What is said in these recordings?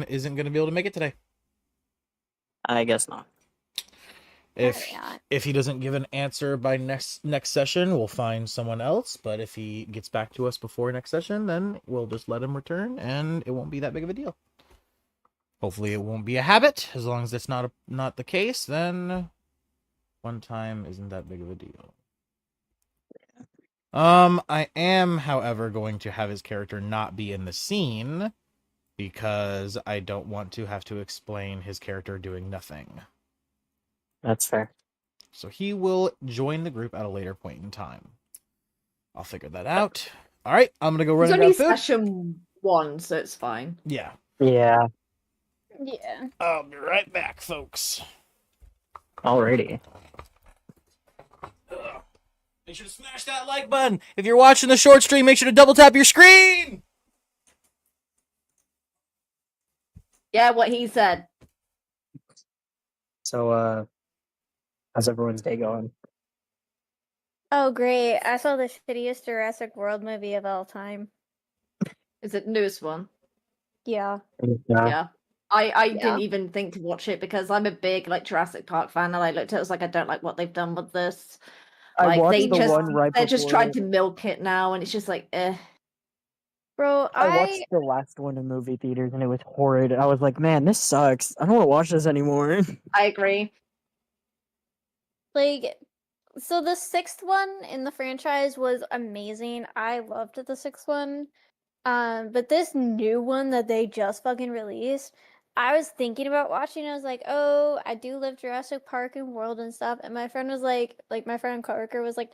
isn't going to be able to make it today. I guess not. If he doesn't give an answer by next session, we'll find someone else. But if he gets back to us before next session, then we'll just let him return, and it won't be that big of a deal. Hopefully, it won't be a habit. As long as it's not the case, then one time isn't that big of a deal. I am, however, going to have his character not be in the scene because I don't want to have to explain his character doing nothing. That's fair. So he will join the group at a later point in time. I'll figure that out. All right, I'm gonna go run and grab food. It's only session 1, so it's fine. Yeah. Yeah. I'll be right back, folks. Alrighty. Make sure to smash that like button. If you're watching the short stream, make sure to double tap your screen. Yeah, what he said. So, how's everyone's day going? Oh, great. I saw the shittiest Jurassic World movie of all time. Is it newest one? Yeah. Yeah. I didn't even think to watch it because I'm a big Jurassic Park fan, and I looked at it, I was like, I don't like what they've done with this. I watched the one right before. They're just trying to milk it now, and it's just like, eh. Bro, I watched the last one in movie theaters, and it was horrid. I was like, man, this sucks. I don't want to watch this anymore. I agree. So the 6th one in the franchise was amazing. I loved the 6th one. But this new one that they just fucking released, I was thinking about watching. I was like, oh, I do love Jurassic Park and World and stuff. And my friend was like my friend and coworker was like,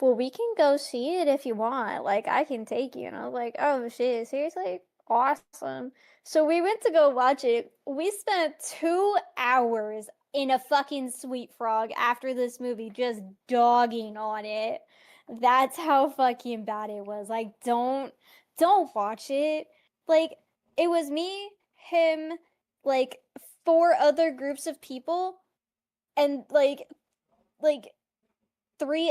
well, we can go see it if you want. I can take you. And I was like, oh shit, seriously? Awesome. So we went to go watch it. We spent 2 hours in a fucking Sweet Frog after this movie, just dogging on it. That's how fucking bad it was. Don't watch it. It was me, him, 4 other groups of people, and 3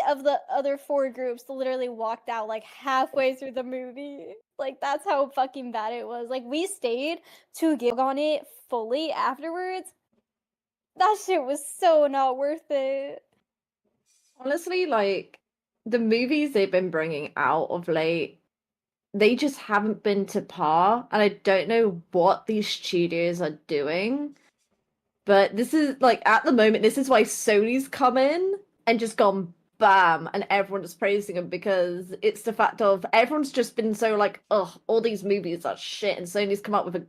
of the other 4 groups literally walked out halfway through the movie. That's how fucking bad it was. We stayed to give on it fully afterwards. That shit was so not worth it. Honestly, the movies they've been bringing out of late, they just haven't been to par, and I don't know what these studios are doing. But this is at the moment, this is why Sony's come in and just gone bam, and everyone's praising them because it's the fact of everyone's just been so ugh, all these movies are shit, and Sony's come up with a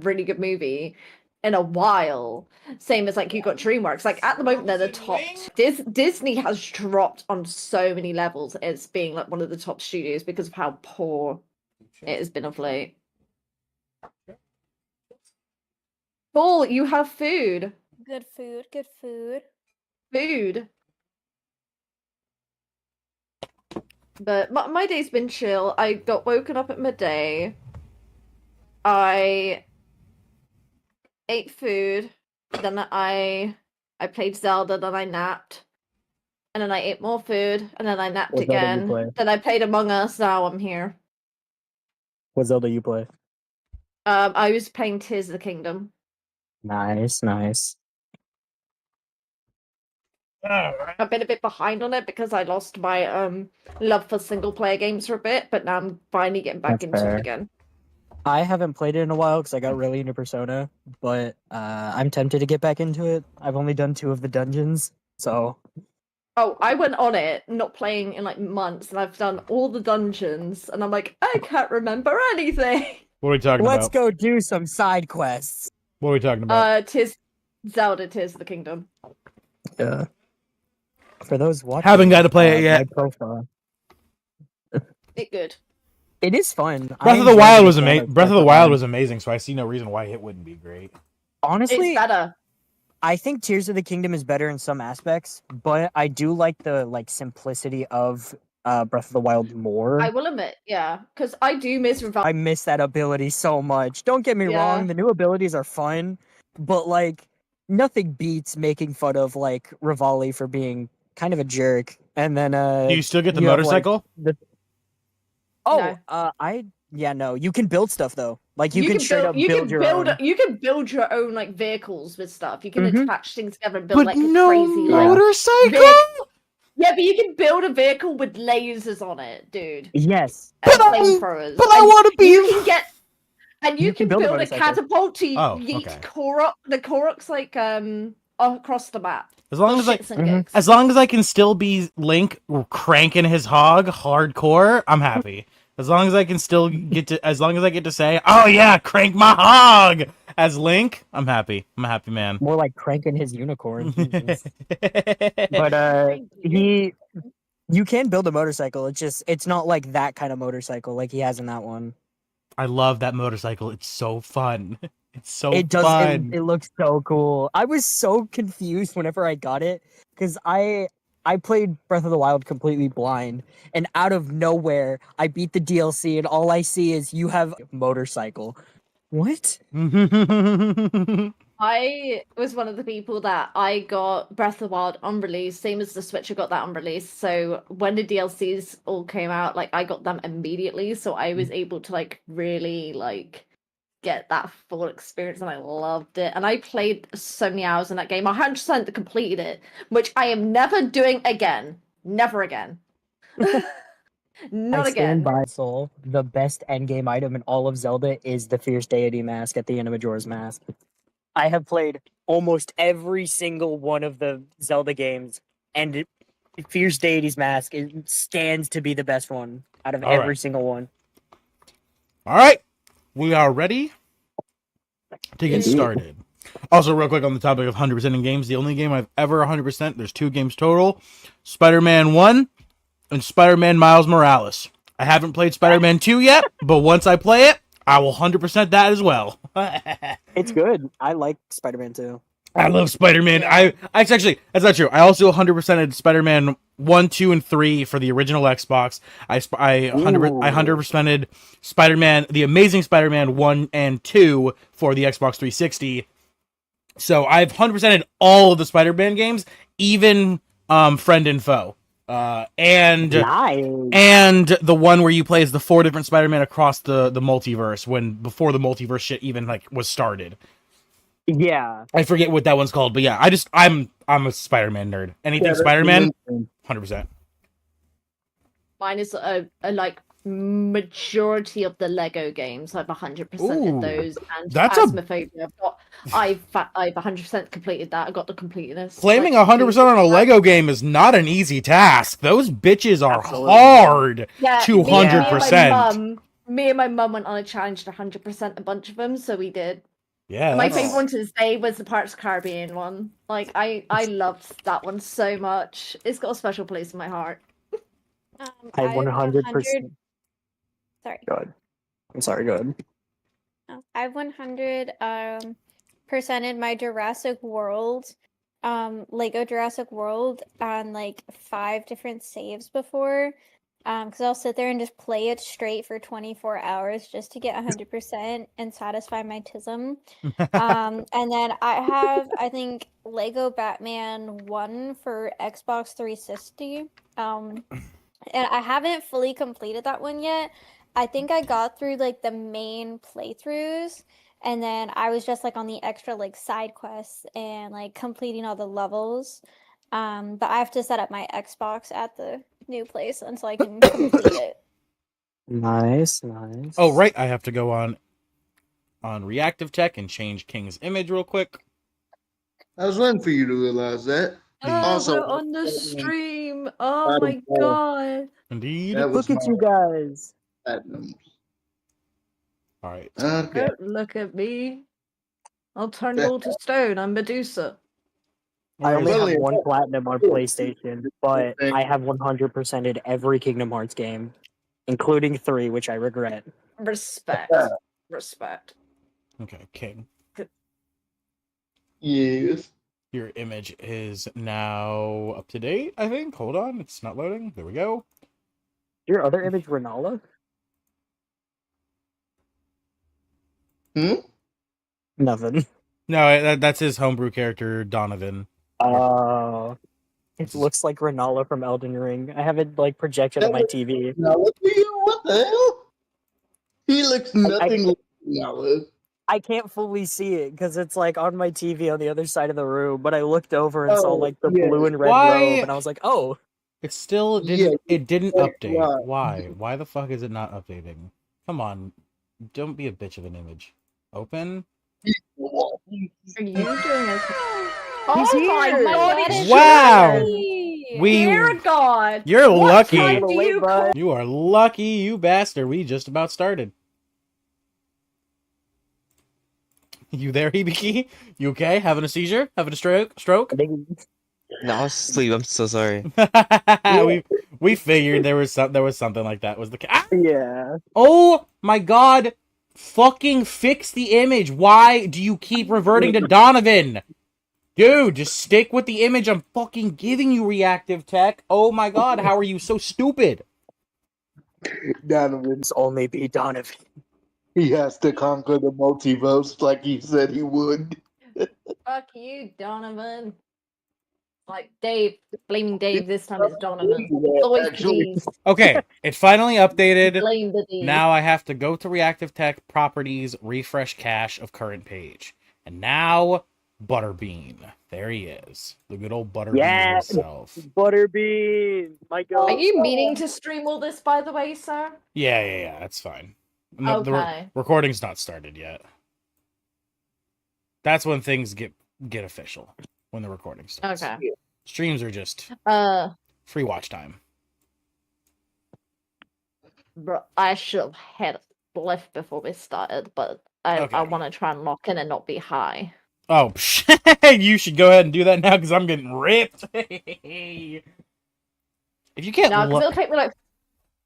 really good movie in a while. Same as you got DreamWorks. At the moment they're the top. Disney has dropped on so many levels as being one of the top studios because of how poor it has been of late. Paul, you have food. Good food. Food. But my day's been chill. I got woken up at midday. I ate food, then I played Zelda, then I napped, and then I ate more food, and then I napped again. Then I played Among Us. Now I'm here. What Zelda you play? I was playing Tears of the Kingdom. Nice. I've been a bit behind on it because I lost my love for single player games for a bit, but now I'm finally getting back into it again. I haven't played it in a while because I got really into Persona, but I'm tempted to get back into it. I've only done 2 of the dungeons, so... Oh, I went on it, not playing in months, and I've done all the dungeons, and I'm like, I can't remember anything! What are we talking about? Let's go do some side quests! What are we talking about? Zelda Tears of the Kingdom. Yeah. For those watching... Haven't got to play it yet. My profile. It's good. It is fun. Breath of the Wild was amazing. Breath of the Wild was amazing, so I see no reason why it wouldn't be great. Honestly, it's better. I think Tears of the Kingdom is better in some aspects, but I do like the simplicity of Breath of the Wild more. I will admit, yeah, because I do miss I miss that ability so much. Don't get me wrong, the new abilities are fun, but nothing beats making fun of Rivali for being kind of a jerk. And then do you still get the motorcycle? No. You can build stuff though. Like you can straight up build your own. You can build your own like vehicles with stuff. You can Mhm. attach things together and build But like a no crazy like motorcycle. Yeah, but you can build a vehicle with lasers on it, dude. Yes. And But flamethrowers. But I And want to be. you can get and you can build a motorcycle. catapult to Oh, yeet okay. the Koroks like across the map. As long For as I, shits and gigs. as long as I can still be Link cranking his hog hardcore, I'm happy. As long as I can still as long as I get to say, "Oh yeah, crank my hog" as Link, I'm happy. I'm a happy man. More like cranking his unicorn. Jesus. But you can build a motorcycle. It's not like that kind of motorcycle like he has in that one. I love that motorcycle. It's so fun. It's so It does. fun. It looks so cool. I was so confused whenever I got it because I played Breath of the Wild completely blind, and out of nowhere I beat the DLC, and all I see is you have a motorcycle. What? I was one of the people that I got Breath of the Wild unreleased, same as the Switch. I got that unreleased. So when the DLCs all came out, like I got them immediately. So I was able to like really like get that full experience, and I loved it. And I played so many hours in that game. I 100% completed it, which I am never doing again. Never again. Not I again. stand by Soul. The best endgame item in all of Zelda is the Fierce Deity mask at the end of Majora's Mask. I have played almost every single one of the Zelda games, and Fierce Deity's mask stands to be the best one out of All every right. single one. All right, we are ready to get started. Also, real quick on the topic of 100% in games, the only game I've ever 100%, there's 2 games total, Spider-Man 1 and Spider-Man Miles Morales. I haven't played Spider-Man 2 yet, but once I play it, I will 100% that as well. It's good. I like Spider-Man 2. I love Spider-Man. I actually, that's not true. I also 100%ed Spider-Man 1, 2, and 3 for the original Xbox. I 100%ed Spider-Man, the Amazing Spider-Man 1 and 2 for the Xbox 360. So I've 100%ed all of the Spider-Man games, even Friend and Foe. And the one where you play as the 4 different Spider-Man across the multiverse before the multiverse shit even like was started. Yeah. I forget what that one's called, but yeah, I'm a Spider-Man nerd. Anything Spider-Man, 100%. Mine is a like majority of the Lego games. I've 100% Ooh, in those, and that's Phasmophobia. I've 100% completed that. I got the completeness. Claiming like, 100% on a Lego game is not an easy task. Those bitches are Absolutely. hard. Yeah, 200%. Me and my mum went on a challenge to 100% a bunch of them, so we did. Yeah, My that's... favorite one to this day was the Pirates of the Caribbean one. Like I loved that one so much. It's got a special place in my heart. I 100%. Sorry. Go ahead. I'm sorry, go ahead. I've 100%ed my Jurassic World, Lego Jurassic World on like 5 different saves before. Because I'll sit there and just play it straight for 24 hours just to get 100% and satisfy my tism. And then I have, I think, Lego Batman 1 for Xbox 360. And I haven't fully completed that one yet. I think I got through like the main playthroughs, and then I was just like on the extra like side quests and like completing all the levels. But I have to set up my Xbox at the new place until I can complete it. Nice. Oh, right. I have to go on Reactive Tech and change King's image real quick. I was waiting for you to realize that. Also on the stream. Oh my god. Indeed. Look at you guys. Platinums. All right. Okay. Don't look at me. I'll turn you all to stone. I'm Medusa. I only Really? have 1 platinum on PlayStation, but I have 100%ed every Kingdom Hearts game, including 3, which I regret. Respect. Respect. Okay, King. Yes. Your image is now up to date, I think. Hold on. It's not loading. There we go. Your other image, Renala? Nothing. No, that's his homebrew character, Donovan. It looks like Renala from Elden Ring. I have it like projected on my TV. Now what the hell? He looks nothing like No. I can't fully see it because it's like on my TV on the other side of the room. But I looked over and saw Oh, like the yeah. blue and red Why? robe, and I was like, oh. It still Yeah, didn't. It didn't like, update. why? Why the fuck is it not updating? Come on, don't be a bitch of an image. Open. Are you doing a... He's Oh my here! god, That it's is Wow. Shirley! We- Dear God! You're What lucky. time do Late, you bud. call? You are lucky, you bastard. We just about started. You there, Hibiki? You okay? Having a seizure? Having a stroke? I think No, I was asleep. I'm so sorry. we figured there was something like that was the ah! yeah. Oh my god! Fucking fix the image. Why do you keep reverting to Donovan? Dude, just stick with the image. I'm fucking giving you reactive tech. Oh my god, how are you so stupid? Donovan, It's only be Donovan. he has to conquer the multiverse like he said he would. Fuck you, Donovan. Like Dave, blaming Dave this time it's Donovan. It's always the Actually, D's. Okay, it finally updated. Blame the D's. Now I have to go to reactive tech properties, refresh cache of current page. And now Butterbean. There he is. The good old Butterbean Yes. himself. Butterbean, my god. Are you meaning to stream all this, by the way, sir? Yeah, that's fine. No, the Okay. recording's not started yet. That's when things get official. When the recording starts. Okay. Streams are just free watch time. Bro, I should have had left before we started, but I Okay. want to try and lock in and not be high. Oh, you should go ahead and do that now because I'm getting ripped. If you can't No, because look...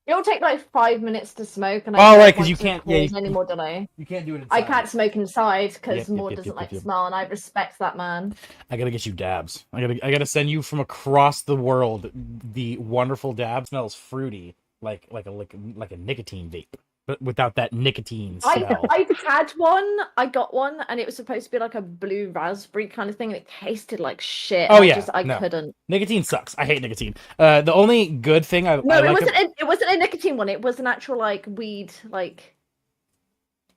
it'll take me like 5 minutes to smoke, and Oh, I don't right, 'cause want you to can't- yeah, cause any more delay. You can't do it inside. I can't smoke inside because Yep, Maud yep, doesn't yep, like yep. the smell, and I respect that man. I gotta get you dabs. I gotta send you from across the world the wonderful dab. Smells fruity, like a nicotine vape, but without that nicotine smell. I've had one. I got one, and it was supposed to be like a blue raspberry kind of thing, and it tasted like shit. Oh, and yeah, I no. couldn't. Nicotine sucks. I hate nicotine. The only good thing I No, I it like wasn't. It wasn't a nicotine one. It was an actual like weed. Like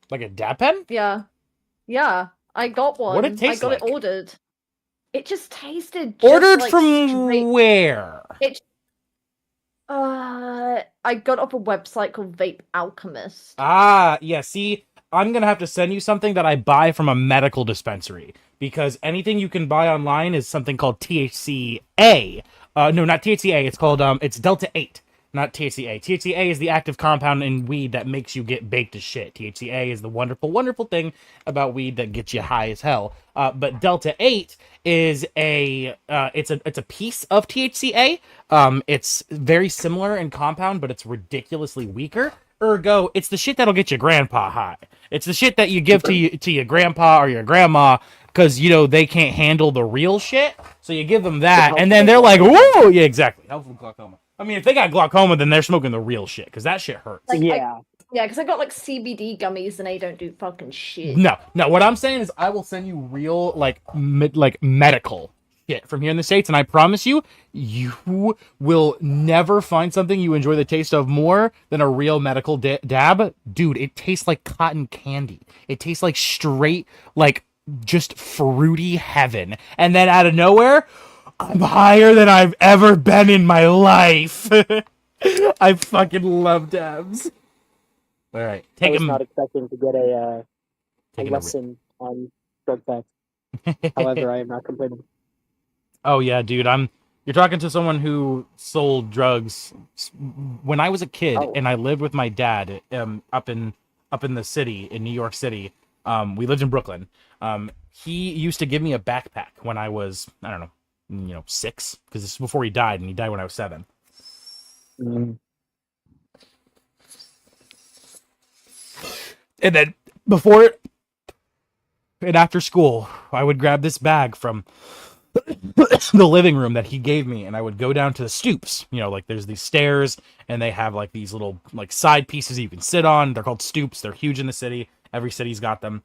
like a dab pen. yeah. I got one. What'd it taste I got like? it ordered. It just tasted just Ordered like from straight... where? It. I got off a website called Vape Alchemist. Ah, yeah. See, I'm gonna have to send you something that I buy from a medical dispensary because anything you can buy online is something called THCA. No, not THCA. It's called it's Delta 8, not THCA. THCA is the active compound in weed that makes you get baked as shit. THCA is the wonderful, wonderful thing about weed that gets you high as hell. But Delta 8 is it's a piece of THCA. It's very similar in compound, but it's ridiculously weaker. Ergo, it's the shit that'll get your grandpa high. It's the shit that you give to your grandpa or your grandma because, you know, they can't handle the real shit. So you give them that, and then they're like, whoa! Yeah, exactly. Helpful glaucoma. I mean, if they got glaucoma, then they're smoking the real shit because that shit hurts. Like, Yeah. Yeah, because I got like CBD gummies and they don't do fucking shit. No. What I'm saying is, I will send you real, like medical shit from here in the States, and I promise you, you will never find something you enjoy the taste of more than a real medical dab. Dude, it tastes like cotton candy. It tastes like straight, like, just fruity heaven. And then out of nowhere, I'm higher than I've ever been in my life. I fucking love dabs. All right, I take was him. not expecting to get a Taking a rip. lesson on drug facts. However, I am not complaining. Oh yeah, dude. You're talking to someone who sold drugs when I was a kid, Oh. and I lived with my dad up in the city in New York City. We lived in Brooklyn. He used to give me a backpack when I was, I don't know, 6, because this is before he died, and he died when I was 7. Mm. And then before and after school, I would grab this bag from the living room that he gave me, and I would go down to the stoops. You know, like there's these stairs, and they have like these little like side pieces you can sit on. They're called stoops. They're huge in the city. Every city's got them.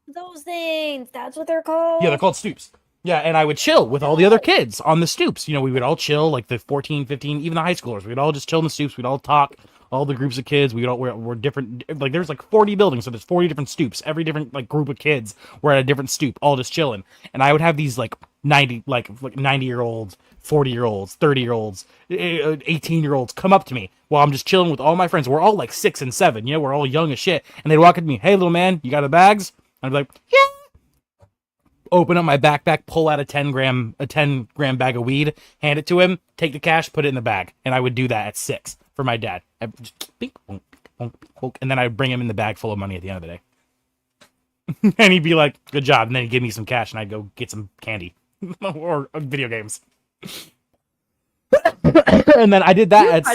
Those things. That's what they're called. Yeah, they're called stoops. Yeah, and I would chill with all the other kids on the stoops. You know, we would all chill, like the 14, 15, even the high schoolers. We'd all just chill in the stoops. We'd all talk all the groups of kids. We're different. Like there's like 40 buildings, so there's 40 different stoops. Every different like group of kids were at a different stoop, all just chilling. And I would have these like 90-year-olds, 40-year-olds, 30-year-olds, 18-year-olds come up to me while I'm just chilling with all my friends. We're all like 6 and 7, you know, we're all young as shit. And they'd walk up to me, "Hey, little man, you got the bags?" I'd be like, "Yeah." Open up my backpack, pull out a 10-gram bag of weed, hand it to him, take the cash, put it in the bag. And I would do that at 6 for my dad. Just bink, bonk, bonk, bonk, and then I'd bring him in the bag full of money at the end of the day. And he'd be like, "Good job." And then he'd give me some cash and I'd go get some candy or video games. And then I did that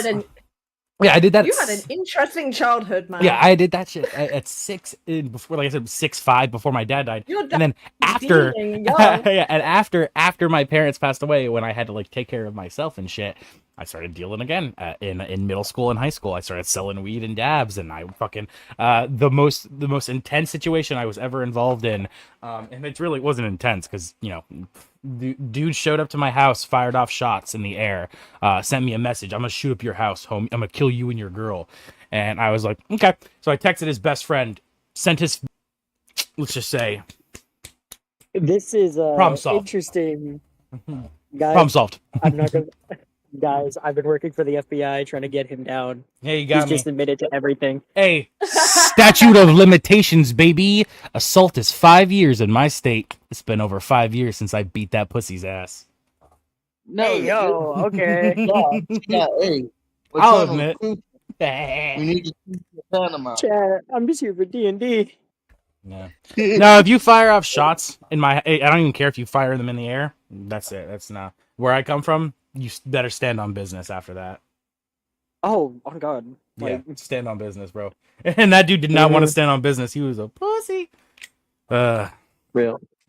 I did that. You had an interesting childhood, man. Yeah, I did that shit at 6 before, like I said, 6'5" before my dad died. Your And then after, yeah, and after my parents passed away, when I had to like take care of myself and shit, I started dealing again in middle school and high school. I started selling weed and dabs, and I fucking the most intense situation I was ever involved in, and it really wasn't intense because, you know, dude showed up to my house, fired off shots in the air, sent me a message: "I'm gonna shoot up your house, homie. I'm gonna kill you and your girl." And I was like, okay. So I texted his best friend, sent his, let's just say, This is Problem solved. interesting, guys. problem solved. I'm not gonna. Guys, I've been working for the FBI trying to get him down. Hey, you He's got me. just admitted to everything. Hey, statute of limitations, baby. Assault is 5 years in my state. It's been over 5 years since I beat that pussy's ass. No, Hey, yo, okay. yeah, hey. We're I'll trying to admit. recruit you. We need to keep the Panama. Chat, I'm just here for D&D. Yeah. No, if you fire off shots in my, I don't even care if you fire them in the air. That's it. That's not where I come from. You better stand on business after that. Oh God. Yeah, stand on business, bro. And that dude did not want to stand on business. He was a pussy. Real.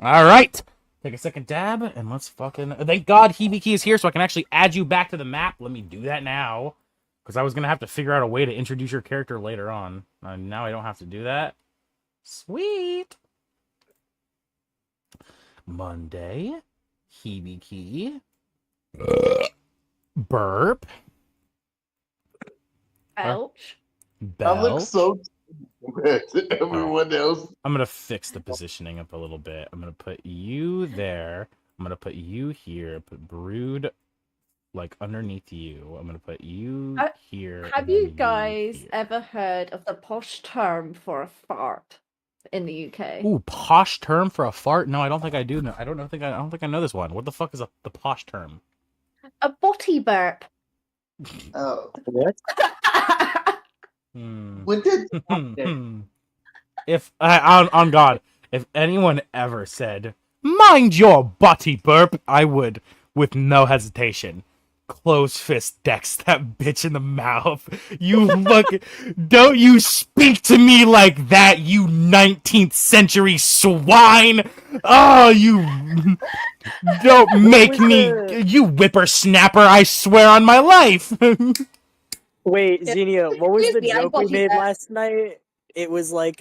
All right. Take a second dab and let's fucking. Thank God Hibiki is here so I can actually add you back to the map. Let me do that now. Because I was going to have to figure out a way to introduce your character later on. Now I don't have to do that. Sweet. Monday. Hibiki. Burp. Ouch. I look Bell. so compared to everyone else. I'm gonna fix the positioning up a little bit. I'm gonna put you there. I'm gonna put you here. Put Brood like underneath you. I'm gonna put you here. Have and then you guys here. ever heard of the posh term for a fart in the UK? Ooh, posh term for a fart? No, I don't think I do. I don't think I know this one. What the fuck is the posh term? A botty burp. Oh, What? when did If on God, if anyone ever said, "Mind your butty burp," I would, with no hesitation, close fist dex that bitch in the mouth. You fucking don't you speak to me like that, you 19th century swine! Oh, you don't make was me, the- you whippersnapper! I swear on my life. Wait, Xenia, what was the Excuse me, I joke we got you made there. last night? It was like,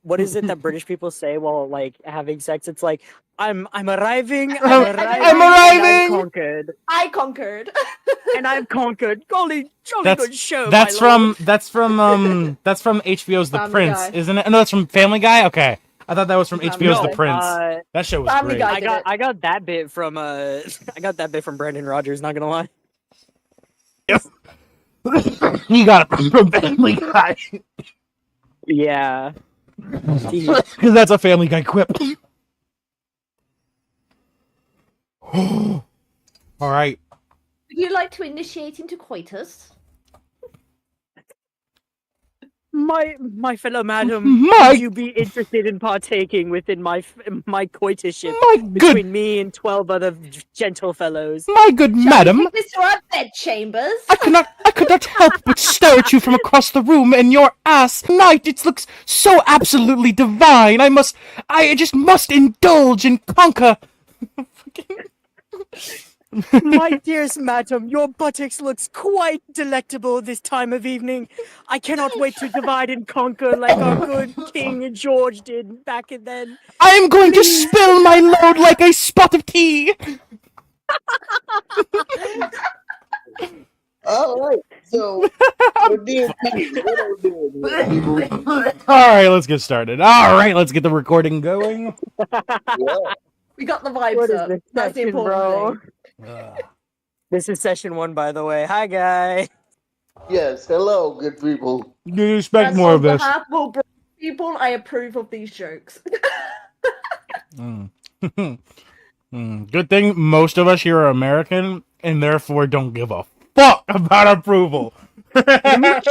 what is it that British people say while like having sex? It's like, I'm arriving, I'm and arriving! I've conquered, I conquered. and I've conquered. Golly, jolly That's- good show. That's my lord. that's from HBO's The Family Prince, Guy. isn't it? No, that's from Family Guy. Okay, I thought that was from Family HBO's Guy. The Prince. That show was Family great. Guy. I did it. got that bit from I got that bit from Brandon Rogers. Not gonna lie. You got it from Family Guy Yeah. because that's a Family Guy quip. All right. Would you like to initiate into coitus? My fellow madam, My- would you be interested in partaking within my coitusship My good, between me and 12 other gentle fellows? my good madam, Take this to our bedchambers. I could not help but stare at you from across the room, and your ass tonight, it looks so absolutely divine. I just must indulge and conquer. My dearest madam, your buttocks looks quite delectable this time of evening. I cannot wait to divide and conquer like our good King George did back then. I am going to spill my load like a spot of tea. All right. So, what are we doing here, people? All right, let's get started. All right, let's get the recording going. Yeah. We got the vibes What is up. this That's the session, important bro? thing. Ugh. This is session 1, by the way. Hi, guy. Yes. Hello, good people. You expect And more of on this. behalf of all British people, I approve of these jokes. Mm. Good thing most of us here are American and therefore don't give a fuck about approval. Oh, same with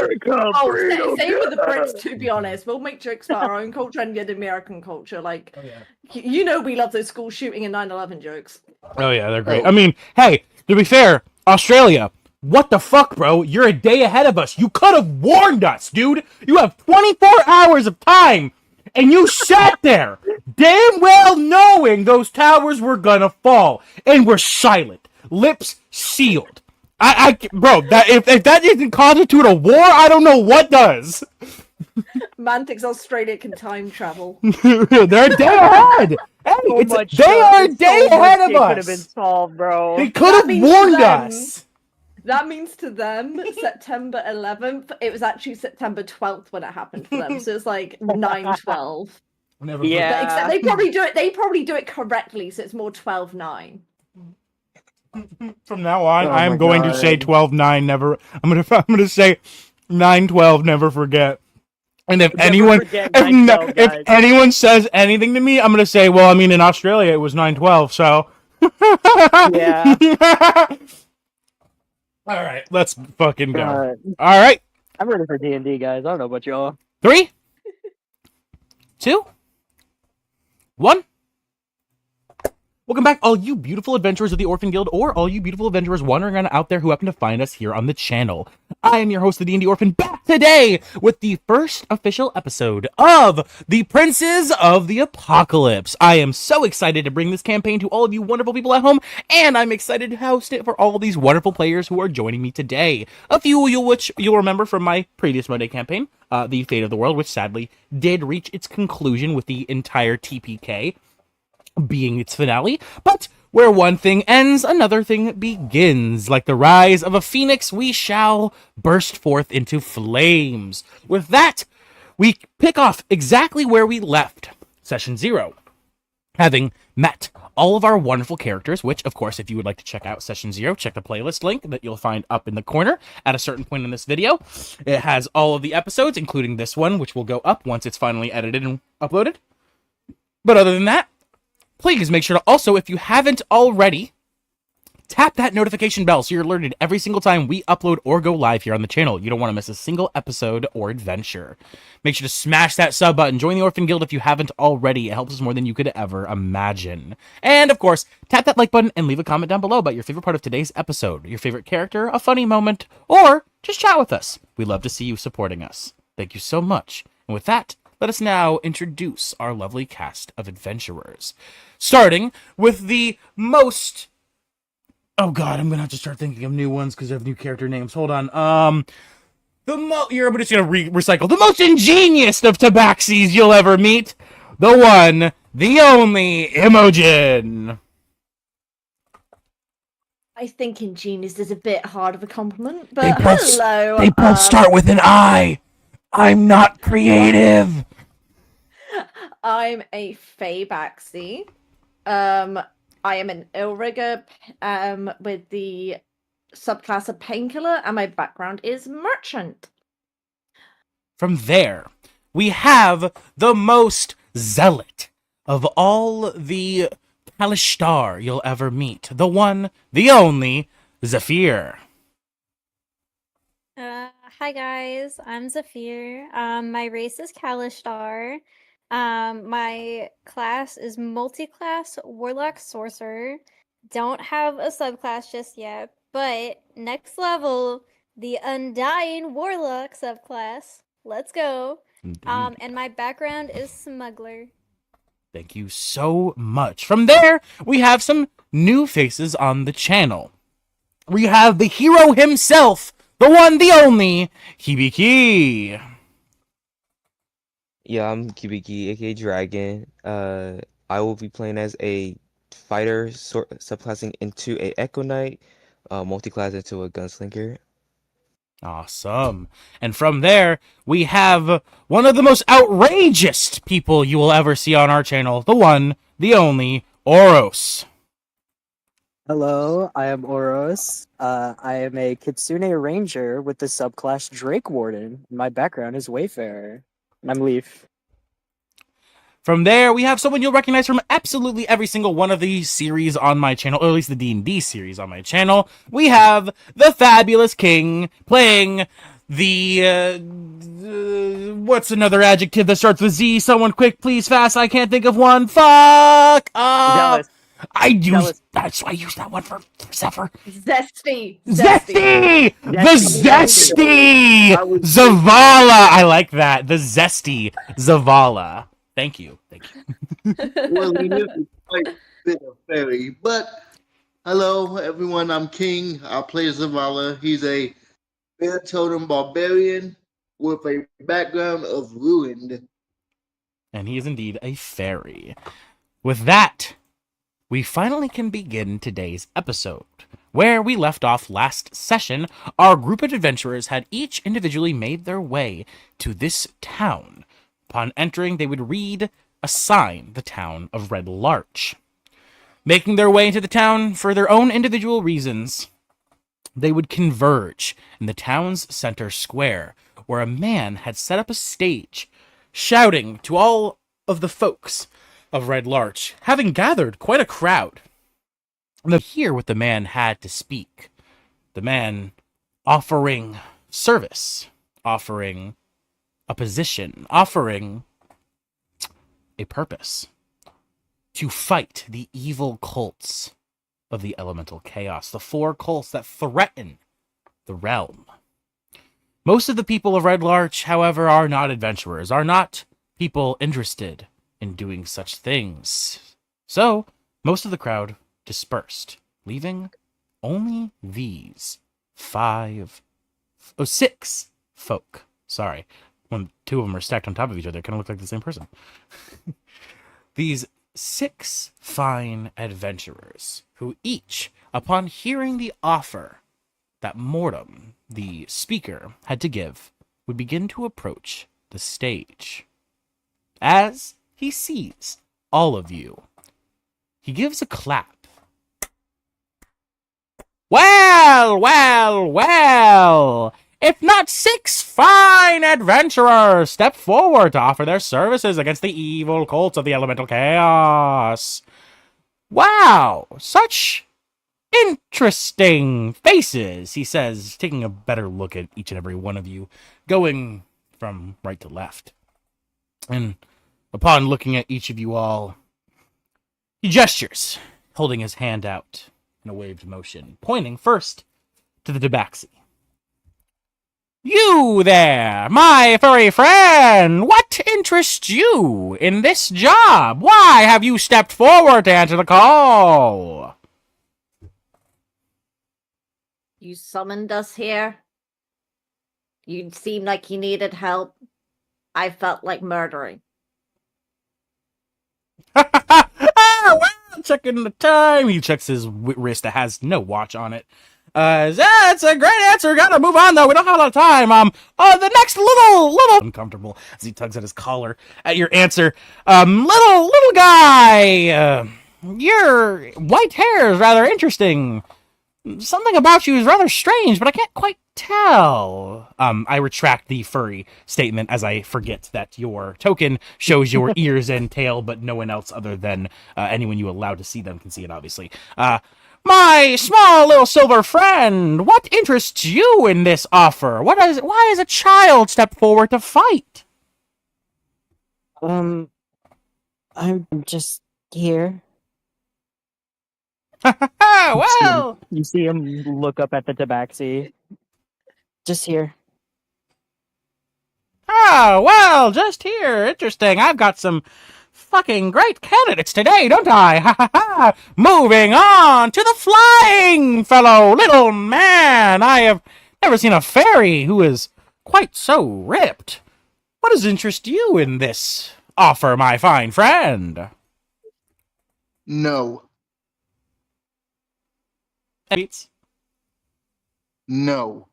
the Brits, to be honest. We'll make jokes about our own culture and get American culture. Like, Oh, yeah. you know, we love those school shooting and 9/11 jokes. Oh yeah, they're great. Oh. I mean, hey, to be fair, Australia, what the fuck, bro? You're a day ahead of us. You could have warned us, dude. You have 24 hours of time, and you sat there, damn well knowing those towers were gonna fall, and were silent, lips sealed. Bro, that if that doesn't constitute a war, I don't know what does. Mantic's Australia can time travel. They're a day ahead. Hey, they are a day ahead of Could have been us. solved, bro. They could have means to warned them- us. That means to them, September 11th, it was actually September 12th when it happened for them. So it's like 9/12. Never Yeah. Except they probably do it correctly, so it's more 12/9. From now on, Oh I am my going to God. say 12-9. Never. I'm gonna say 9/12. Never forget. And if Never anyone, forget if, 9/12, if guys. anyone says anything to me, I'm gonna say, well, I mean, in Australia it was 9/12. So. Yeah. All right, let's fucking go. God. All right, I'm ready for D&D, guys. I don't know about y'all. 3, 2, 1. Welcome back, all you beautiful adventurers of the Orphan Guild, or all you beautiful adventurers wandering around out there who happen to find us here on the channel. I am your host, the D&D Orphan, back today with the first official episode of the Princes of the Apocalypse. I am so excited to bring this campaign to all of you wonderful people at home, and I'm excited to host it for all of these wonderful players who are joining me today. A few which you'll remember from my previous Monday campaign, The Fate of the World, which sadly did reach its conclusion with the entire TPK being its finale, but where one thing ends, another thing begins. Like the rise of a phoenix, we shall burst forth into flames. With that, we pick off exactly where we left Session 0, having met all of our wonderful characters, which, of course, if you would like to check out Session 0, check the playlist link that you'll find up in the corner at a certain point in this video. It has all of the episodes, including this one, which will go up once it's finally edited and uploaded. But other than that, please make sure to also, if you haven't already, tap that notification bell so you're alerted every single time we upload or go live here on the channel. You don't want to miss a single episode or adventure. Make sure to smash that sub button. Join the Orphan Guild if you haven't already. It helps us more than you could ever imagine. And, of course, tap that like button and leave a comment down below about your favorite part of today's episode, your favorite character, a funny moment, or just chat with us. We love to see you supporting us. Thank you so much. And with that, let us now introduce our lovely cast of adventurers. Starting with the most... Oh god, I'm gonna have to start thinking of new ones because I have new character names. Hold on. You're just gonna recycle the most ingenious of tabaxis you'll ever meet. The one, the only Imogen. I think ingenious is a bit hard of a compliment, They but both- hello. They both start with an I. I'm not creative. I'm a Faebaxi. I am an Illrigger with the subclass of Painkiller, and my background is Merchant. From there, we have the most zealot of all the Kalishtar you'll ever meet. The one, the only, Zephyr. Hi guys, I'm Zephyr. My race is Kalishtar. My class is multi-class Warlock Sorcerer. Don't have a subclass just yet, but next level, the Undying Warlock subclass. Let's go. Indeed. And my background is Smuggler. Thank you so much. From there, we have some new faces on the channel. We have the hero himself, the one, the only, Hibiki. Yeah, I'm Kibiki, aka Dragon. I will be playing as a fighter, subclassing into a Echo Knight, multi-class into a Gunslinger. Awesome. And from there, we have one of the most outrageous people you will ever see on our channel. The one, the only, Oros. Hello, I am Oros. I am a Kitsune Ranger with the subclass Drake Warden. My background is Wayfarer. And I'm Leaf. From there, we have someone you'll recognize from absolutely every single one of the series on my channel, or at least the D&D series on my channel. We have the Fabulous King playing the, what's another adjective that starts with Z? Someone quick, please, fast, I can't think of one. Fuck! Zealous. That's why I used that one for Zephyr. Zesty. Zesty! The Zesty! Zesty! Zavala! I like that. The Zesty Zavala. Thank you. Well, he is quite a bit of fairy. But hello, everyone. I'm King. I play Zavala. He's a bear totem barbarian with a background of ruined. And he is indeed a fairy. With that, we finally can begin today's episode. Where we left off last session, our group of adventurers had each individually made their way to this town. Upon entering, they would read a sign, the town of Red Larch. Making their way into the town for their own individual reasons, they would converge in the town's center square, where a man had set up a stage, shouting to all of the folks of Red Larch, having gathered quite a crowd. And to hear what the man had to speak. The man offering service, offering a position, offering a purpose to fight the evil cults of the elemental chaos, the 4 cults that threaten the realm. Most of the people of Red Larch, however, are not adventurers, are not people interested in doing such things. So, most of the crowd dispersed, leaving only these 6 folk. Sorry. When 2 of them are stacked on top of each other, it kind of look like the same person. These 6 fine adventurers, who each, upon hearing the offer that Mortem, the speaker, had to give, would begin to approach the stage. As he sees all of you, he gives a clap. Well! If not 6 fine adventurers step forward to offer their services against the evil cults of the elemental chaos. Wow, such interesting faces, he says, taking a better look at each and every one of you, going from right to left. And upon looking at each of you all, he gestures, holding his hand out in a waved motion, pointing first to the tabaxi. You there, my furry friend! What interests you in this job? Why have you stepped forward to answer the call? You summoned us here. You seemed like you needed help. I felt like murdering. Well, checking the time. He checks his wrist that has no watch on it. That's a great answer. Gotta move on though. We don't have a lot of time. The next little uncomfortable as he tugs at his collar at your answer. Little guy. Your white hair is rather interesting. Something about you is rather strange, but I can't quite tell. I retract the furry statement as I forget that your token shows your ears and tail, but no one else other than anyone you allow to see them can see it, obviously. My small little silver friend, what interests you in this offer? Why is a child stepped forward to fight? I'm just here. Well, You see him look up at the tabaxi. Just here. well, just here. Interesting. I've got some fucking great candidates today, don't I? Ha ha ha! Moving on to the flying fellow, little man. I have never seen a fairy who is quite so ripped. What does interest you in this offer, my fine friend? No. Beats. No.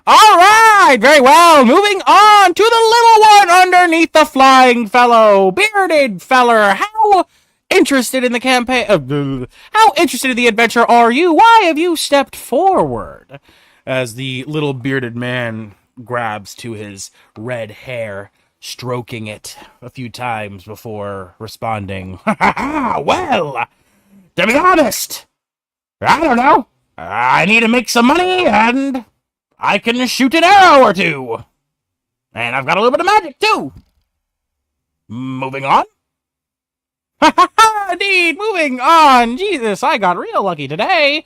All right, very well. Moving on to the little one underneath the flying fellow, bearded feller. How interested in the campaign? How interested in the adventure are you? Why have you stepped forward? As the little bearded man grabs to his red hair, stroking it a few times before responding. Well, to be honest, I don't know. I need to make some money and I can shoot an arrow or two. And I've got a little bit of magic, too. Moving on. Indeed, moving on. Jesus, I got real lucky today.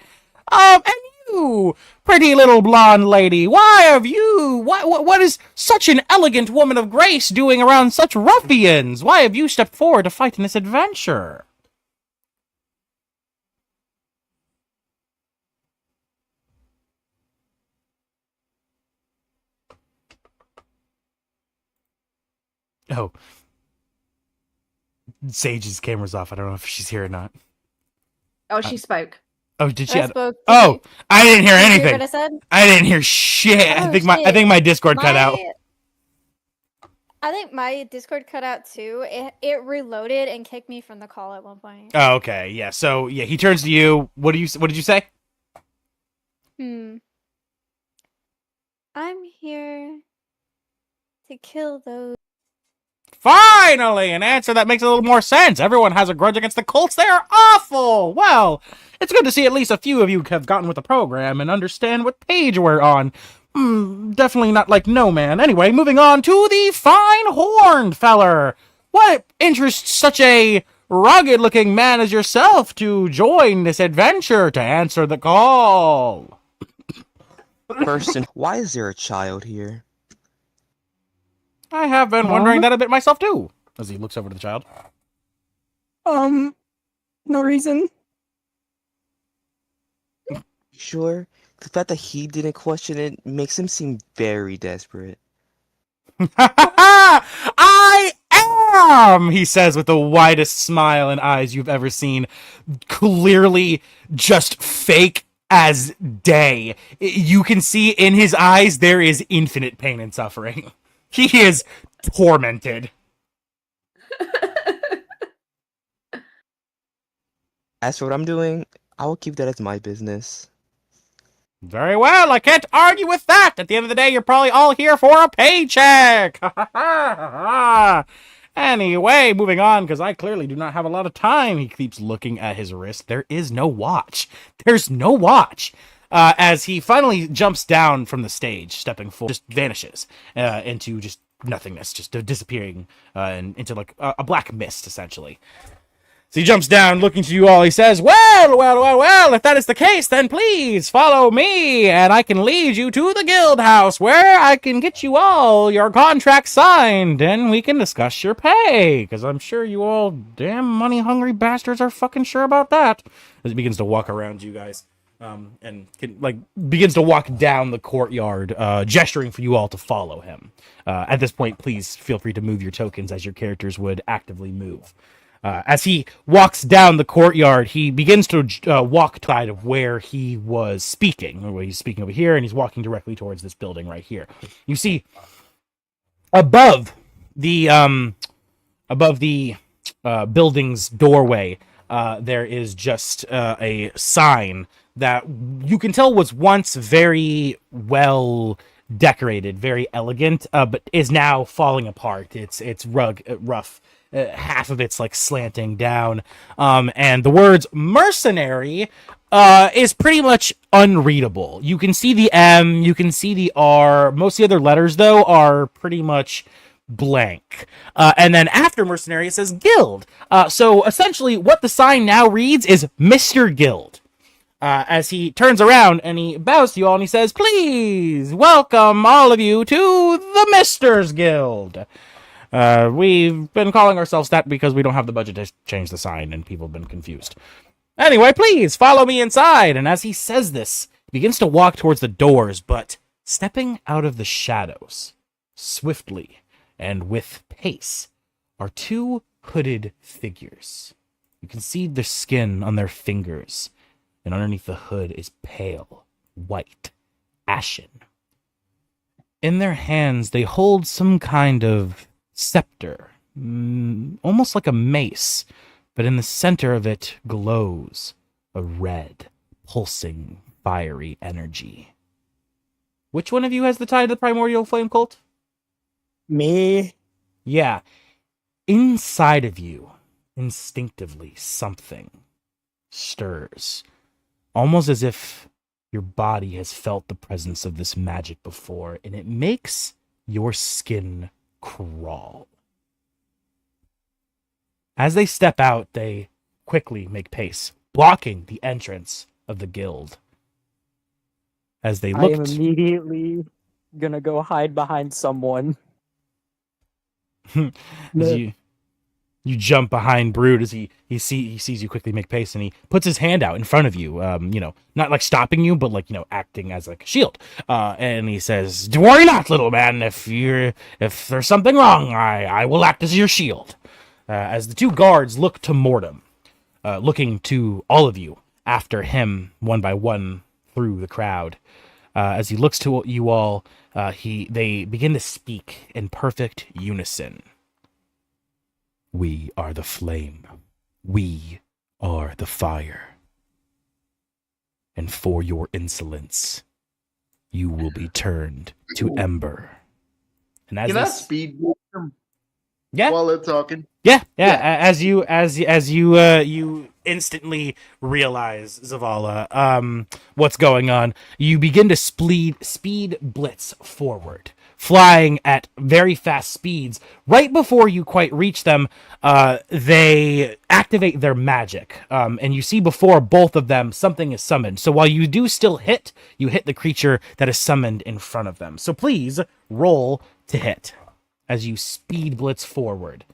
And you, pretty little blonde lady, why have you... What is such an elegant woman of grace doing around such ruffians? Why have you stepped forward to fight in this adventure? Oh. Sage's camera's off. I don't know if she's here or not. Oh, she spoke. Oh, did she? I spoke. Oh, I didn't hear Did you hear anything. what I said? I didn't hear shit. I Oh, think my shit. Discord cut out. I think my Discord cut out too. It reloaded and kicked me from the call at one point. Oh, okay. Yeah. So yeah, he turns to you. What did you say? I'm here to kill those. Finally, an answer that makes a little more sense. Everyone has a grudge against the cults. They are awful. Well, it's good to see at least a few of you have gotten with the program and understand what page we're on. Definitely not like no man. Anyway, moving on to the fine horned feller. What interests such a rugged-looking man as yourself to join this adventure to answer the call? Person, why is there a child here? I have been wondering that a bit myself too. As he looks over to the child. No reason. Sure, the fact that he didn't question it makes him seem very desperate. I am, he says with the widest smile and eyes you've ever seen. Clearly just fake as day. You can see in his eyes there is infinite pain and suffering. He is tormented. As for what I'm doing, I will keep that as my business. Very well, I can't argue with that. At the end of the day, you're probably all here for a paycheck. Anyway, moving on, because I clearly do not have a lot of time. He keeps looking at his wrist. There is no watch. There's no watch. As he finally jumps down from the stage, stepping forward, just vanishes into just nothingness, just disappearing into like a black mist, essentially. So he jumps down, looking to you all. He says, well, if that is the case, then please follow me, and I can lead you to the guild house, where I can get you all your contract signed, and we can discuss your pay, because I'm sure you all damn money-hungry bastards are fucking sure about that. As he begins to walk around you guys, and begins to walk down the courtyard, gesturing for you all to follow him. At this point, please feel free to move your tokens as your characters would actively move. As he walks down the courtyard, he begins to walk to the side of where he was speaking. Where he's speaking over here, and he's walking directly towards this building right here. You see, above the building's doorway, there is just a sign that you can tell was once very well decorated, very elegant, but is now falling apart. It's rough. Half of it's like slanting down, and the words mercenary is pretty much unreadable. You can see the M, you can see the R. Most of the other letters, though, are pretty much blank. And then after mercenary, it says guild. So essentially, what the sign now reads is Mr. Guild. As he turns around and he bows to you all and he says, please welcome all of you to the Misters Guild. We've been calling ourselves that because we don't have the budget to change the sign, and people have been confused. Anyway, please follow me inside. And as he says this, he begins to walk towards the doors, but stepping out of the shadows, swiftly and with pace, are two hooded figures. You can see the skin on their fingers, and underneath the hood is pale, white, ashen. In their hands, they hold some kind of scepter, almost like a mace, but in the center of it glows a red, pulsing, fiery energy. Which one of you has the tie to the primordial flame cult? Me? Yeah. Inside of you, instinctively, something stirs. Almost as if your body has felt the presence of this magic before, and it makes your skin crawl. As they step out, they quickly make pace, blocking the entrance of the guild. As they I am looked, immediately gonna go hide behind someone. as you jump behind Brood as he sees you quickly make pace, and he puts his hand out in front of you, not like stopping you, but like, acting as like a shield. And he says, "Worry not, little man. If there's something wrong, I will act as your shield." As the two guards look to Mortem, looking to all of you after him one by one through the crowd. As he looks to you all, they begin to speak in perfect unison. "We are the flame. We are the fire. And for your insolence, you will be turned to ember." And as Can I this, speed boost them yeah, while they're talking? yeah. Yeah. As you instantly realize, Zavala, what's going on, you begin to speed blitz forward, flying at very fast speeds. Right before you quite reach them, they activate their magic, and you see before both of them something is summoned. So while you do still hit, you hit the creature that is summoned in front of them. So please roll to hit as you speed blitz forward.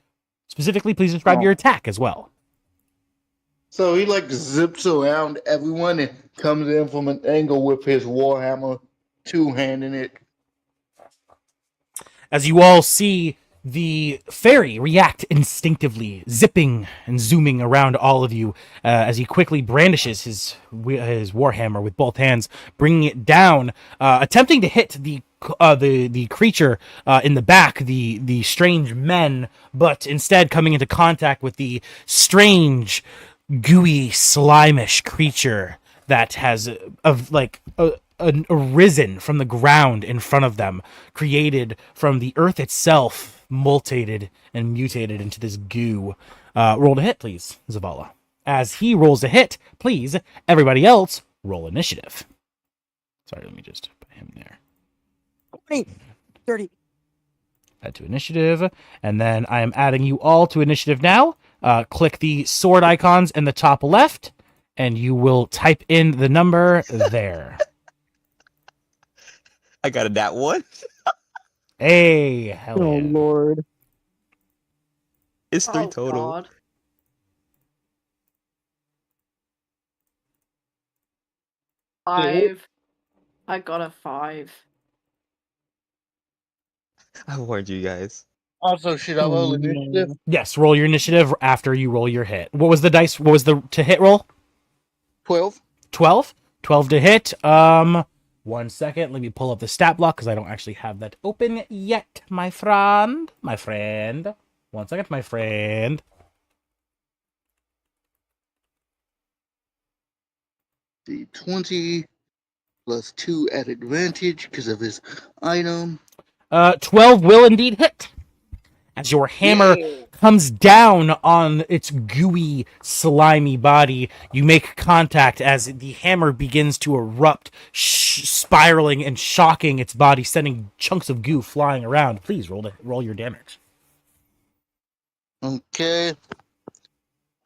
Specifically, please describe your attack as well. So he like zips around everyone and comes in from an angle with his warhammer, two-handing it. As you all see the fairy react instinctively, zipping and zooming around all of you, as he quickly brandishes his warhammer with both hands, bringing it down, attempting to hit the creature in the back, the strange men, but instead coming into contact with the strange, gooey, slimish creature that has arisen from the ground in front of them, created from the earth itself, mutated and mutated into this goo. Roll to hit, please, Zavala. As he rolls a hit, please, everybody else, roll initiative. Sorry, let me just put him there. 20, 30. Add to initiative, and then I am adding you all to initiative now. Click the sword icons in the top left, and you will type in the number there. I got a nat one. Hey, hell Oh, yeah. Lord. It's 3 total. God. Five. I got a 5. I warned you guys. Also, should I roll initiative? Yes, roll your initiative after you roll your hit. What was the dice? What was the to hit roll? 12. 12? 12 to hit. 1 second. Let me pull up the stat block because I don't actually have that open yet, my friend. 1 second, my friend. The 20 plus 2 at advantage because of his item. 12 will indeed hit. As your hammer comes down on its gooey, slimy body, you make contact as the hammer begins to erupt, spiraling and shocking its body, sending chunks of goo flying around. Please roll your damage. Okay.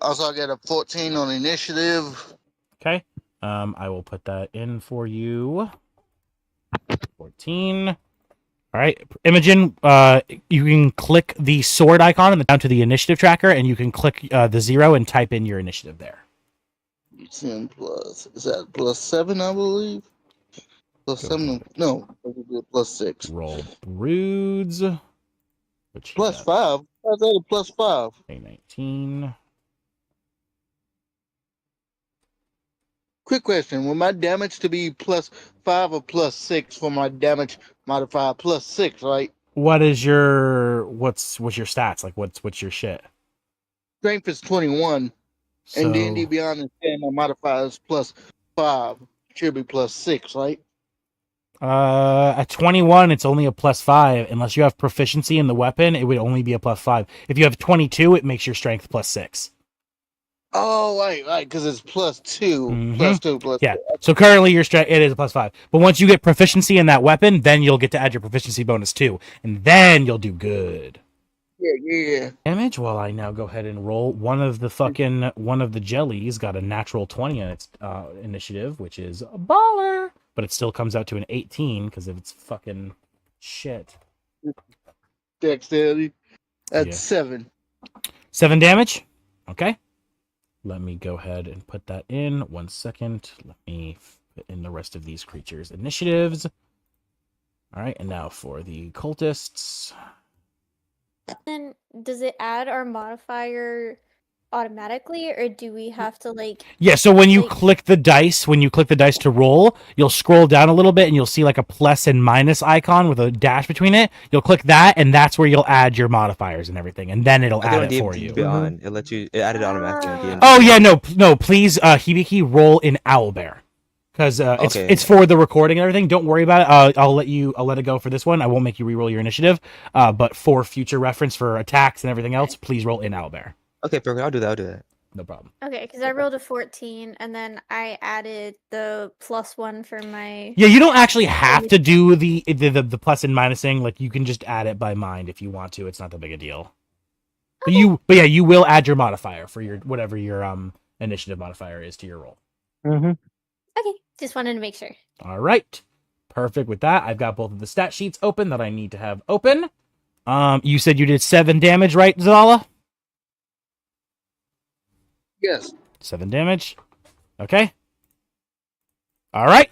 Also, I get a 14 on initiative. Okay. I will put that in for you. 14. All right, Imogen, you can click the sword icon and down to the initiative tracker, and you can click the 0 and type in your initiative there. 10 plus, is that plus 7, I believe? Plus Go 7, ahead. no, plus 6. Roll broods. Plus 5? I thought a plus 5. A 19. Quick question: will my damage to be +5 or +6 for my damage modifier +6? Right. What is your what's your stats? Like what's your shit? Strength is 21, and D&D So Beyond is saying my modifier is +5. Should be +6, right? at 21 it's only a +5 unless you have proficiency in the weapon. It would only be a +5. If you have 22, it makes your strength +6. Oh, right, because it's +2, Mhm. +2, +2. Yeah. So currently your strength it is a +5. But once you get proficiency in that weapon, then you'll get to add your proficiency bonus too, and then you'll do good. Yeah. Damage. While I now go ahead and roll one of the jellies got a natural 20 on its initiative, which is a baller, but it still comes out to an 18 because of its fucking shit. Dexterity. That's Yeah. 7. 7 damage. Okay. Let me go ahead and put that in. 1 second. Let me put in the rest of these creatures' initiatives. All right, and now for the cultists. Then does it add our modifier automatically, or do we have to like? Yeah, so when you Like- click the dice to roll, you'll scroll down a little bit and you'll see like a plus and minus icon with a dash between it. You'll click that, and that's where you'll add your modifiers and everything, and then it'll I think add on it for D&D you. Beyond, it lets you. It added automatically on D&D. Oh yeah, no, please, Hibiki, roll in Owlbear, because Okay. it's for the recording and everything. Don't worry about it. I'll let it go for this one. I won't make you re-roll your initiative. But for future reference for attacks and everything else, please roll in Owlbear. Okay, perfect. I'll do that. No problem. Okay, because I rolled a 14, and then I added the +1 for my. Yeah, you don't actually have to do the plus and minusing. Like you can just add it by mind if you want to. It's not that big a deal. But you will add your modifier for your whatever your initiative modifier is to your roll. Mm-hmm. Okay, just wanted to make sure. All right, perfect. With that, I've got both of the stat sheets open that I need to have open. You said you did 7 damage, right, Zala? Yes. 7 damage. Okay. All right.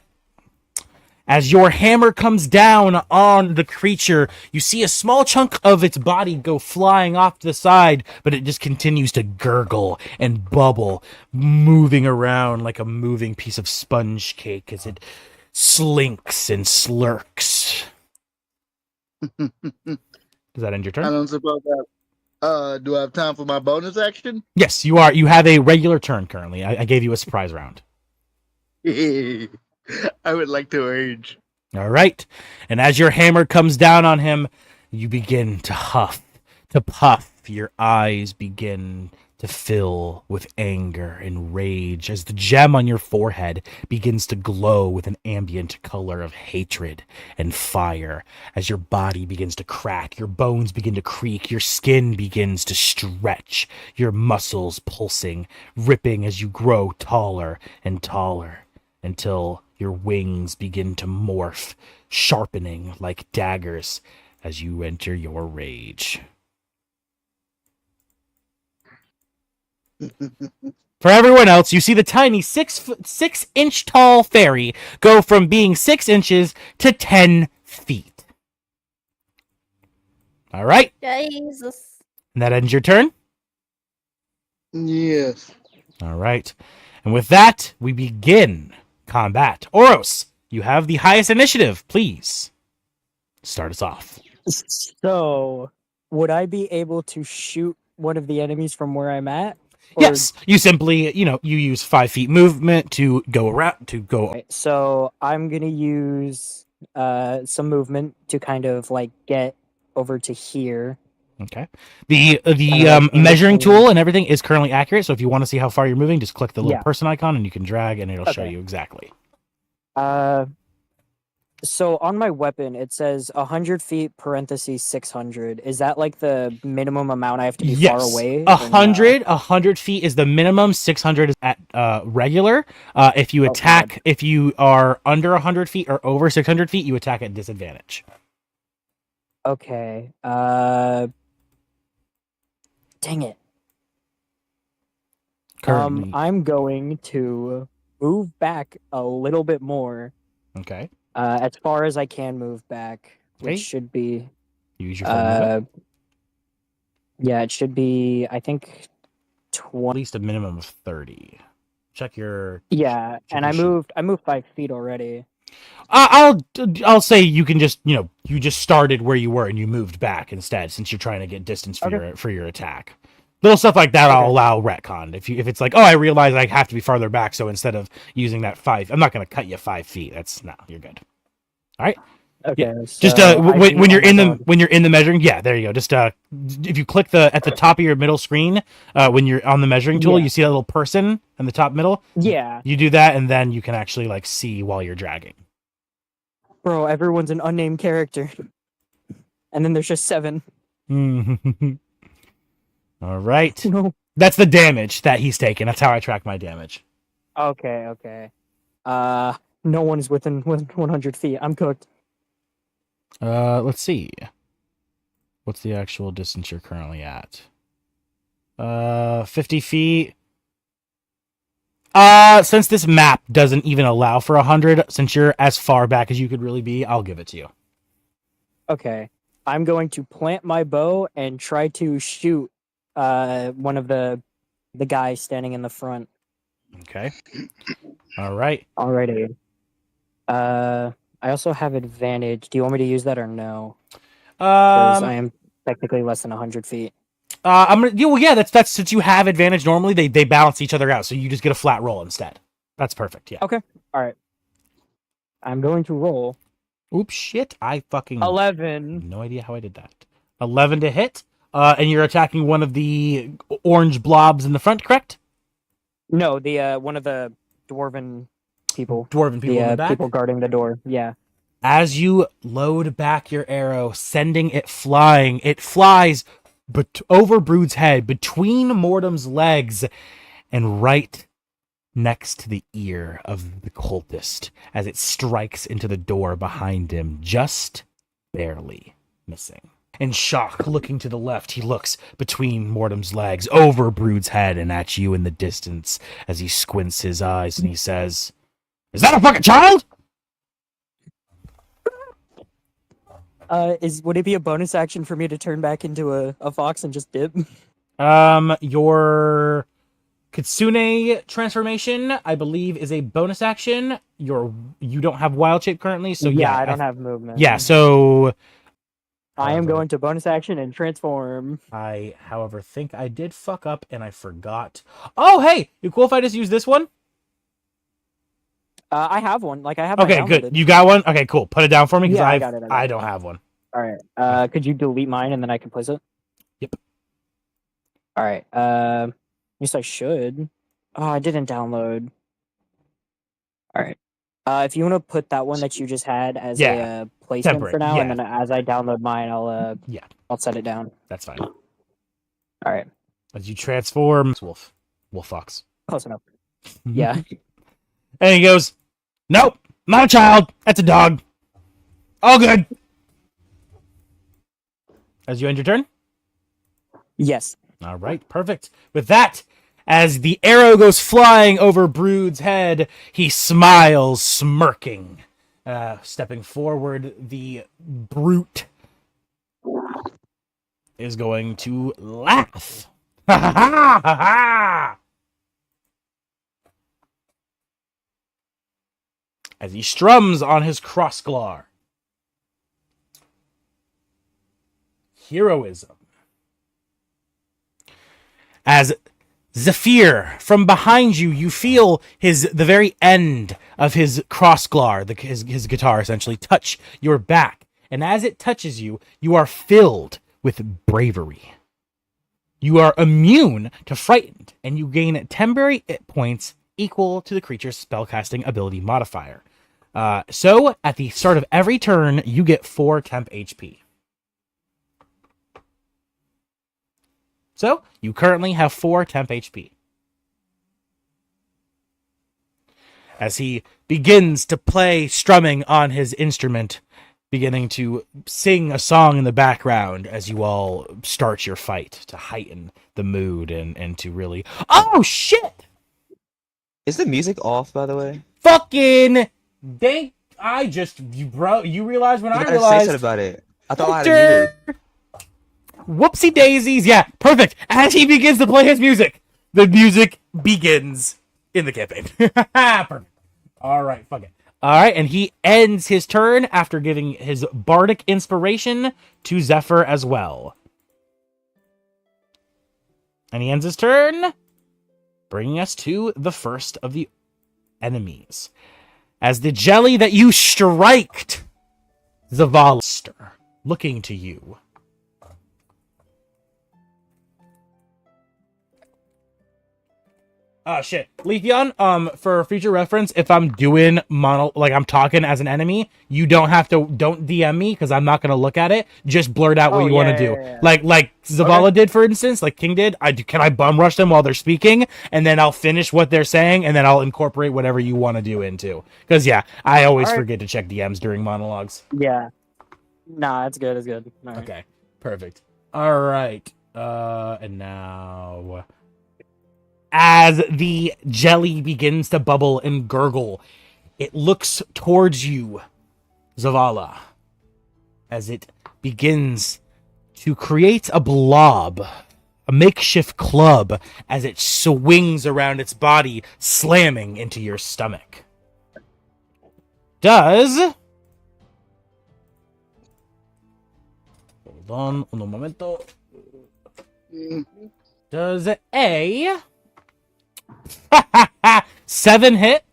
As your hammer comes down on the creature, you see a small chunk of its body go flying off to the side, but it just continues to gurgle and bubble, moving around like a moving piece of sponge cake as it slinks and slurks. Does that end your I turn? don't suppose that. Do I have time for my bonus action? Yes, you are. You have a regular turn currently. I gave you a surprise round. I would like to urge. All right. And as your hammer comes down on him, you begin to huff, to puff. Your eyes begin to fill with anger and rage as the gem on your forehead begins to glow with an ambient color of hatred and fire. As your body begins to crack, your bones begin to creak, your skin begins to stretch, your muscles pulsing, ripping as you grow taller and taller until your wings begin to morph, sharpening like daggers as you enter your rage. For everyone else, you see the tiny 6 inch tall fairy go from being 6 inches to 10 feet. All right. Jesus. And that ends your turn. Yes. All right. And with that, we begin combat. Oros, you have the highest initiative. Please start us off. So, would I be able to shoot one of the enemies from where I'm at? Or- Yes, you simply, you use 5 feet movement to go around, Right, so I'm gonna use some movement to kind of like get over to here. Okay. The like, measuring anything- tool and everything is currently accurate. So if you want to see how far you're moving, just click the little Yeah. person icon and you can drag, and it'll show Okay. you exactly. So on my weapon it says 100 feet parentheses 600. Is that like the minimum amount I have to be far Yes, away? or no? 100 feet is the minimum. 600 is at regular. If you attack, if you are under 100 feet or over 600 feet, you attack at disadvantage. Okay. Dang it. Currently, I'm going to move back a little bit more. okay. As far as I can move back, which Okay. should be You use your full movement. yeah, it should be I think At 20. least a minimum of 30. Check your. Yeah, check and your sheet. I moved 5 feet already. I'll say you can just you just started where you were and you moved back instead since you're trying to get distance for your attack. Little stuff like that I'll allow retcon if it's like, oh, I realize I have to be farther back, so instead of using that 5, I'm not going to cut you 5 feet. That's no, you're good. All right. Okay. Yeah. So Just when you're in the measuring, yeah, there you go. Just if you click at the top of your middle screen, when you're on the measuring tool, you see that little person in the top middle. Yeah. You do that, and then you can actually like see while you're dragging. Bro, everyone's an unnamed character. And then there's just 7. All right. No. That's the damage that he's taking. That's how I track my damage. Okay. No one is within 100 feet. I'm cooked. Let's see. What's the actual distance you're currently at? 50 feet. Since this map doesn't even allow for 100, since you're as far back as you could really be, I'll give it to you. Okay. I'm going to plant my bow and try to shoot one of the guys standing in the front. Okay. All right. Alrighty. I also have advantage. Do you want me to use that or no? Because I am technically less than 100 feet. I'm gonna. Well, yeah. That's since you have advantage. Normally, they balance each other out, so you just get a flat roll instead. That's perfect. Yeah. Okay. All right. I'm going to roll. Oops! Shit! I fucking 11. no idea how I did that. 11 to hit. And you're attacking one of the orange blobs in the front, correct? No, the one of the dwarven people. Dwarven people in the back. People guarding the door. Yeah. As you load back your arrow, sending it flying, it flies over Brood's head, between Mortem's legs, and right next to the ear of the cultist as it strikes into the door behind him, just barely missing. In shock, looking to the left, he looks between Mortem's legs, over Brood's head, and at you in the distance as he squints his eyes and he says, "Is that a fucking child?" Would it be a bonus action for me to turn back into a fox and just dip? Your Kitsune transformation, I believe, is a bonus action. You don't have wild shape currently, so yeah, I don't have movement. Yeah, so I am going to bonus action and transform. I, however, think I did fuck up and I forgot. Oh, hey, you cool if I just use this one? I have one. I have. Okay, good. You got one? Okay, cool. Put it down for me because I got it. I don't have one. All right. Could you delete mine and then I can place it? Yep. All right. Yes, I should. Oh, I didn't download. All right. If you want to put that one that you just had as a placement temporary. for now, Yeah. and then as I download mine, I'll set it down. That's fine. All right. As you transform, wolf fox. Close enough. Yeah. And he goes, "Nope, not a child. That's a dog. All good." As you end your turn? Yes. All right, perfect. With that, as the arrow goes flying over Brood's head, he smiles, smirking. Stepping forward, the brute is going to laugh. Ha ha ha ha ha! As he strums on his crossglar. Heroism. As Zephyr, from behind you, you feel the very end of his crossglar, his guitar essentially, touch your back. And as it touches you, you are filled with bravery. You are immune to frightened, and you gain temporary hit points equal to the creature's spellcasting ability modifier. So, at the start of every turn, you get 4 temp HP. So, you currently have 4 temp HP. As he begins to play strumming on his instrument, beginning to sing a song in the background as you all start your fight to heighten the mood and to really... Oh, shit! Is the music off, by the way? Fucking... You realized when I realized... Say something about it. I thought I had it muted. Whoopsie daisies. Yeah, perfect. As he begins to play his music, the music begins. in the campaign. Perfect. All right, fuck it. All right, and he ends his turn after giving his bardic inspiration to Zephyr as well. And he ends his turn, bringing us to the first of the enemies. As the jelly that you striked, Zavala, looking to you. Shit. Leafeon, for future reference, if I'm doing I'm talking as an enemy, you don't DM me, because I'm not going to look at it. Just blurt out what you want to do. Yeah. Like Zavala did, for instance, like King did. Can I bum rush them while they're speaking? And then I'll finish what they're saying, and then I'll incorporate whatever you want to do into. Because, yeah, I always forget to check DMs during monologues. Yeah. Nah, it's good. It's good. All right. Okay, perfect. All right. And now, as the jelly begins to bubble and gurgle, it looks towards you, Zavala, as it begins to create a blob, a makeshift club, as it swings around its body, slamming into your stomach. Hold on un momento. Does a 7 hit?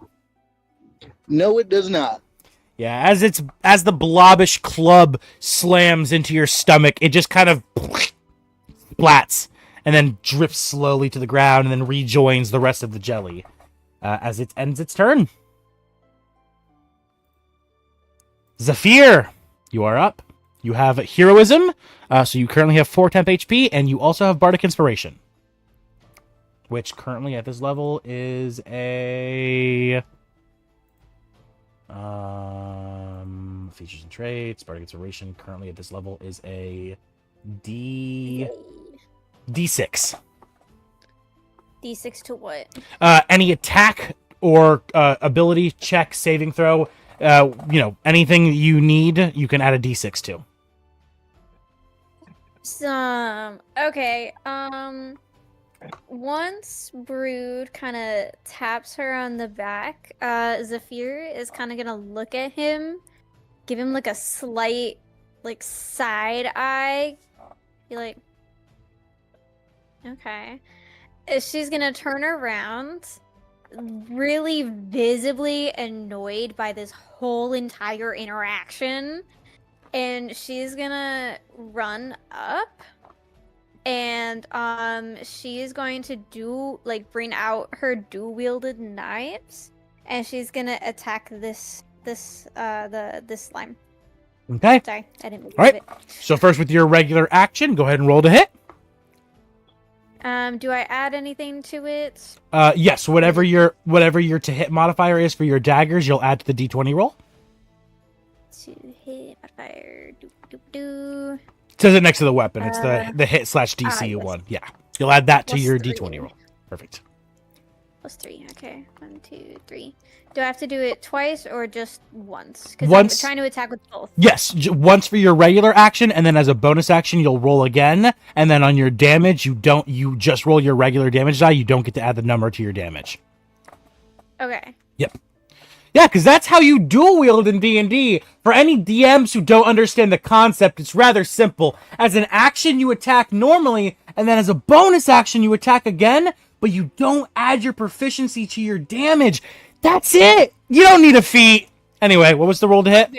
No, it does not. Yeah, as the blobbish club slams into your stomach, it just kind of splats and then drips slowly to the ground and then rejoins the rest of the jelly as it ends its turn. Zephyr, you are up. You have heroism, so you currently have 4 temp HP, and you also have bardic inspiration, which currently at this level is a features and traits. Bardic inspiration currently at this level is a D6. D6 to what? Any attack or ability check, saving throw, anything you need, you can add a D6 to. Okay. Once Brood kind of taps her on the back, Zephyr is kind of gonna look at him, give him like a slight, like, side eye. Be like, okay. She's gonna turn around, really visibly annoyed by this whole entire interaction, and she's gonna run up. And she's going to bring out her dual-wielded knives, and she's gonna attack this slime. Okay. Sorry, I didn't mean to All right. do So first, with your regular action, go ahead and roll to hit. it. Do I add anything to it? Yes. Whatever your to hit modifier is for your daggers, you'll add to the D20 roll. To hit modifier. Do. It says it next to the weapon. It's the hit / DC yes. one. Yeah. You'll add that to Plus your 3. D20 roll. Perfect. +3. Okay. 1, 2, 3. Do I have to do it twice or just once? Because I'm Once. trying to attack with both. Yes, once for your regular action, and then as a bonus action, you'll roll again. And then on your damage, you just roll your regular damage die. You don't get to add the number to your damage. Okay. Yep. Yeah, because that's how you dual wield in D&D. For any DMs who don't understand the concept, it's rather simple. As an action, you attack normally, and then as a bonus action, you attack again, but you don't add your proficiency to your damage. That's it! You don't need a feat! Anyway, what was the roll to hit?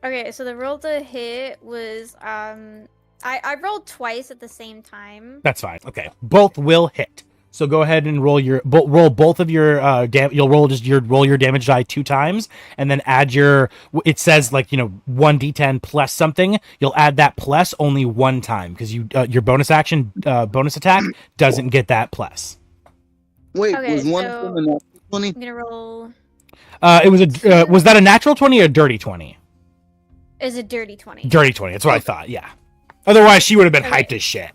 Okay, so the roll to hit was, I rolled twice at the same time. That's fine. Okay, both will hit. So go ahead and roll both of your you'll roll your damage die 2 times, and then add your. It says 1d10 plus something. You'll add that plus only 1 time because your bonus action bonus attack doesn't get that plus. Wait, Okay, was one so- from a natural 20? I'm gonna roll. It was was that a natural 20 or a dirty 20? Is a dirty 20. Dirty 20. That's what I thought. Yeah. Otherwise, she would have been Okay. hyped as shit.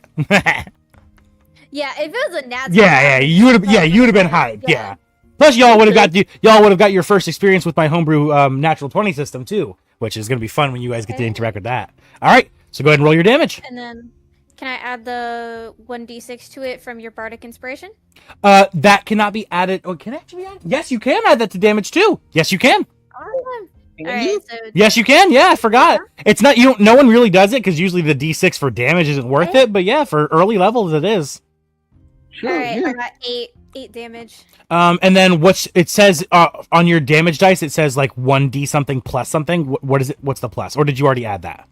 Yeah, if it was a natural. Yeah, you would have been hyped. Yeah. Plus, y'all would have got your first experience with my homebrew natural 20 system too, which is gonna be fun when you guys get to Okay. interact with that. All right, so go ahead and roll your damage. And then Can I add the 1d6 to it from your bardic inspiration? That cannot be added. Oh, can it actually be added? Yes, you can add that to damage too. Yes, you can. Awesome. Can All right, you? so Yes, you can. Yeah, I forgot. It's not, you don't, no one really does it because usually the D6 for damage isn't worth it. But yeah, for early levels, it is. Sure, all right, yeah. I got 8 damage. And then it says on your damage dice, it says like 1d something plus something. What is it? What's the plus? Or did you already add that?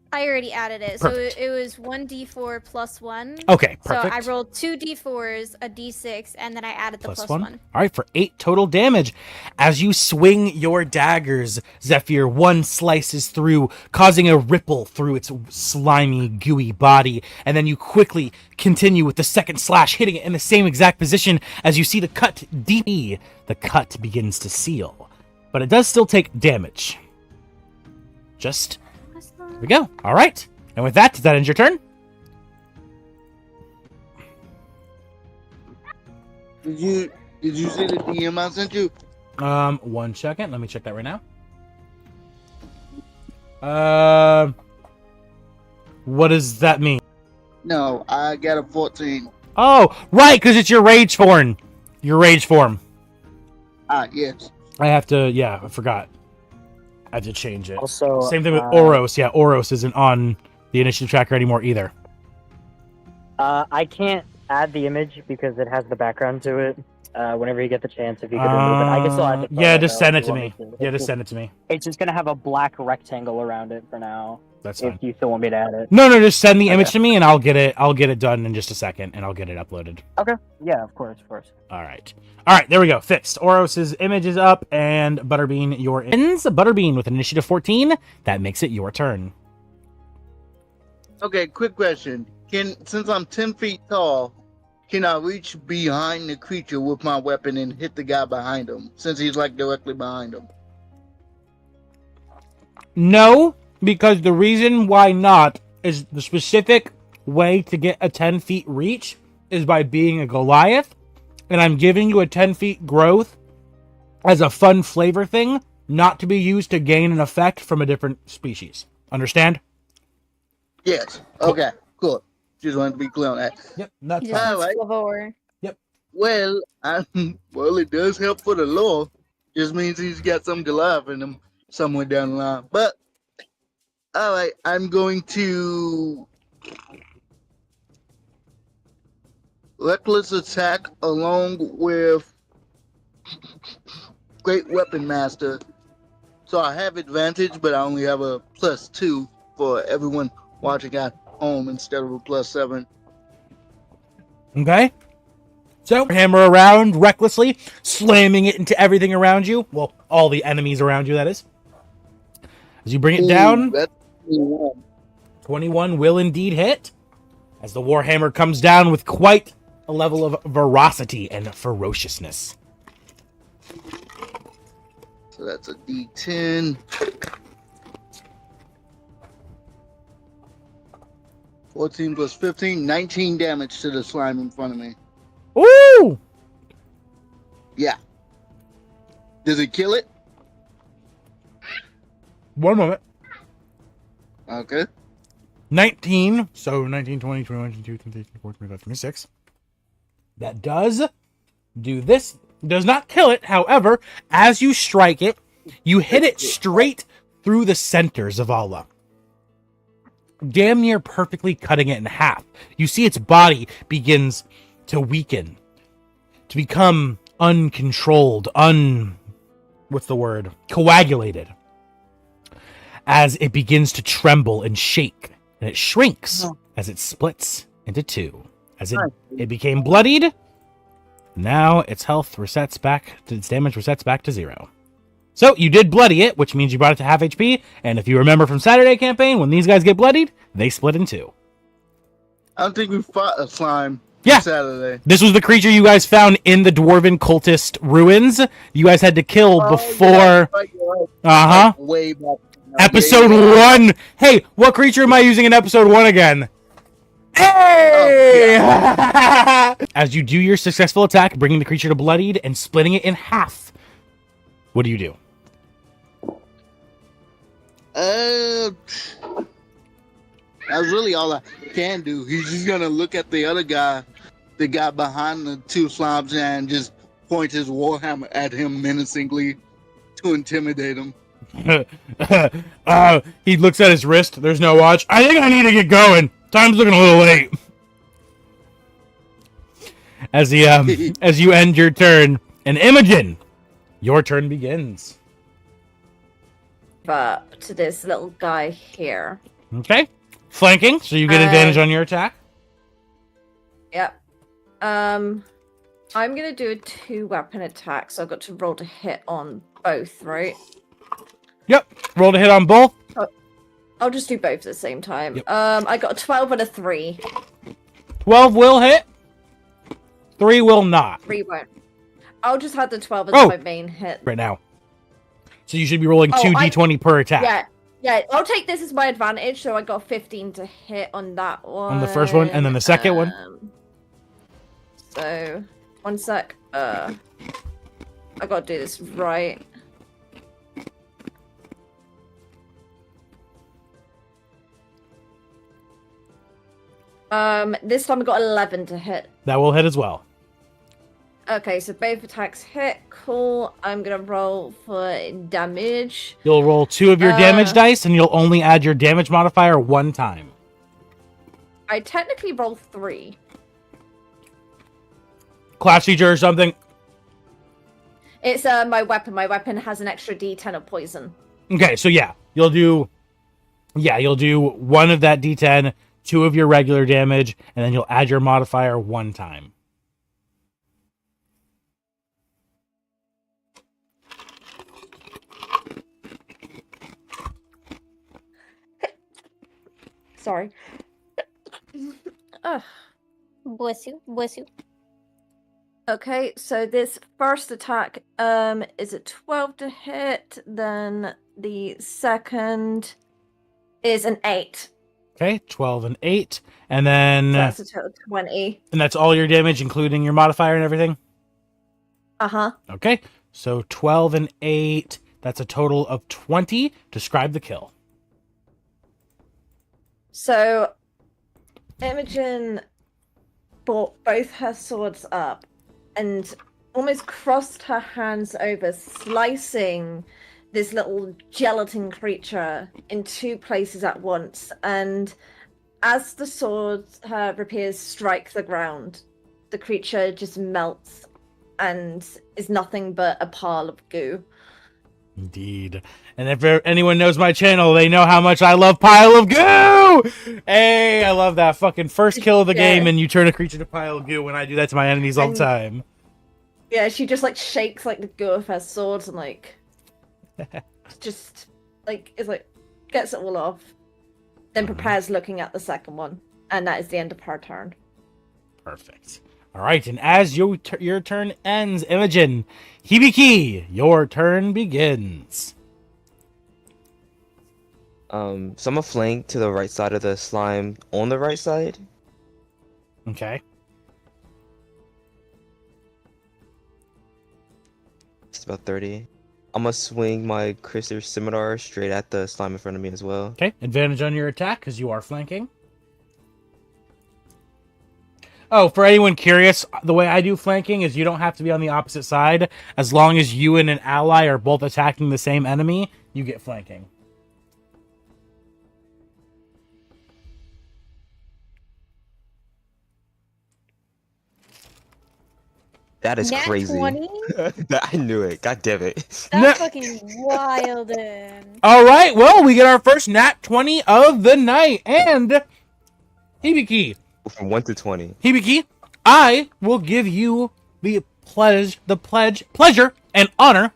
I already added it. Perfect. So it was 1d4 plus 1. Okay, So perfect. I rolled 2 d4s, a d6, and then I added the plus 1. All right, for 8 total damage. As you swing your daggers, Zephyr, one slices through, causing a ripple through its slimy, gooey body. And then you quickly continue with the second slash, hitting it in the same exact position as you see the cut deep. The cut begins to seal, but it does still take damage. Just, there we go. All right. And with that, does that end your turn? Did you see the DM I sent you? 1 second. Let me check that right now. What does that mean? No, I got a 14. Oh, right, because it's your rage form. Your rage form. Ah, yes. I have to, yeah, I forgot. I have to change it. Also, Same thing with Oros. Yeah, Oros isn't on the initiative tracker anymore either. I can't add the image because it has the background to it. Whenever you get the chance, if you could remove it, I can still add the photo, Yeah, just though, send if it you to want me. to. Yeah, It's just send it to me. It's just gonna have a black rectangle around it for now. That's If fine. you still want me to add it. No, just send the image Okay. to me and I'll get it done in just a second and I'll get it uploaded. Okay. Yeah, of course. All right, there we go. Fixed. Oros's image is up, and Butterbean, your ends. Butterbean with an initiative 14. That makes it your turn. Okay, quick question. Since I'm 10 feet tall, can I reach behind the creature with my weapon and hit the guy behind him? Since he's like directly behind him. No, because the reason why not is the specific way to get a 10 feet reach is by being a Goliath, and I'm giving you a 10 feet growth as a fun flavor thing, not to be used to gain an effect from a different species. Understand? Yes. Cool. Okay, cool. Just wanted to be clear on that. Yep, that's You just fine. Alright. Flavor. Well, well, it does help for the lore. Just means he's got some Goliath in him somewhere down the line. But, alright, I'm going to reckless attack along with Great Weapon Master. So I have advantage, but I only have a +2 for everyone watching at home instead of a +7. Okay. So, hammer around recklessly, slamming it into everything around you. Well, all the enemies around you, that is. As you bring it down, That's 21. 21 will indeed hit. As the Warhammer comes down with quite a level of ferocity and ferociousness. So that's a D10. 14 plus 15, 19 damage to the slime in front of me. Ooh! Yeah. Does it kill it? One moment. Okay. 19. So 19, 20, 21, 22, 23, 24, 25, 26. That does do this. Does not kill it. However, as you strike it, you hit it straight through the center, Zavala. Damn near perfectly cutting it in half. You see its body begins to weaken, to become uncontrolled, what's the word? Coagulated. As it begins to tremble and shake, and it shrinks as it splits into two. As it became bloodied, now its health resets back, its damage resets back to 0. So you did bloody it, which means you brought it to half HP, and if you remember from Saturday campaign, when these guys get bloodied, they split in 2. I don't think we fought a slime Yeah. Saturday. This was the creature you guys found in the Dwarven cultist ruins. You guys had to kill before... Uh-huh. Way back. Episode 1! Hey, what creature am I using in episode 1 again? Hey! As you do your successful attack, bringing the creature to bloodied and splitting it in half, what do you do? That's really all I can do. He's just gonna look at the other guy, the guy behind the two slimes, and just point his warhammer at him menacingly to intimidate him. He looks at his wrist. There's no watch. I think I need to get going. Time's looking a little late. As as you end your turn, and Imogen, your turn begins. But to this little guy here. Okay, flanking, so you get advantage on your attack. Yep. I'm gonna do a 2-weapon attack, so I've got to roll to hit on both, right? Yep, roll to hit on both. I'll just do both at the same time. Yep. I got a 12 and a 3. 12 will hit. 3 will not. 3 won't. I'll just have the 12 as my main hit. Right now. So you should be rolling 2d20 per attack. Yeah. I'll take this as my advantage, so I got 15 to hit on that one. On the first one, and then the second one. So, one sec. I gotta do this right. This time I got 11 to hit. That will hit as well. Okay, so both attacks hit. Cool. I'm gonna roll for damage. You'll roll 2 of your damage dice, and you'll only add your damage modifier 1 time. I technically roll 3. Class feature or something? It's my weapon. My weapon has an extra D10 of poison. Okay, so you'll do 1 of that D10, 2 of your regular damage, and then you'll add your modifier 1 time. Sorry. Ugh. Bless you. Bless you. Okay, so this first attack is a 12 to hit, then the second is an 8. Okay, 12 and 8, and then So that's a total of 20. and that's all your damage, including your modifier and everything. Uh-huh. Okay, so 12 and 8. That's a total of 20. Describe the kill. So Imogen brought both her swords up and almost crossed her hands over, slicing this little gelatin creature in 2 places at once. And as the sword, her rapiers strike the ground, the creature just melts and is nothing but a pile of goo. Indeed. And if anyone knows my channel, they know how much I love pile of goo! Hey, I love that fucking first kill of the game, and you turn a creature to pile of goo when I do that to my enemies all the time. Yeah, she just, like, shakes, like, the goo of her swords and, like, just, like, it's like, gets it all off. Then prepares looking at the second one. And that is the end of her turn. Perfect. All right, and as your turn ends, Imogen, Hibiki, your turn begins. So I'm gonna flank to the right side of the slime on the right side. Okay. It's about 30. I'm gonna swing my Crystal Scimitar straight at the slime in front of me as well. Okay, advantage on your attack because you are flanking. Oh, for anyone curious, the way I do flanking is you don't have to be on the opposite side. As long as you and an ally are both attacking the same enemy, you get flanking. That is Nat crazy. 20? I knew it. God damn it. That's fucking wild. All right, well, we get our first nat 20 of the night. And Hibiki, From 1 to 20. Hibiki, I will give you the pleasure and honor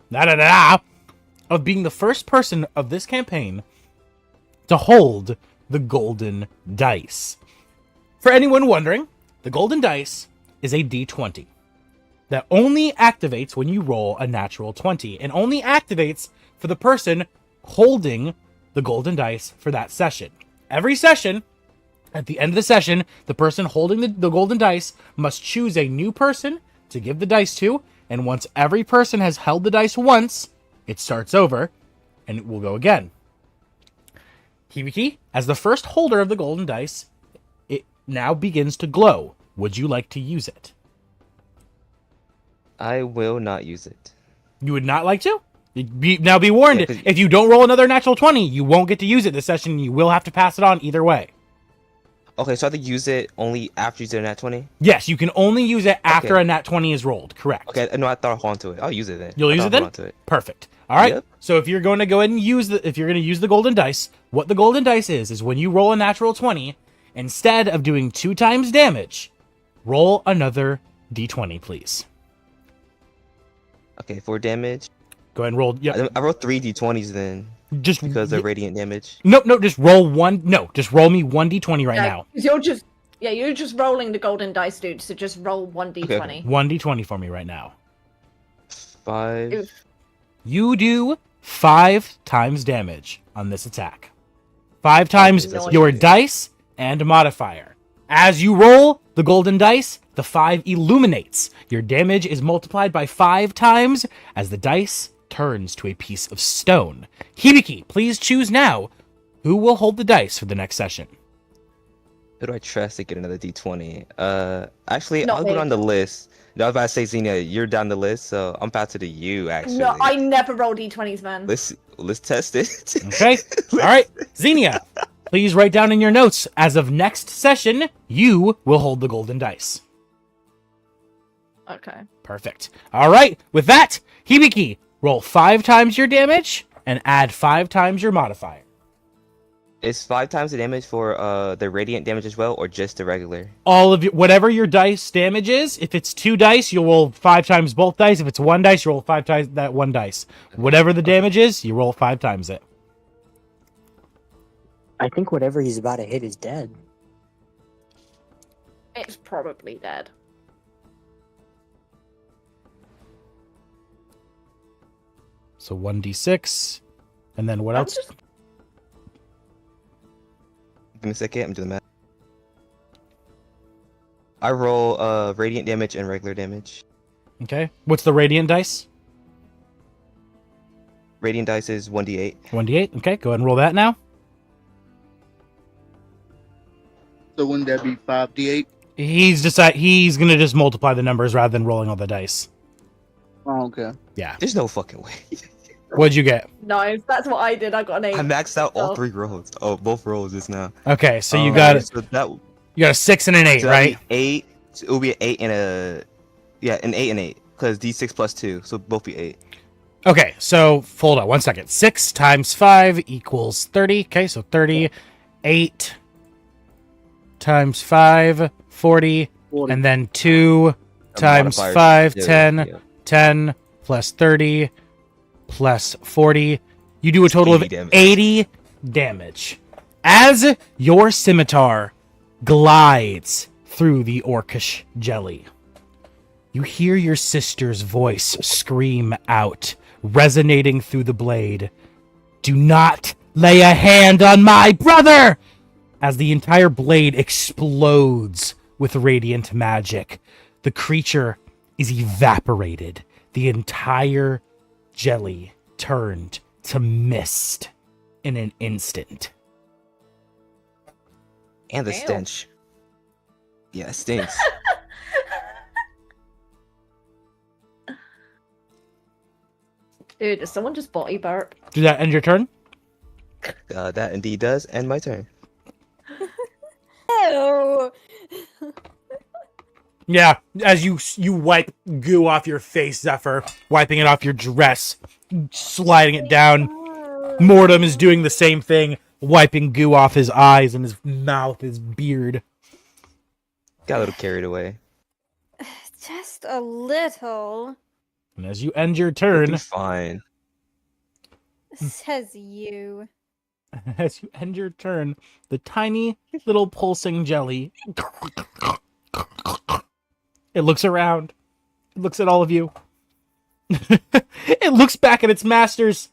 of being the first person of this campaign to hold the golden dice. For anyone wondering, the golden dice is a D20 that only activates when you roll a natural 20 and only activates for the person holding the golden dice for that session. Every session, at the end of the session, the person holding the golden dice must choose a new person to give the dice to, and once every person has held the dice once, it starts over, and it will go again. Hibiki, As the first holder of the golden dice, it now begins to glow. Would you like to use it? I will not use it. You would not like to? Now be warned, Yeah, 'cause- if you don't roll another natural 20, you won't get to use it this session. You will have to pass it on either way. Okay, so I have to use it only after using a nat 20? Yes, you can only use it after Okay. a nat 20 is rolled. Correct. Okay, no, I thought I'll hold on to it. I'll use it then. You'll I use thought it then? I'll hold on to it. Perfect. All right. Yep. So if you're going to go ahead and use the golden dice, what the golden dice is when you roll a natural 20, instead of doing 2 times damage, roll another d20, please. Okay, 4 damage. Go ahead and roll. Yeah. I rolled 3 d20s then Just because of radiant damage. No, just roll one. No, just roll me 1d20 right now. 'Cause you're just rolling the golden dice, dude. So just roll 1d20. Okay. 1d20 for me right now. 5. Oof. You do 5 times damage on this attack. 5 times that's what your you do. dice and modifier. As you roll the golden dice, the 5 illuminates. Your damage is multiplied by 5 times as the dice turns to a piece of stone. Hibiki, please choose now who will hold the dice for the next session. Who do I trust to get another d20? Actually, Not I'll me. go down the list. I was about to say, Xenia, you're down the list, so I'm about to do you, actually. No, I never roll d20s, man. Let's test it. Okay? All right. Xenia, please write down in your notes, as of next session, you will hold the golden dice. Okay. Perfect. All right. With that, Hibiki, roll 5 times your damage and add 5 times your modifier. Is 5 times the damage for the radiant damage as well, or just the regular? All of your, whatever your dice damage is, if it's 2 dice, you'll roll 5 times both dice. If it's 1 dice, you roll 5 times that 1 dice. Whatever the damage is, you roll 5 times it. I think whatever he's about to hit is dead. It's probably dead. So 1d6. And then what I'm else? just Give me a second, I'm doing the math. I roll radiant damage and regular damage. Okay. What's the radiant dice? Radiant dice is 1d8. 1d8. Okay. Go ahead and roll that now. So wouldn't that be 5d8? He's going to just multiply the numbers rather than rolling all the dice. Oh, okay. Yeah. There's no fucking way. What'd you get? no. That's what I did. I got an 8. I maxed out all Oh. 3 rolls. Oh, both rolls just now. Okay. So you So got a 6 and an 8, so that'd right? be 8. So it will be an 8 and a... Yeah, an 8 and 8. Because d6 plus 2. So both be 8. Okay, so hold on 1 second. 6 times 5 equals 30. Okay, so 30. 8 times 5, 40. And then 2 times Modifiers. 5, Yeah, 10. yeah. 10 plus 30 plus 40. You do a total of 80 damage. 80 damage. As your scimitar glides through the orcish jelly, you hear your sister's voice scream out, resonating through the blade. Do not lay a hand on my brother! As the entire blade explodes with radiant magic, the creature is evaporated. The entire jelly turned to mist in an instant. And the Ew. stench. Yeah, it stinks. Dude, did someone just body burp? Did that end your turn? That indeed does end my turn. Ew. Yeah, as you wipe goo off your face, Zephyr, wiping it off your dress, sliding it down. Mortem is doing the same thing, wiping goo off his eyes and his mouth, his beard. Got a little carried away. Just a little, And as you end your You'll turn, be fine. says you. as you end your turn, the tiny little pulsing jelly, it looks around, it looks at all of you. It looks back at its masters.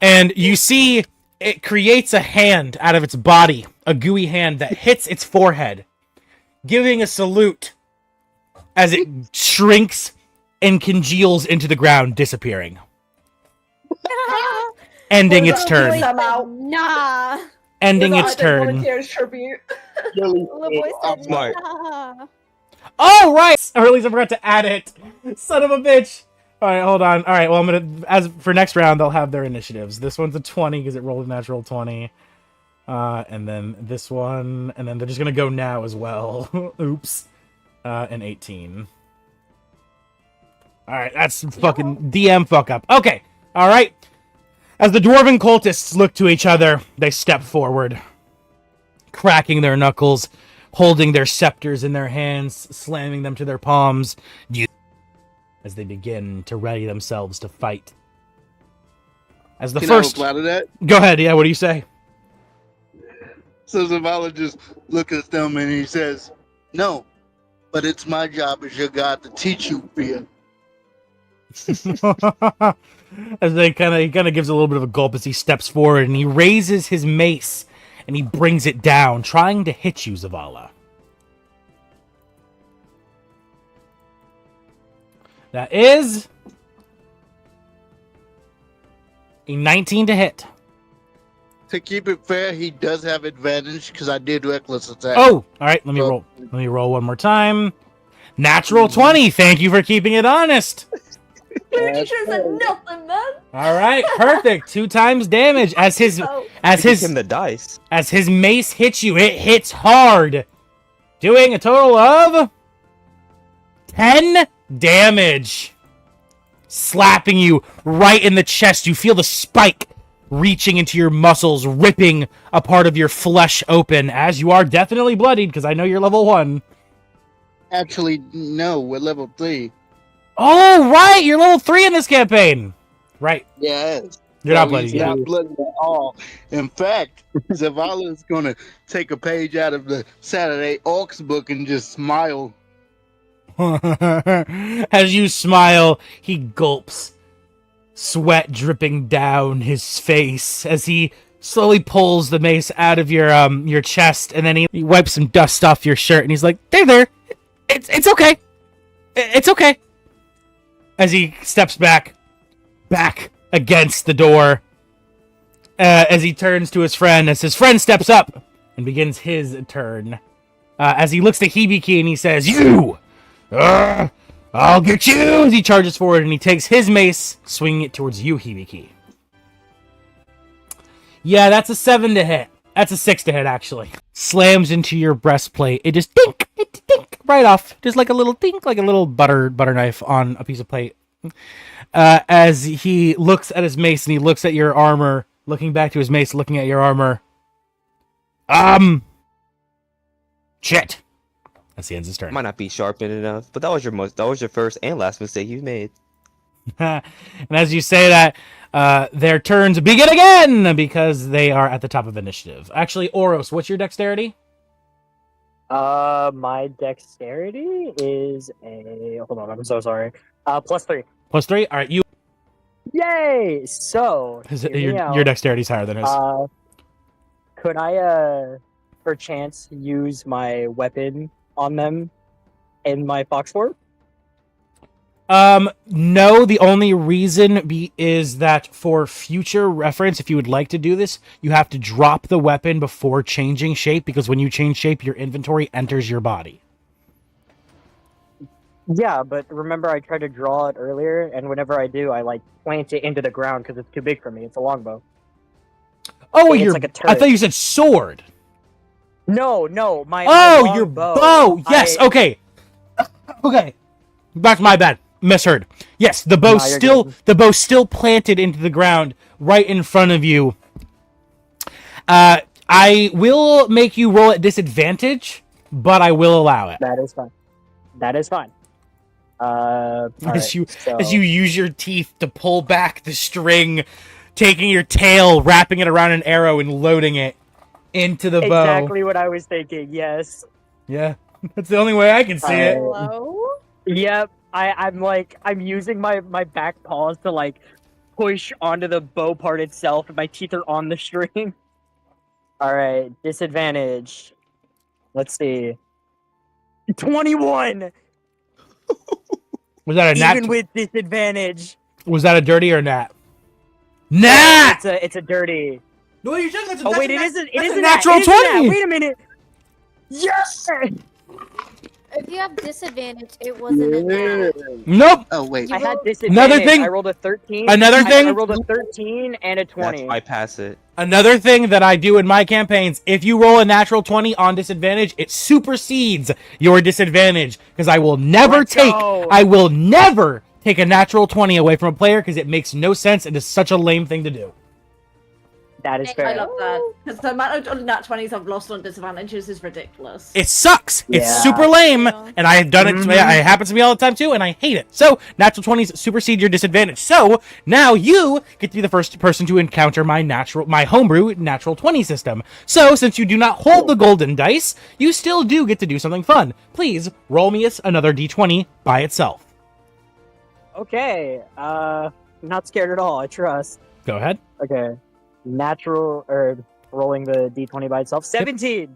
And you see it creates a hand out of its body, a gooey hand that hits its forehead, giving a salute as it shrinks and congeals into the ground, disappearing. ending Well, its that'll turn. be some out. Nah. Ending With its a turn. volunteer's tribute. Really, Little boy I'm said smart. nah. Oh, right! Or at least I forgot to add it. Son of a bitch. All right, hold on. All right, well, I'm going to, as for next round, they'll have their initiatives. This one's a 20 because it rolled a natural 20. And then this one, and then they're just going to go now as well. Oops. An 18. All right, that's fucking DM fuck up. Okay, all right. As the dwarven cultists look to each other, they step forward, cracking their knuckles, holding their scepters in their hands, slamming them to their palms, as they begin to ready themselves to fight. As the Can first... I reply to that? Go ahead, yeah, what do you say? So Zavala just looks at them and he says, "No, but it's my job as your god to teach you fear." As he kind of gives a little bit of a gulp as he steps forward, and he raises his mace, and he brings it down, trying to hit you, Zavala. That is a 19 to hit. To keep it fair, he does have advantage because I did reckless attack. Oh, all right. Let me roll. Let me roll one more time. Natural 20. Thank you for keeping it honest. Your teacher said nothing, man. All right, perfect. 2 times damage as his Give him the dice. as his mace hits you. It hits hard, doing a total of 10 damage, slapping you right in the chest. You feel the spike reaching into your muscles, ripping a part of your flesh open, as you are definitely bloodied, because I know you're level 1. Actually, no, we're level 3. Oh, right! You're level 3 in this campaign! Right. Yes. You're not So bloodied he's yet. not bloodied at all. In fact, Zavala is going to take a page out of the Saturday Orcs book and just smile. As you smile, he gulps, sweat dripping down his face as he slowly pulls the mace out of your chest, and then he wipes some dust off your shirt, and he's like, there. It's okay. It's okay. As he steps back against the door, as he turns to his friend, as his friend steps up and begins his turn. As he looks to Hibiki and he says, "You! I'll get you!" As he charges forward and he takes his mace, swinging it towards you, Hibiki. Yeah, that's a 7 to hit. That's a 6 to hit, actually. Slams into your breastplate. It just dink, right off. Just like a little dink, like a little butter knife on a piece of plate. As he looks at his mace and he looks at your armor, looking back to his mace, looking at your armor. Shit. As he ends his turn. Might not be sharpened enough, but that was your first and last mistake you've made. And as you say that, their turns begin again because they are at the top of initiative. Actually, Oros, what's your dexterity? My dexterity is a... Hold on, I'm so sorry. +3. +3? All right, you. Yay! So, Your dexterity's higher than his. Could I, perchance use my weapon on them in my fox form? No, the only reason is that for future reference, if you would like to do this, you have to drop the weapon before changing shape, because when you change shape, your inventory enters your body. Yeah, but remember I tried to draw it earlier, and whenever I do, I, plant it into the ground because it's too big for me. It's a longbow. Oh, It's your... like a I turret. thought you said sword. No, my Oh, your longbow. bow! Yes, okay. Okay. Back to my bad. Misheard. Yes, the bow Nah, you're good. the bow still planted into the ground right in front of you. I will make you roll at disadvantage, but I will allow it. That is fine. That is fine. As you use your teeth to pull back the string, taking your tail, wrapping it around an arrow, and loading it into the bow. Exactly what I was thinking. Yes. Yeah, that's the only way I can see it. Hello? Yep. I'm using my back paws to push onto the bow part itself, and my teeth are on the string. All right, disadvantage. Let's see. 21. Was that a nat? Even with disadvantage. Was that a dirty or nat? Nah! It's a dirty. No, you shouldn't. That's Oh wait, it isn't. It that's a isn't natural that. It isn't that. 20. Wait a minute. Yes. If you have disadvantage, it wasn't a nat. Nope. Oh wait. I had rolled- disadvantage. thing- I rolled a 13. Another thing- I rolled a 13 and a 20. That's bypass it. Another thing that I do in my campaigns, if you roll a natural 20 on disadvantage, it supersedes your disadvantage because I will never take a natural 20 away from a player because it makes no sense and is such a lame thing to do. That is I fair. love that. Because the amount of nat 20s I've lost on disadvantages is ridiculous. It sucks. It's Yeah. super lame, Yeah. and I've done it. It happens to me all the time too, and I hate it. So natural 20s supersede your disadvantage. So now you get to be the first person to encounter my homebrew natural 20 system. So since you do not hold the golden dice, you still do get to do something fun. Please roll me another d20 by itself. Okay. Not scared at all. I trust. Go ahead. Okay. Natural or rolling the d20 by itself. 17.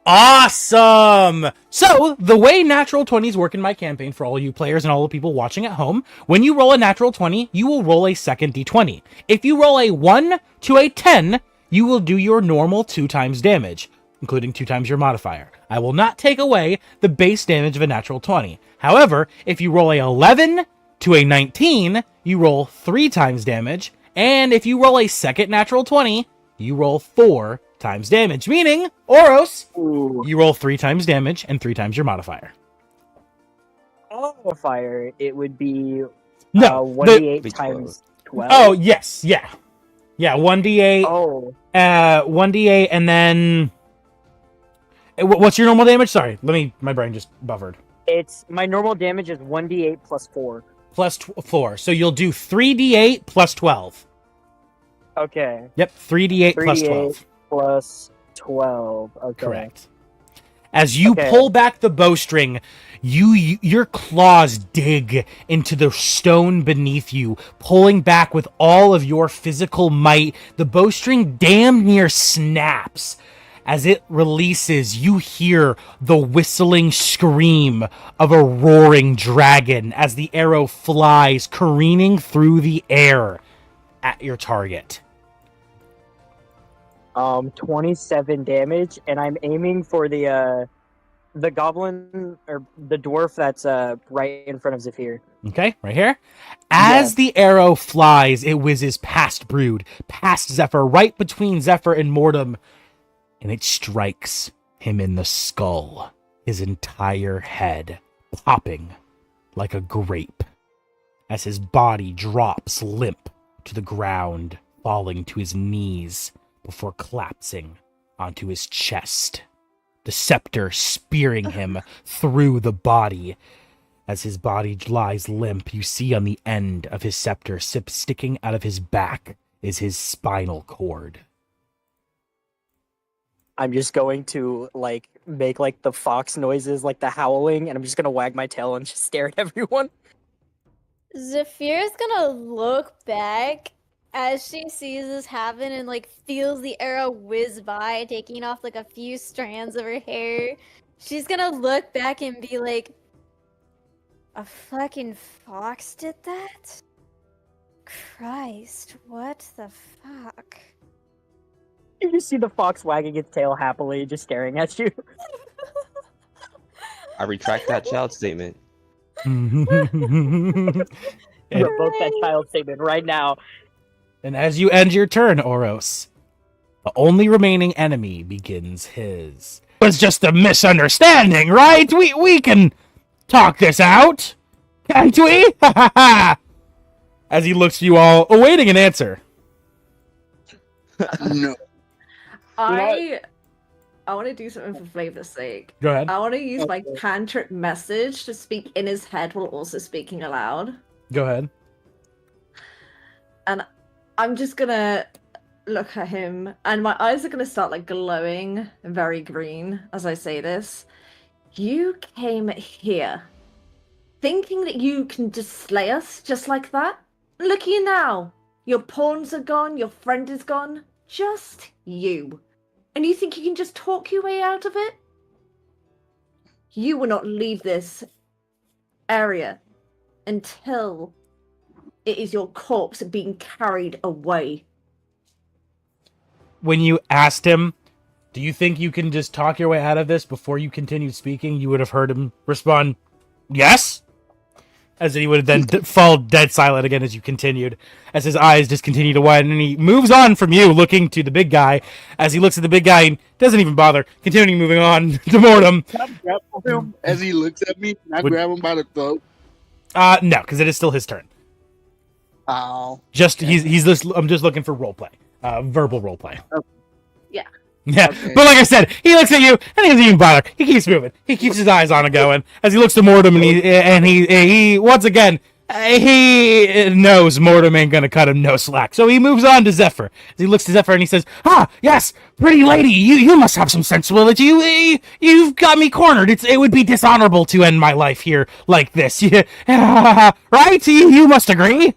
Awesome! So, the way natural 20s work in my campaign for all you players and all the people watching at home, when you roll a natural 20, you will roll a second d20. If you roll a 1 to a 10, you will do your normal 2 times damage, including 2 times your modifier. I will not take away the base damage of a natural 20. However, if you roll a 11 to a 19, you roll 3 times damage, and if you roll a second natural 20, you roll 4 times damage, meaning, Oros, Ooh. you roll 3 times damage and 3 times your modifier. Modifier. It would be No, 1d8 Be times 12. oh yes, yeah, 1d8, Oh. 1d8, and then what's your normal damage? Sorry, my brain just buffered. It's my normal damage is 1d8 plus 4. Plus 4, so you'll do 3d8 plus 12. Okay. Yep, 3d8 plus 3d8 12. plus 12. Okay. Correct. As you Okay. pull back the bowstring, your claws dig into the stone beneath you, pulling back with all of your physical might. The bowstring damn near snaps. As it releases, you hear the whistling scream of a roaring dragon as the arrow flies careening through the air at your target. 27 damage, and I'm aiming for the goblin or the dwarf that's right in front of Zephyr. Okay, right here. As Yeah. the arrow flies, it whizzes past Brood, past Zephyr, right between Zephyr and Mortem, and it strikes him in the skull, his entire head popping like a grape, as his body drops limp to the ground, falling to his knees before collapsing onto his chest. The scepter spearing him through the body. As his body lies limp, you see on the end of his scepter, sticking out of his back, is his spinal cord. I'm just going to make the fox noises, like the howling, and I'm just gonna wag my tail and just stare at everyone. Zephyr's gonna look back as she sees this happen and feels the arrow whiz by, taking off a few strands of her hair. She's gonna look back and be like, "A fucking fox did that? Christ, what the fuck?" You just see the fox wagging its tail happily, just staring at you. I retract that child statement. And Revoke that child statement right now. as you end your turn, Oros, the only remaining enemy begins his. It's just a misunderstanding, right? We can talk this out, can't we? As he looks at you all, awaiting an answer. No. I want to do something for flavor's sake. Go ahead. I want to use my cantrip message to speak in his head while also speaking aloud. Go ahead. And I'm just gonna look at him, and my eyes are gonna start glowing very green as I say this. You came here thinking that you can just slay us just like that? Look at you now. Your pawns are gone, your friend is gone. Just you. And you think you can just talk your way out of it? You will not leave this area until it is your corpse being carried away. When you asked him, do you think you can just talk your way out of this before you continued speaking, you would have heard him respond, yes? As he would have then fall dead silent again as you continued, as his eyes just continue to widen, and he moves on from you, looking to the big guy. As he looks at the big guy and doesn't even bother, continuing moving on to Mortem. Can I grab him as he looks at me? Can I grab him by the throat? No, because it is still his turn. Oh. Just he's this. I'm just looking for roleplay, verbal roleplay. Yeah. Yeah, Okay. but like I said, he looks at you and he doesn't even bother. He keeps moving. He keeps his eyes on it going as he looks to Mortem, and he once again he knows Mortem ain't gonna cut him no slack. So he moves on to Zephyr. As he looks to Zephyr and he says, "Ah, yes, pretty lady, you must have some sensibility. You've got me cornered. It would be dishonorable to end my life here like this. Right? You must agree."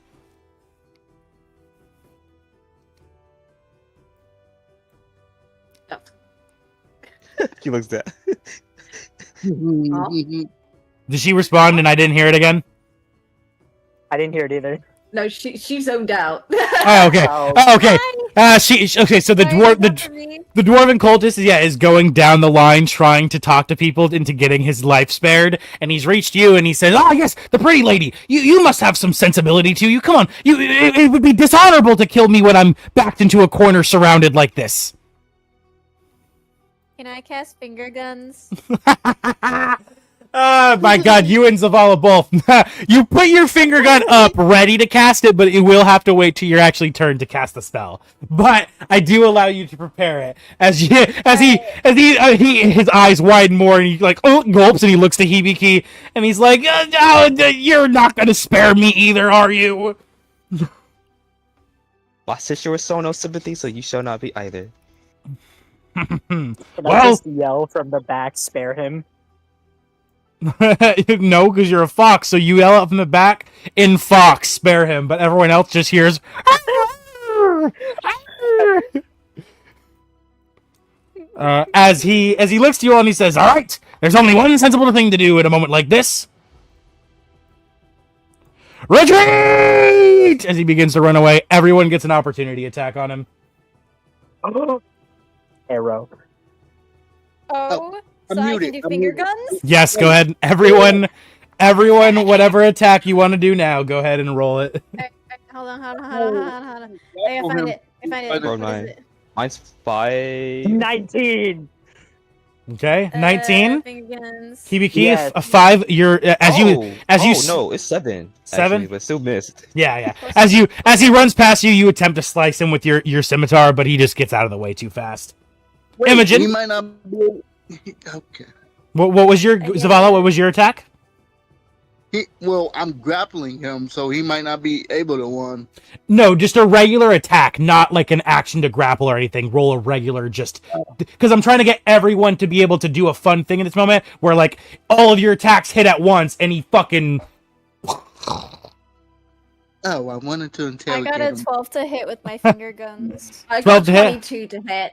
He looks at. Did she respond and I didn't hear it again? I didn't hear it either. No, she zoned out. Oh, okay. Oh. Oh, okay. Okay. So the dwarven cultist is going down the line trying to talk to people into getting his life spared, and he's reached you and he says, "Oh yes, the pretty lady. You must have some sensibility to you. Come on. It would be dishonorable to kill me when I'm backed into a corner surrounded like this." Can I cast finger guns? My God, you and Zavala both. You put your finger gun up, ready to cast it, but it will have to wait till your actually turn to cast the spell. But I do allow you to prepare it as his eyes widen more, and he like gulps, and he looks to Hibiki, and he's like, "You're not gonna spare me either, are you?" My sister was so no sympathy, so you shall not be either. Can I Well- just yell from the back, spare him? No, because you're a fox, so you yell out from the back in fox, spare him, but everyone else just hears. As he looks to you all and he says, "All right, there's only one sensible thing to do at a moment like this. Retreat!" As he begins to run away, everyone gets an opportunity attack on him. Arrow. Oh, I'm so I muted, can do I'm finger muted. guns? Yes, go ahead. Everyone, whatever attack you want to do now, go ahead and roll it. Hold on. I gotta find it. Roll What is nine. it? Mine's 5. 19! Okay, 19. Finger guns. Hibiki, Yes. a 5. You're No, it's 7. 7? Actually, but still missed. Yeah. As he runs past you, you attempt to slice him with your scimitar, but he just gets out of the way too fast. Wait, Imogen? He might not be. Okay. What was your Zavala? What was your attack? Well, I'm grappling him, so he might not be able to one. No, just a regular attack, not like an action to grapple or anything. Roll a regular, just because I'm trying to get everyone to be able to do a fun thing in this moment, where like all of your attacks hit at once, and he fucking. Oh, I wanted to I interrogate got a him. 12 to hit with my finger guns. I 12 got to hit. 22 to hit.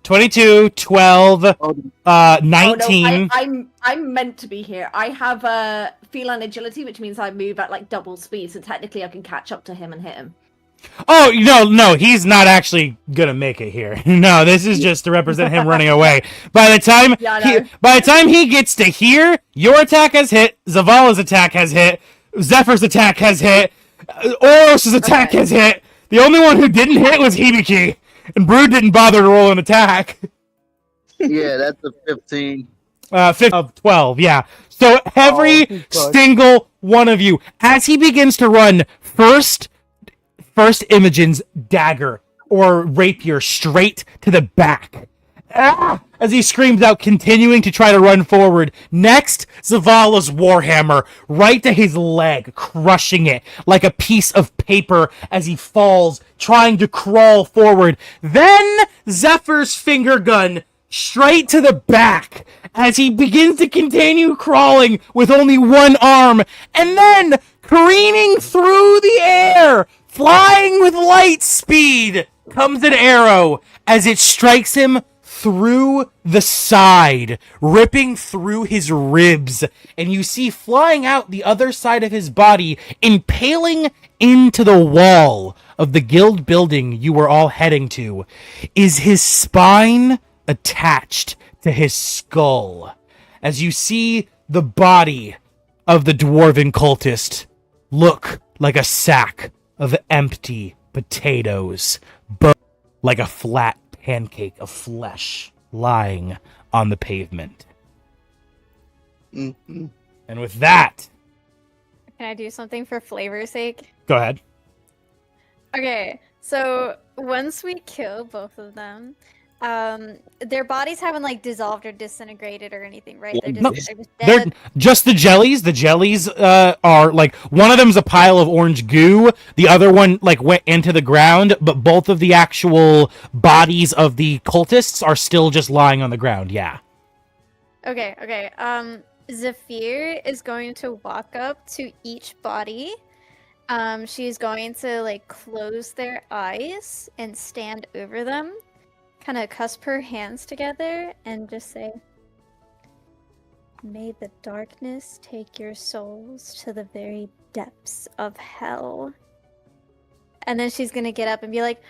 22, 12, Oh, 19. Oh, no, I'm meant to be here. I have a feline agility, which means I move at like double speed, so technically I can catch up to him and hit him. Oh, no, he's not actually gonna make it here. No, this is just to represent him running away. By the time he gets to here, your attack has hit, Zavala's attack has hit, Zephyr's attack has hit, Oros' attack has hit. The only one who didn't hit was Hibiki, and Brood didn't bother to roll an attack. yeah, that's a 15. 5 of 12, yeah. So every God. single one of you, as he begins to run, first Imogen's dagger or rapier straight to the back. As he screams out, continuing to try to run forward. Next, Zavala's warhammer right to his leg, crushing it like a piece of paper as he falls, trying to crawl forward. Then Zephyr's finger gun straight to the back as he begins to continue crawling with only one arm, and then careening through the air, flying with light speed, comes an arrow as it strikes him through the side, ripping through his ribs, and you see flying out the other side of his body, impaling into the wall of the guild building you were all heading to, is his spine attached to his skull. As you see the body of the dwarven cultist look like a sack of empty potatoes, like a flat pancake of flesh lying on the pavement. Mm-hmm. And with that, Can I do something for flavor's sake? go ahead. Okay, so once we kill both of them, their bodies haven't like dissolved or disintegrated or anything, right? They're just, No, they're just they're dead. just the jellies. The jellies are like, one of them's a pile of orange goo. The other one like went into the ground, but both of the actual bodies of the cultists are still just lying on the ground. Yeah. Okay, okay. Zephyr is going to walk up to each body. She's going to like close their eyes and stand over them, kind of cusp her hands together and just say, "May the darkness take your souls to the very depths of hell." And then she's gonna get up and be like,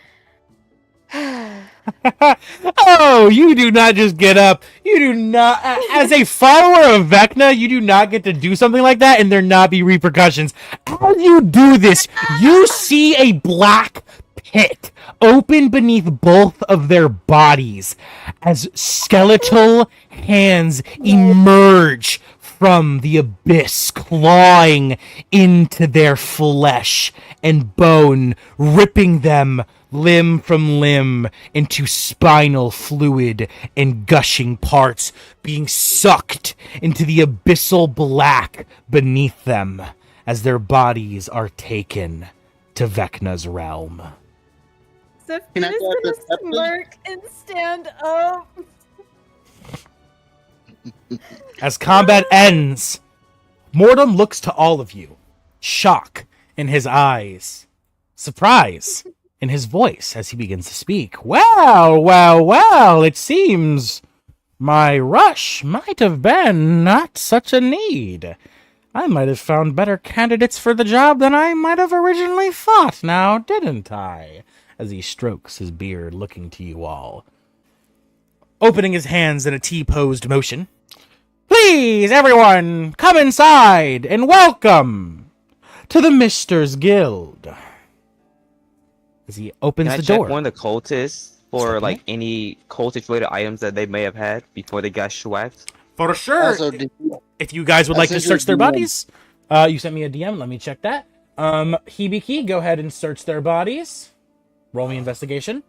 Oh, you do not just get up. You do not, as a follower of Vecna, you do not get to do something like that and there not be repercussions. As you do this, you see a black pit open beneath both of their bodies as skeletal hands emerge from the abyss, clawing into their flesh and bone, ripping them limb from limb into spinal fluid and gushing parts, being sucked into the abyssal black beneath them as their bodies are taken to Vecna's realm. Zephyr's Can I go gonna up the steps? smirk and stand up. As combat ends, Mortem looks to all of you, shock in his eyes, surprise in his voice as he begins to speak. Well, well, well, it seems my rush might have been not such a need. I might have found better candidates for the job than I might have originally thought, now didn't I? As he strokes his beard, looking to you all. Opening his hands in a T-posed motion. Please, everyone, come inside and welcome to the Misters Guild. As he opens Can I the check door. one of the cultists for Certainly. like any cultist-related items that they may have had before they got swacked? For sure. Also, If you guys would I like to sent you a search their DM. bodies, you sent me a DM. Let me check that. Hibiki, go ahead and search their bodies. Roll me investigation.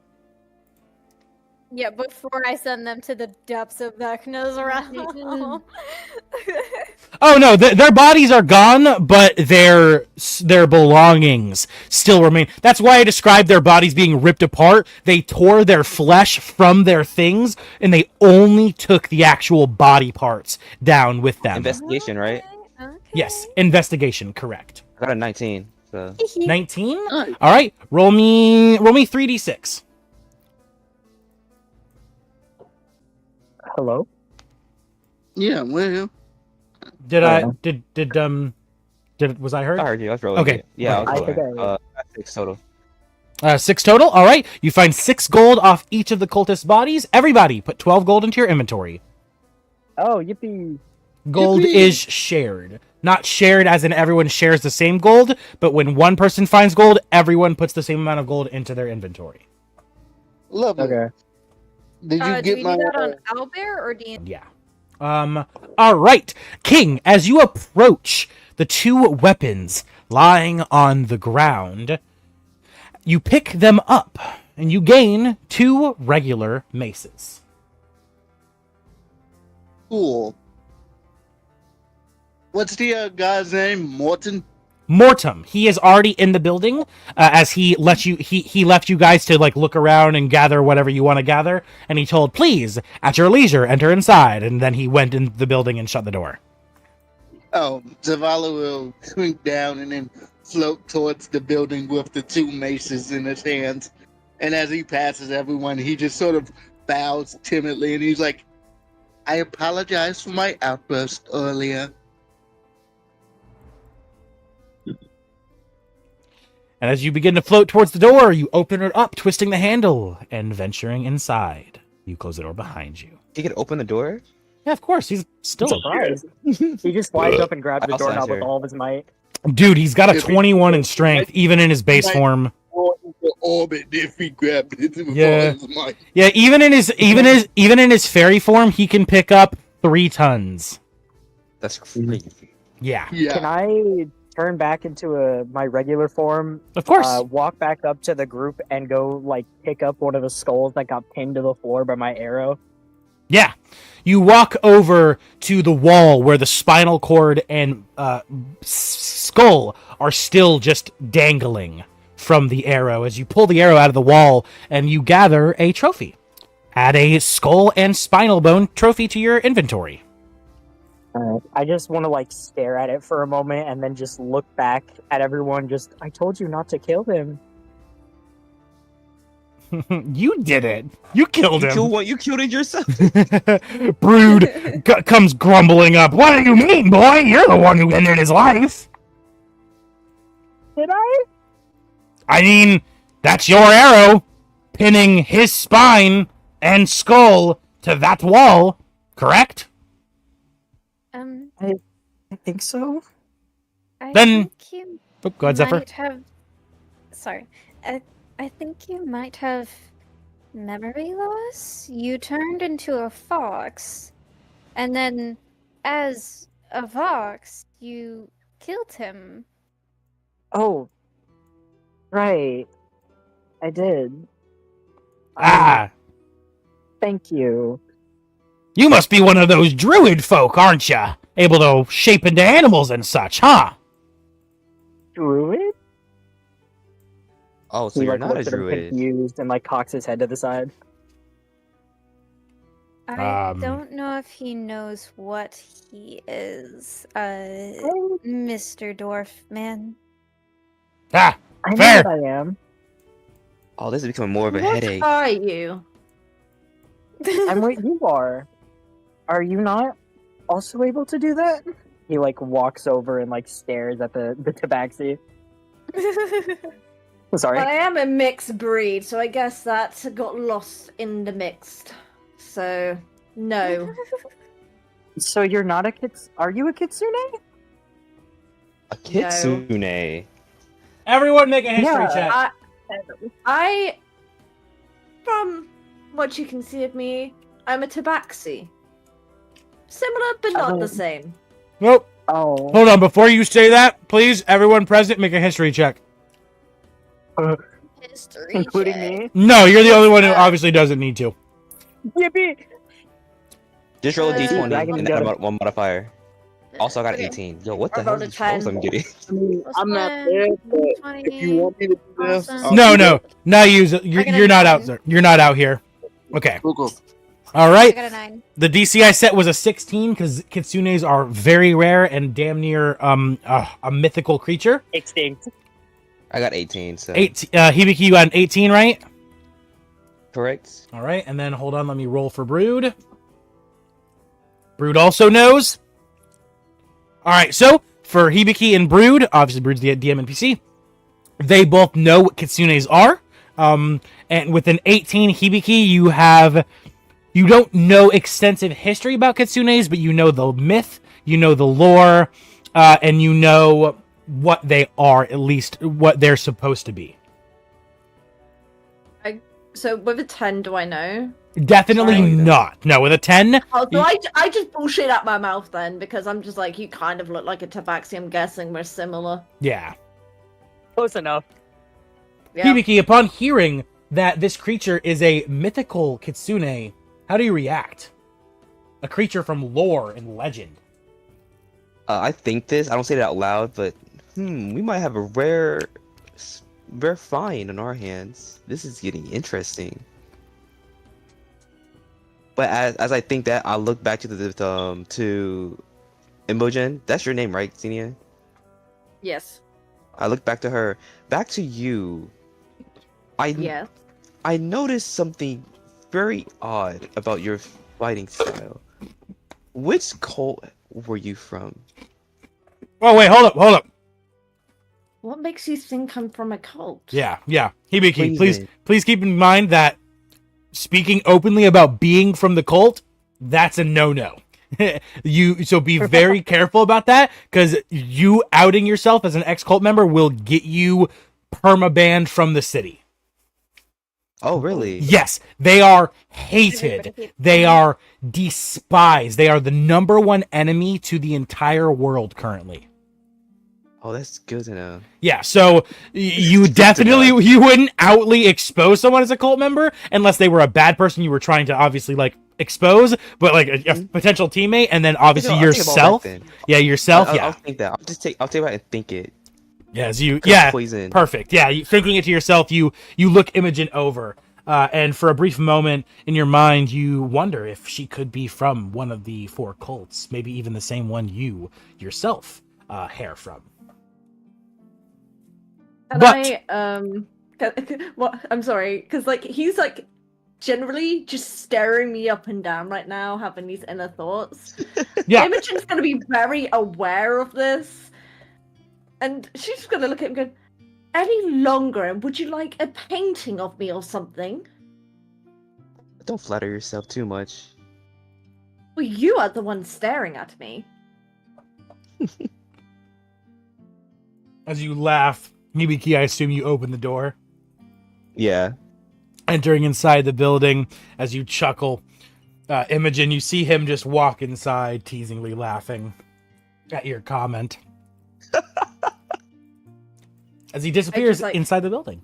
Yeah, before I send them to the depths of Vecna's realm. Oh no, their bodies are gone, but their belongings still remain. That's why I described their bodies being ripped apart. They tore their flesh from their things, and they only took the actual body parts down with them. Investigation, right? Okay. Yes, investigation, correct. I got a 19. So 19? Nice. All right, roll me 3d6. Hello? yeah, well, Did Uh-huh. was I heard? I heard you. That's really Okay. good. Yeah, Right. I was I think rolling. I- 6 total. 6 total. All right, you find 6 gold off each of the cultist bodies. Everybody, put 12 gold into your inventory. Oh, yippee. Gold Yippee! is shared. Not shared as in everyone shares the same gold, but when one person finds gold, everyone puts the same amount of gold into their inventory. lovely. Okay. Did you Do get we my? do that on Owlbear or D&D? Yeah. All right, King, as you approach the 2 weapons lying on the ground, you pick them up and you gain 2 regular maces. Cool. What's the guy's name? Morton. Mortem, he is already in the building, as he let you. He left you guys to like look around and gather whatever you want to gather, and he told, "Please, at your leisure, enter inside." And then he went in the building and shut the door. Oh, Zavala will shrink down and then float towards the building with the 2 maces in his hands. And as he passes everyone, he just sort of bows timidly, and he's like, "I apologize for my outburst earlier." And as you begin to float towards the door, you open it up, twisting the handle and venturing inside. You close the door behind you. He could open the door. Yeah, of course. He's still Surprise! He just flies up and grabs I the also doorknob with answer. all of his might. Dude, he's got a If he- 21 in strength, even in his base form. Or into orbit if he grabbed it before Yeah. his mic. Yeah, even in his fairy form, he can pick up 3 tons. That's crazy. Yeah, Yeah. Can I turn back into my regular form? of course. Walk back up to the group and go like pick up one of the skulls that got pinned to the floor by my arrow. Yeah. You walk over to the wall where the spinal cord and skull are still just dangling from the arrow as you pull the arrow out of the wall and you gather a trophy. Add a skull and spinal bone trophy to your inventory. I just want to like stare at it for a moment and then just look back at everyone. Just, I told you not to kill him. You did it. You killed him. You killed it yourself. Brood comes grumbling up. What do you mean, boy? You're the one who ended his life. Did I? I mean, that's your arrow, pinning his spine and skull to that wall, correct? I think so. I Then- think you Oh, go ahead, Zephyr. might have. Sorry, I think you might have memory loss. You turned into a fox, and then, as a fox, you killed him. Oh, right. I did. Ah, Thank you. you must be one of those druid folk, aren't ya? Able to shape into animals and such, huh? Druid? Oh, so He you're like not a looks at him druid. confused and like cocks his head to the side. I Um, don't know if he knows what he is, Oh, Mr. Dwarf Man. Ah, I know Fair. what I am. Oh, this is becoming more of a What headache. are you? I'm what you are. Are you not also able to do that? He like walks over and like stares at the tabaxi. Sorry. I am a mixed breed, so I guess that got lost in the mixed. So, no. So you're not a kits? Are you a kitsune? A kitsune. everyone make a history Yeah. check. I, from what you can see of me, I'm a tabaxi. Similar, but not the same. Nope. Oh. Hold on. Before you say that, please, everyone present, make a history check. History Including check. me. No, you're the only one who obviously doesn't need to. Yippee! Just roll a d20 Dragon and got add one modifier. Also, I got Okay. 18. Yo, what the I hell rolled a is rolls 10. I'm getting? I'm not there, but if you want me to do this, Awesome. I'll No, do no, it. not use it. You're, I got a you're not 9. out there. You're not out here. Okay. Cool. All I right. got a 9. The DC I set was a 16 because kitsunes are very rare and damn near a mythical creature. Extinct. I got 18, so. Hibiki, you got an 18, right? Correct? All right, and then hold on, let me roll for Brood. Brood also knows. All right, so for Hibiki and Brood, obviously Brood's the DM NPC, they both know what kitsunes are. And with an 18 Hibiki, you don't know extensive history about kitsunes, but you know the myth, you know the lore, and you know what they are, at least what they're supposed to be. So, with a 10, do I know? Definitely Sorry. not. No, with a 10, Oh, so I just bullshit out my mouth then, because I'm just like, you kind of look like a tabaxi, I'm guessing we're similar. yeah. Close enough. Yeah. Hibiki, upon hearing that this creature is a mythical kitsune, how do you react? A creature from lore and legend. I think this. I don't say it out loud, but we might have a rare find on our hands. This is getting interesting. But as I think that, I look back to Imogen. That's your name, right, Xenia? Yes. I look back to her. Back to you. Yes. I noticed something very odd about your fighting style. Which cult were you from? Oh wait, hold up. What makes you think I'm from a cult? Yeah. Hibiki, Please. please keep in mind that speaking openly about being from the cult, that's a no-no. So be very careful about that, because you outing yourself as an ex-cult member will get you perma-banned from the city. Oh, really? Yes, they are hated. Everybody hates They them. are despised. They are the number one enemy to the entire world currently. Oh, that's good to know. Yeah, so you Good to definitely know. you wouldn't outly expose someone as a cult member unless they were a bad person you were trying to obviously like expose, but like a potential teammate, and then obviously I'll think about that yourself. then. Yeah, yourself. I'll Yeah, think that. I'll take about it and think it. yes, you. 'Cause Yeah, poison. perfect. Yeah, thinking it to yourself, you look Imogen over, and for a brief moment in your mind, you wonder if she could be from one of the four cults, maybe even the same one you yourself hair from. And But- what? I'm sorry, because like he's like generally just staring me up and down right now, having these inner thoughts. Yeah, Imogen's gonna be very aware of this, and she's just gonna look at him and go, "Any longer, and would you like a painting of me or something?" Don't flatter yourself too much. Well, you are the one staring at me. as you laugh, Hibiki, I assume you open the door. Yeah. Entering inside the building, as you chuckle, Imogen, you see him just walk inside, teasingly laughing at your comment. As he disappears like- inside the building.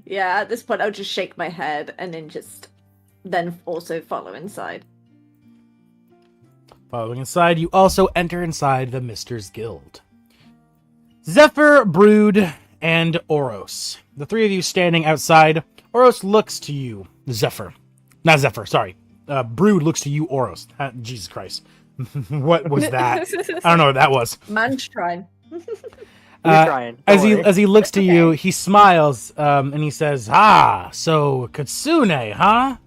Yeah, at this point, I'll just shake my head and then also follow inside. Following inside, you also enter inside the Mister's Guild. Zephyr, Brood, and Oros. The three of you standing outside. Oros looks to you. Not Zephyr, sorry. Brood looks to you, Oros. Jesus Christ. What was that? I don't know what that was. Man's trying. We're trying. As Don't he worry. as he looks to It's you, okay. he smiles, and he says, "Ah, so Katsune, huh?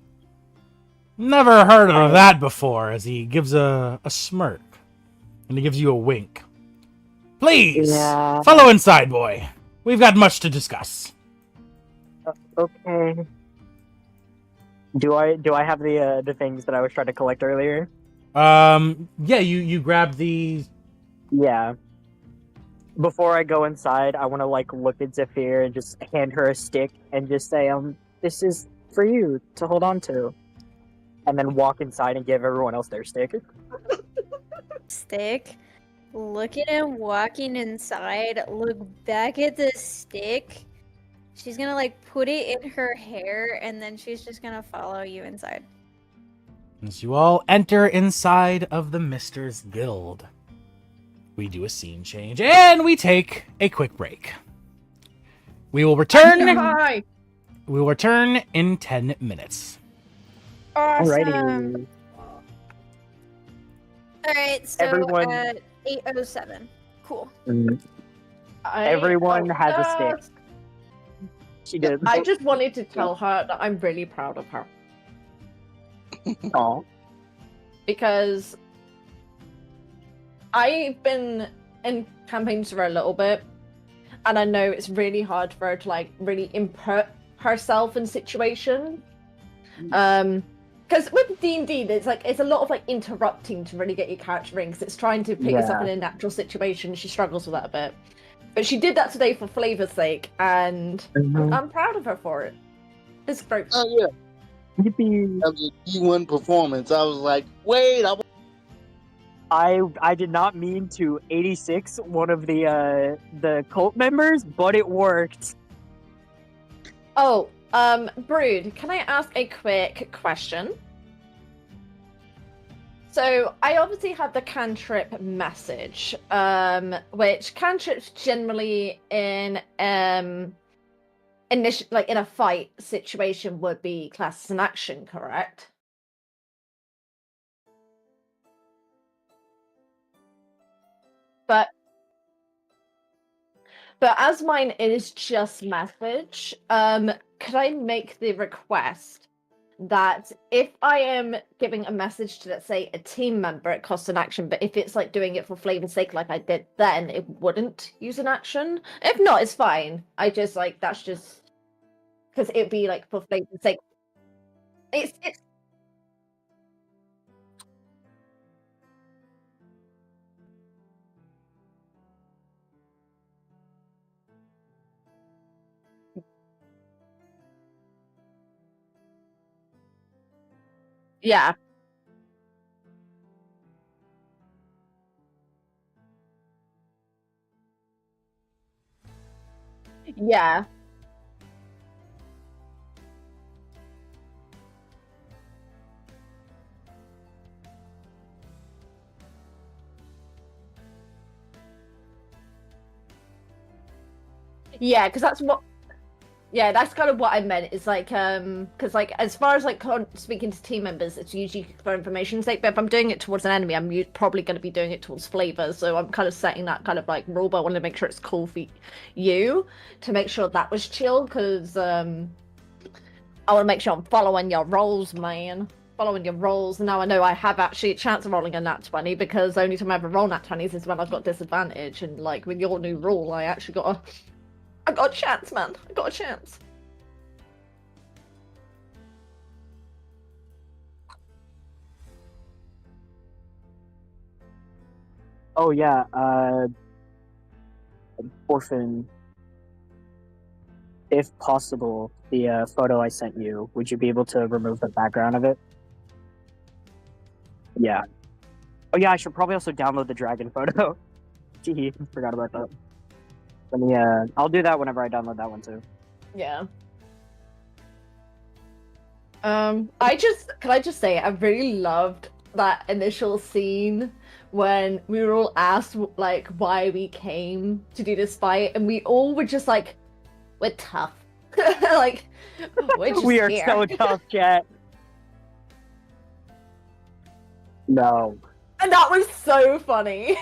Never heard of that before." As he gives a smirk, and he gives you a wink. Please Yeah. follow inside, boy. We've got much to discuss. Okay. Do I have the things that I was trying to collect earlier? Yeah, you grab the. Yeah. Before I go inside, I want to like look at Zephyr and just hand her a stick and just say, this is for you to hold on to, and then walk inside and give everyone else their stick. Stick. Look at him walking inside. Look back at the stick. She's gonna like put it in her hair, and then she's just gonna follow you inside. As you all enter inside of the Mister's Guild, we do a scene change and we take a quick break. We will return. Hi. We will return in 10 minutes. Awesome. Alrighty. Alright, so Everyone- at 8:07. Cool. Everyone has a stick. She did. I just wanted to tell her that I'm really proud of her Aw. because I've been in campaigns for a little bit, and I know it's really hard for her to like really input herself in situations. Because with D&D, it's a lot of like interrupting to really get your character in, because it's trying to pick us up in a natural situation. She struggles with that a bit, but she did that today for flavor's sake, and I'm proud of her for it. It's great. Oh yeah, Yippee. that was a D1 performance. I was like, wait, I did not mean to 86 one of the cult members, but it worked. Oh, Brood, can I ask a quick question? So, I obviously had the cantrip message, which cantrips generally in in a fight situation would be classed as an action, correct? But as mine is just message, could I make the request that if I am giving a message to, let's say, a team member, it costs an action. But if it's like doing it for flavor's sake, like I did then, it wouldn't use an action. If not, it's fine. I just like that's just because it'd be like for flavor's sake. It's yeah. Yeah. Yeah, because that's what. Yeah, that's kind of what I meant. Is like, because like as far as like speaking to team members, it's usually for information's sake. But if I'm doing it towards an enemy, I'm probably going to be doing it towards flavor. So I'm kind of setting that kind of like rule. But I wanted to make sure it's cool for you to make sure that was chill. Because I want to make sure I'm following your roles, man. Following your roles. And now I know I have actually a chance of rolling a nat 20 because the only time I ever roll nat 20s is when I've got disadvantage. And like with your new rule, I actually I got a chance, man. I got a chance. Oh yeah, Orphan. If possible, the photo I sent you, would you be able to remove the background of it? Yeah. Oh yeah, I should probably also download the dragon photo. Gee, forgot about that. Let me, I'll do that whenever I download that one too. Yeah. Can I just say I really loved that initial scene when we were all asked like why we came to do this fight, and we all were just like, we're tough. Like we're just We are here. so tough, chat. No. And that was so funny.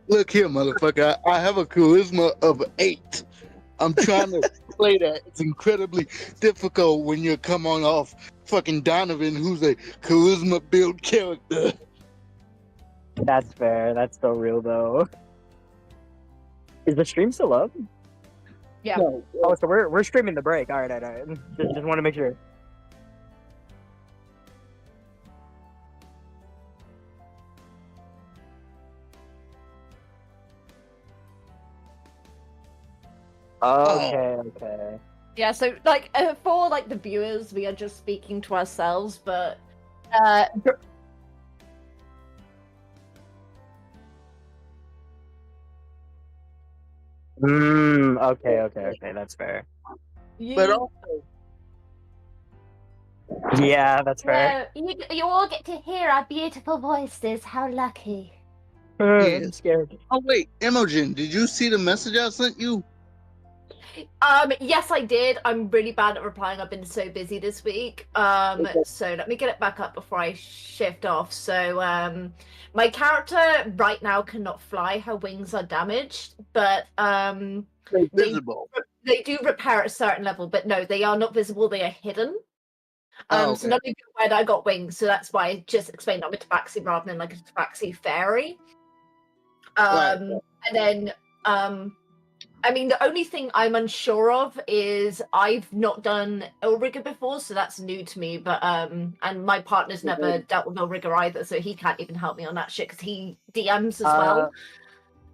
Look here, motherfucker. I have a charisma of 8. I'm trying to play that. It's incredibly difficult when you're coming off fucking Donovan, who's a charisma build character. That's fair. That's so real though. Is the stream still up? Yeah. No, Oh, so we're streaming the break. All right. Just want to make sure. Okay. Yeah, so like for like the viewers, we are just speaking to ourselves, but Okay. That's fair. but you, also, Yeah, that's fair. You all get to hear our beautiful voices. How lucky. I'm scared. oh wait, Imogen, did you see the message I sent you? yes, I did. I'm really bad at replying. I've been so busy this week. So let me get it back up before I shift off. So, my character right now cannot fly. Her wings are damaged, but They're visible. they do repair at a certain level. But no, they are not visible. They are hidden. Oh, So okay. none of you know where I got wings. So that's why I just explained I'm a tabaxi rather than like a tabaxi fairy. Right. And then I mean, the only thing I'm unsure of is I've not done Illrigger before, so that's new to me. But and my partner's never dealt with Illrigger either, so he can't even help me on that shit because he DMs as well.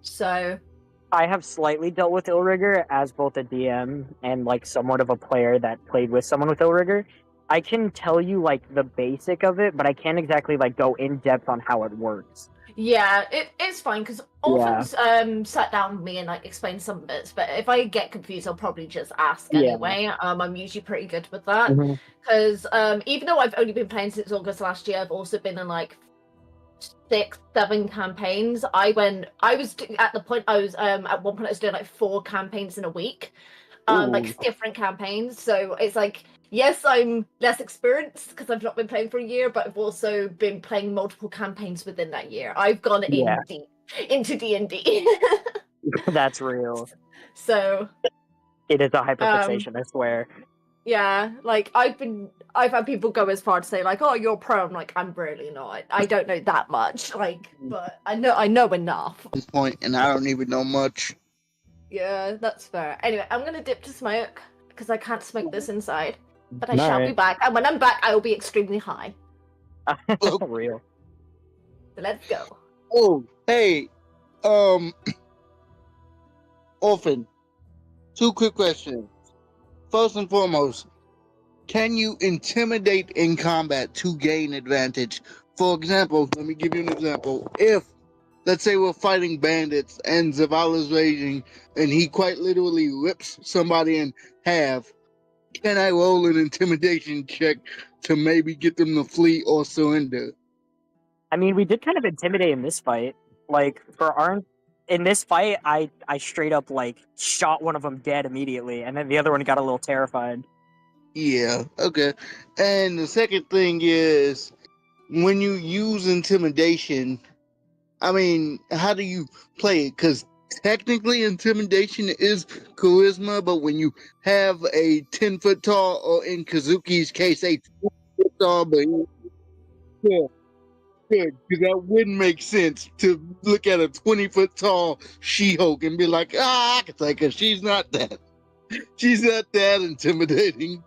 So I have slightly dealt with Illrigger as both a DM and like somewhat of a player that played with someone with Illrigger. I can tell you like the basic of it, but I can't exactly like go in depth on how it works. yeah, it's fine because Orphans sat down with me and like explained some bits. But if I get confused, I'll probably just ask anyway. I'm usually pretty good with that because even though I've only been playing since August last year, I've also been in like 6, 7 campaigns. At one point I was doing like 4 campaigns in a week, like different campaigns. So it's like, yes, I'm less experienced because I've not been playing for a year, but I've also been playing multiple campaigns within that year. I've gone in deep into D&D. That's real. So It is a hyperfixation, I swear. yeah, like I've had people go as far to say like, "Oh, you're pro." I'm like, I'm really not. I don't know that much, like, but I know enough. This point, and I don't even know much. Yeah, that's fair. Anyway, I'm gonna dip to smoke because I can't smoke this inside. But I shall be Alright. back, and when I'm back, I will be extremely high. Real. So let's go. Oh, hey, Orphan. 2 quick questions. First and foremost, can you intimidate in combat to gain advantage? For example, let me give you an example. If, let's say, we're fighting bandits and Zavala's raging, and he quite literally rips somebody in half, can I roll an intimidation check to maybe get them to flee or surrender? I mean, we did kind of intimidate in this fight. Like, in this fight, I straight up, like, shot one of them dead immediately, and then the other one got a little terrified. Yeah, okay. And the second thing is, when you use intimidation, I mean, how do you play it? Because technically, intimidation is charisma, but when you have a 10-foot tall, or in Kazuki's case, a 20-foot tall, but yeah, good, because that wouldn't make sense to look at a 20-foot tall She-Hulk and be like, I can take her. She's not that intimidating.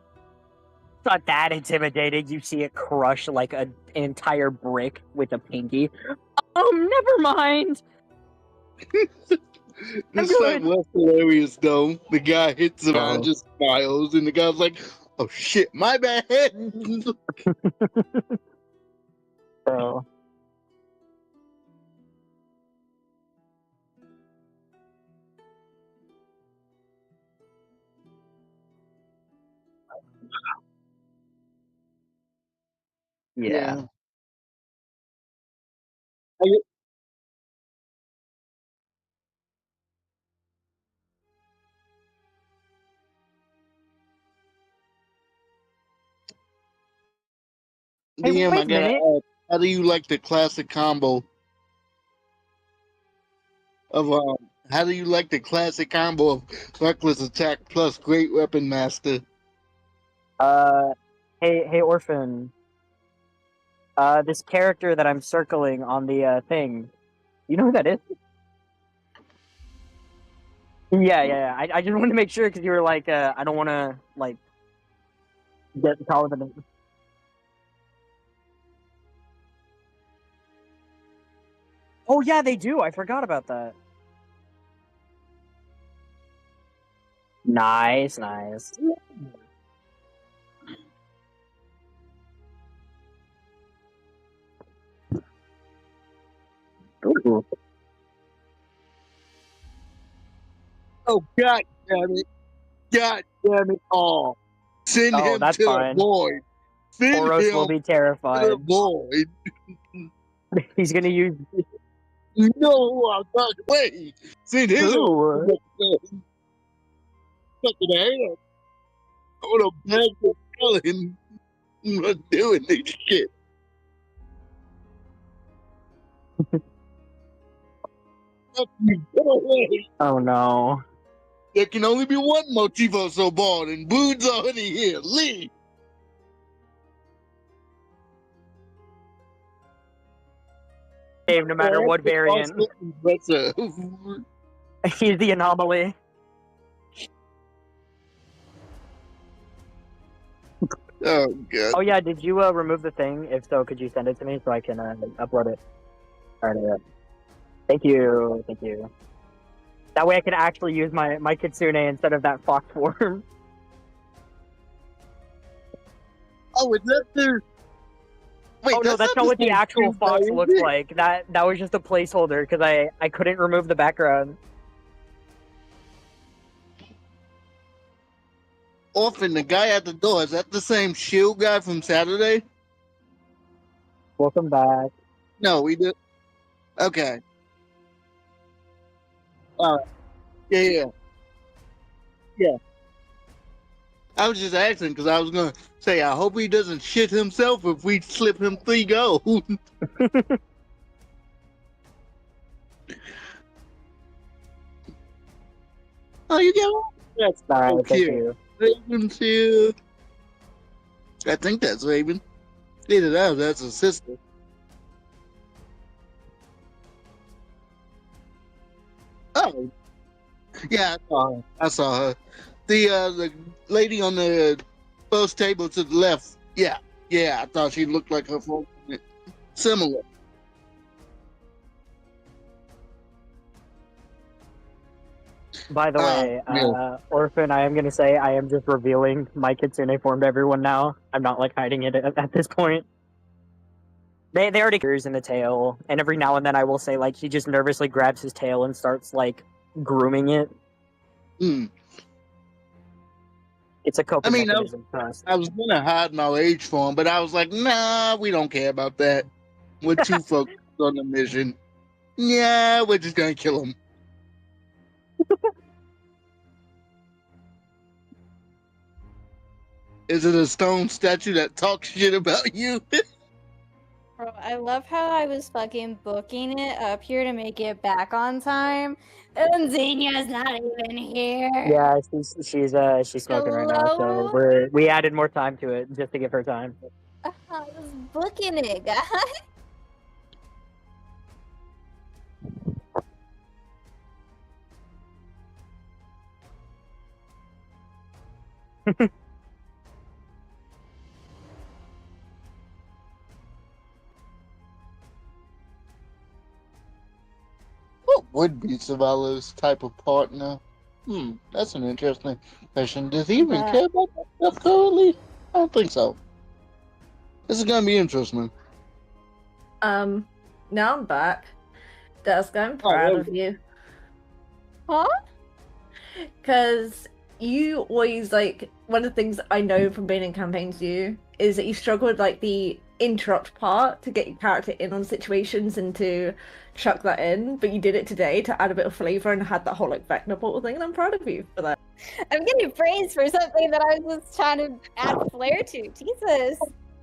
It's not that intimidating. You see it crush, like, an entire brick with a pinky. Never mind! This good. time less hilarious though. The guy hits him and Oh. just smiles, and the guy's like, "Oh shit, my bad." So, yeah. Hey, DM, wait I a gotta minute. ask, how do you like the classic combo of How do you like the classic combo of reckless attack plus great weapon master? Hey, Orphan. This character that I'm circling on the thing. You know who that is? Yeah. I just wanted to make sure because you were like, I don't want to like get taller than. Oh yeah, they do. I forgot about that. Nice. Ooh. Oh god damn it! God damn it all! Send Oh, him that's to the fine. void. Send Oros him will be to terrified. the void. He's gonna use You know who I'm talking. Wait, send his who? fucking ass. I want to beg for telling. I'm not doing this shit. Fuck you, go away. Oh no. There can only be one Motivoso bald, and Boo's already here. Leave. Dave, no matter what variant, Impressive. he's the anomaly. Oh god. Oh yeah, did you remove the thing? If so, could you send it to me so I can upload it? Alright. Thank you. That way I can actually use my kitsune instead of that fox form. Oh, is that the? Wait, Oh no, that's not what the actual fox looks like. That was just a placeholder because I couldn't remove the background. Orphan, the guy at the door, is that the same shield guy from Saturday? Welcome back. No, we did. Okay. Yeah. I was just asking because I was gonna say I hope he doesn't shit himself if we slip him 3 gold. Oh, you get one? That's all right. Thank cute. you. Raven's here. I think that's Raven. Either that or that's a sister. Oh, yeah, I saw her. I saw her. The lady on the first table to the left. Yeah, yeah. I thought she looked like her phone. Similar. By the way, Yeah. Orphan, I am gonna say I am just revealing my kitsune form to everyone now. I'm not like hiding it at this point. They already ears in the tail, and every now and then I will say like he just nervously grabs his tail and starts like grooming it. Hmm. It's a coping I mean, mechanism for us. I was gonna hide my age for him, but I was like, nah, we don't care about that. We're too focused on the mission. Yeah, we're just gonna kill him. Is it a stone statue that talks shit about you? Bro, I love how I was fucking booking it up here to make it back on time, and Xenia's not even here. Yeah, she's smoking right now, so Hello? we added more time to it just to give her time. I was booking it, guys. What would be Savala's type of partner? That's an interesting question. Does he even But- care about that stuff currently? I don't think so. This is gonna be interesting. Now I'm back. Desk, I'm Oh, proud there of you. Huh? Because you always, like, one of the things I know from being in campaigns you is that you struggle with, like, the interrupt part to get your character in on situations and to chuck that in, but you did it today to add a bit of flavor and had that whole, like, Vecna portal thing, and I'm proud of you for that. I'm getting praised for something that I was just trying to add flair to. Jesus.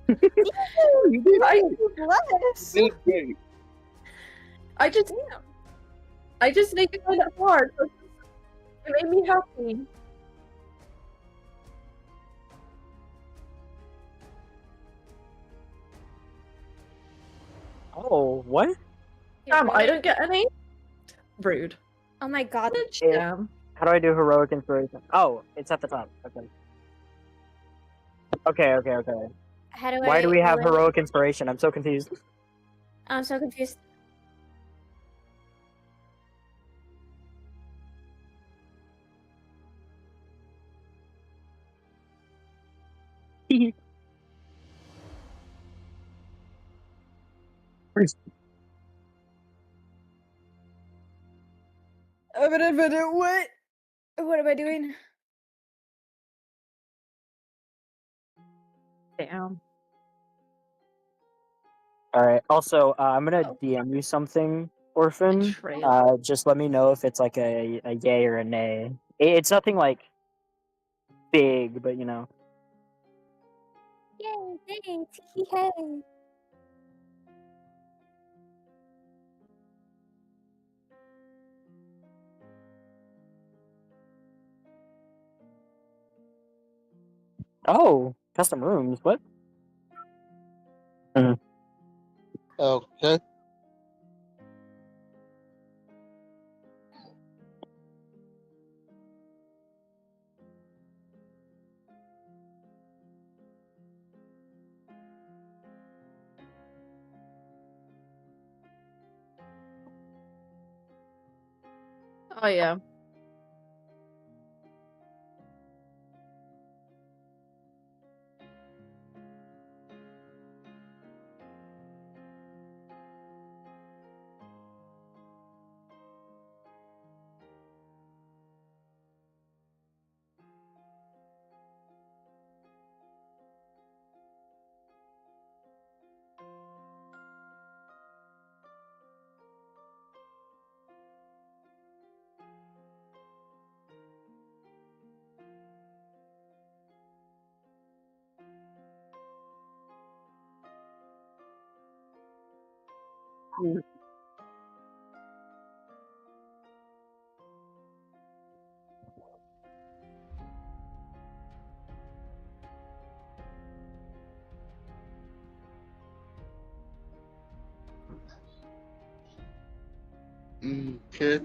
You did I, Bless. great. Great. I just need to find it hard. It made me happy. Oh, what? Damn, I don't get any. Rude. Oh my god. Damn. How do I do heroic inspiration? Oh, it's at the top. Okay. Okay. How do Why do we have what- heroic inspiration? I'm so confused. I'm so confused. What? What am I doing? Damn. All right. Also, I'm gonna Oh. DM you something, Orphan. Betrayal. Just let me know if it's like a yay or a nay. It's nothing like big, but you know. Yay, thanks. Yay. Oh, custom rooms. What? Okay. Oh yeah. Okay.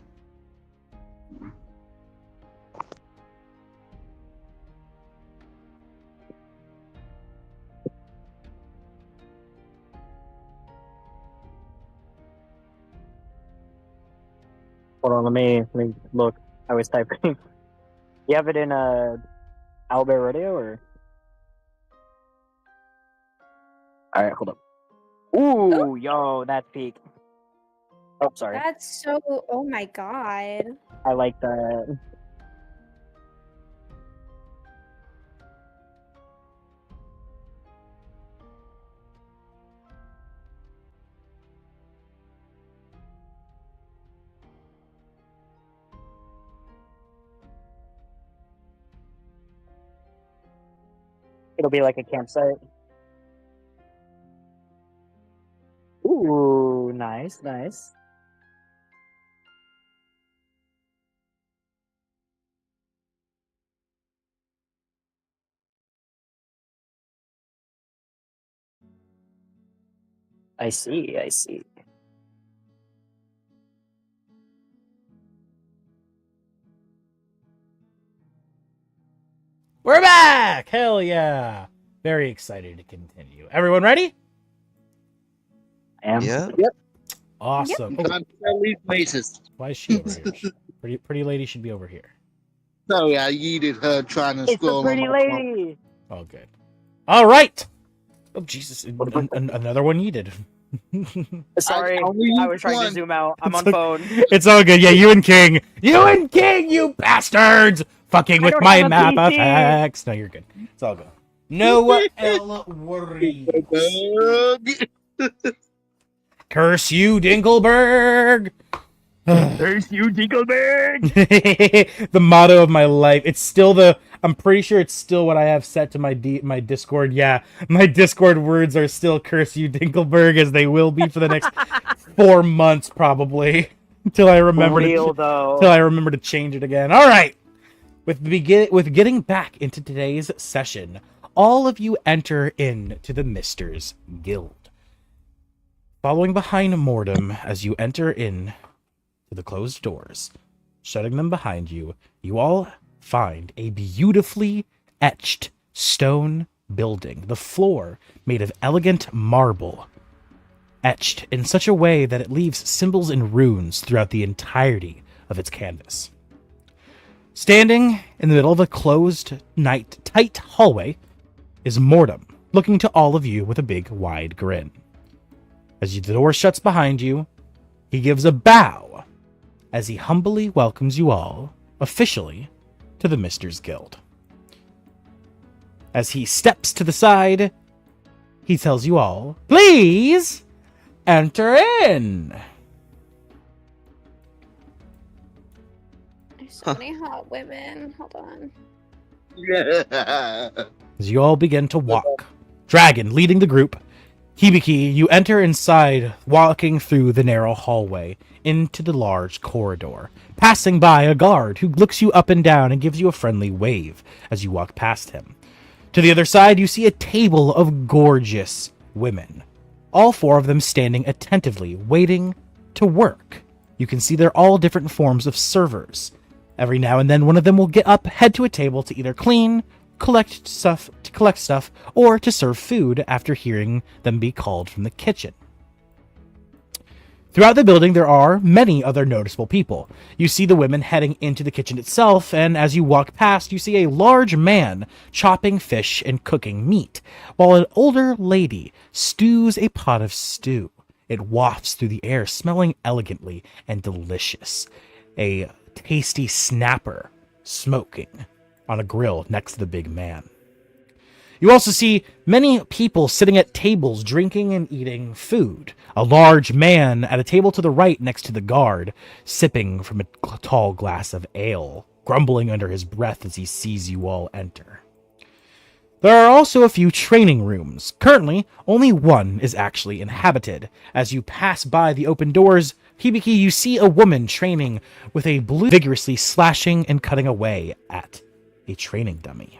Hold on, let me look. I was typing. You have it in Owlbear Radio or? All right, hold up. Ooh, yo, that's peak. Oh, sorry. That's so. Oh my god. I like that. It'll be like a campsite. Ooh, nice, nice. I see, I see. We're back! Hell yeah! Very excited to continue. Everyone ready? I am. Yeah. Awesome. Oh, Time to sell these maces. why is she over here? Pretty lady should be over here. Sorry, I yeeted her trying to It's scroll the pretty on my phone. lady. Oh, good. All right. Oh, Jesus. Another one needed. Sorry, only I was trying to one. zoom out. I'm on It's phone. It's all good. Yeah, you and King. You and King, you bastards! Fucking I with don't my have a map PC. effects. No, you're good. It's all good. No worries. Curse you, Dinkelberg! There's you, Dinkelberg. The motto of my life. It's still I'm pretty sure it's still what I have set to my Discord. Yeah, my Discord words are still "curse you, Dinkelberg," as they will be for the next 4 months probably, until I remember Real though. till I remember to change it again. All right. With getting back into today's session, all of you enter into the Misters Guild. Following behind Mordem as you enter in to the closed doors, shutting them behind you, you all find a beautifully etched stone building, the floor made of elegant marble, etched in such a way that it leaves symbols and runes throughout the entirety of its canvas. Standing in the middle of a closed, tight hallway is Mordem, looking to all of you with a big, wide grin. As the door shuts behind you, he gives a bow as he humbly welcomes you all, officially, to the Misters Guild. As he steps to the side, he tells you all, please enter in. There's so many hot women. Hold on. As you all begin to walk, Dragon leading the group, Hibiki, you enter inside, walking through the narrow hallway into the large corridor, passing by a guard who looks you up and down and gives you a friendly wave as you walk past him. To the other side, you see a table of gorgeous women, all 4 of them standing attentively, waiting to work. You can see they're all different forms of servers. Every now and then, one of them will get up, head to a table to either clean, collect stuff, or to serve food after hearing them be called from the kitchen. Throughout the building, there are many other noticeable people. You see the women heading into the kitchen itself, and as you walk past, you see a large man chopping fish and cooking meat, while an older lady stews a pot of stew. It wafts through the air, smelling elegantly and delicious. A tasty snapper smoking on a grill next to the big man. You also see many people sitting at tables drinking and eating food. A large man at a table to the right next to the guard, sipping from a tall glass of ale, grumbling under his breath as he sees you all enter. There are also a few training rooms. Currently, only one is actually inhabited. As you pass by the open doors, Hibiki, you see a woman training with a blue, vigorously slashing and cutting away at a training dummy.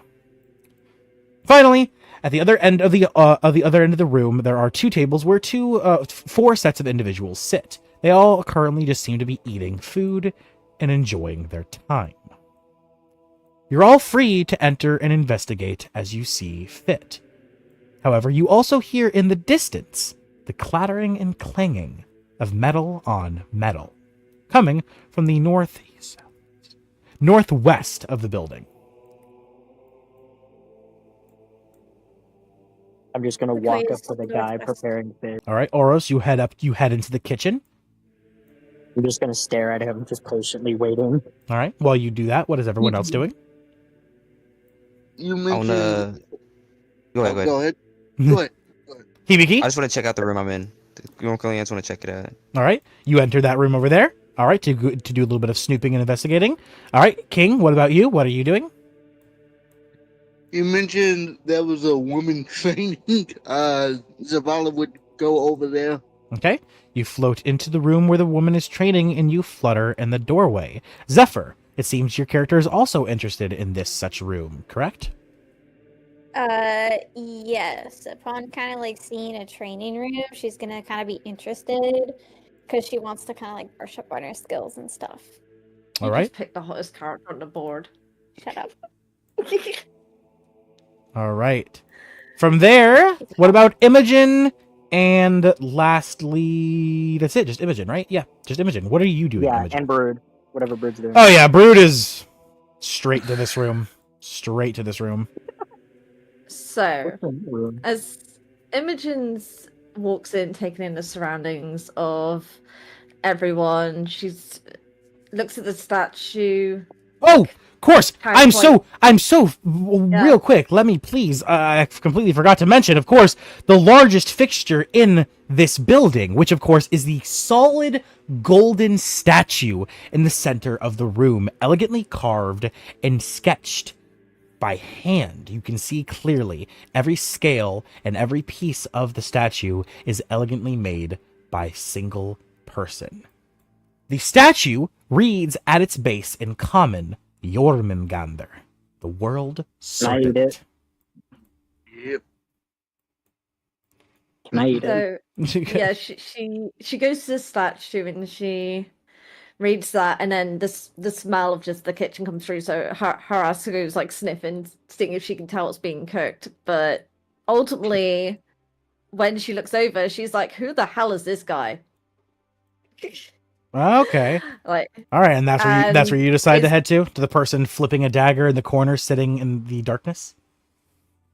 Finally, at the other end of the room, there are 2 tables where 4 sets of individuals sit. They all currently just seem to be eating food and enjoying their time. You're all free to enter and investigate as you see fit. However, you also hear in the distance the clattering and clanging of metal on metal, coming from the northwest of the building. I'm just gonna Okay, walk up it's to the guy northwest. preparing fish. All right, Oros, you head into the kitchen. I'm just gonna stare at him, just patiently waiting. All right, while you do that, what is everyone else doing? You I mentioned. wanna go ahead. Go ahead. Go ahead. Hibiki? I just want to check out the room I'm in. I just want to check it out. All right, you enter that room over there. All right, to do a little bit of snooping and investigating. All right, King, what about you? What are you doing? You mentioned there was a woman training. Zavala would go over there. Okay, you float into the room where the woman is training and you flutter in the doorway. Zephyr, it seems your character is also interested in this such room, correct? Yes. Upon kind of like seeing a training room, she's gonna kind of be interested because she wants to kind of like brush up on her skills and stuff. You All right. just picked the hottest character on the board. Shut up. All right. From there, what about Imogen? And lastly, that's it. Just Imogen, right? Yeah, just Imogen. What are you doing, Yeah, Imogen? and Brood. Whatever Brood's doing. Oh yeah, Brood is straight to this room. Straight to this room. So, What's in the room? as Imogen's walks in, taking in the surroundings of everyone, she's looks at the statue. Oh, of course. Kind of I'm so real quick. Let me please. I completely forgot to mention, of course, the largest fixture in this building, which of course is the solid golden statue in the center of the room, elegantly carved and sketched by hand. You can see clearly every scale and every piece of the statue is elegantly made by a single person. The statue reads at its base in common, Jormungandr, the world Can I eat serpent. Yep. Can I eat it? So yeah, she goes to the statue and she reads that, and then the smell of just the kitchen comes through. So her ass goes like sniffing, seeing if she can tell it's being cooked. But ultimately, when she looks over, she's like, "Who the hell is this guy?" Okay. Like, All right, and that's where you decide to it's- head to the person flipping a dagger in the corner, sitting in the darkness.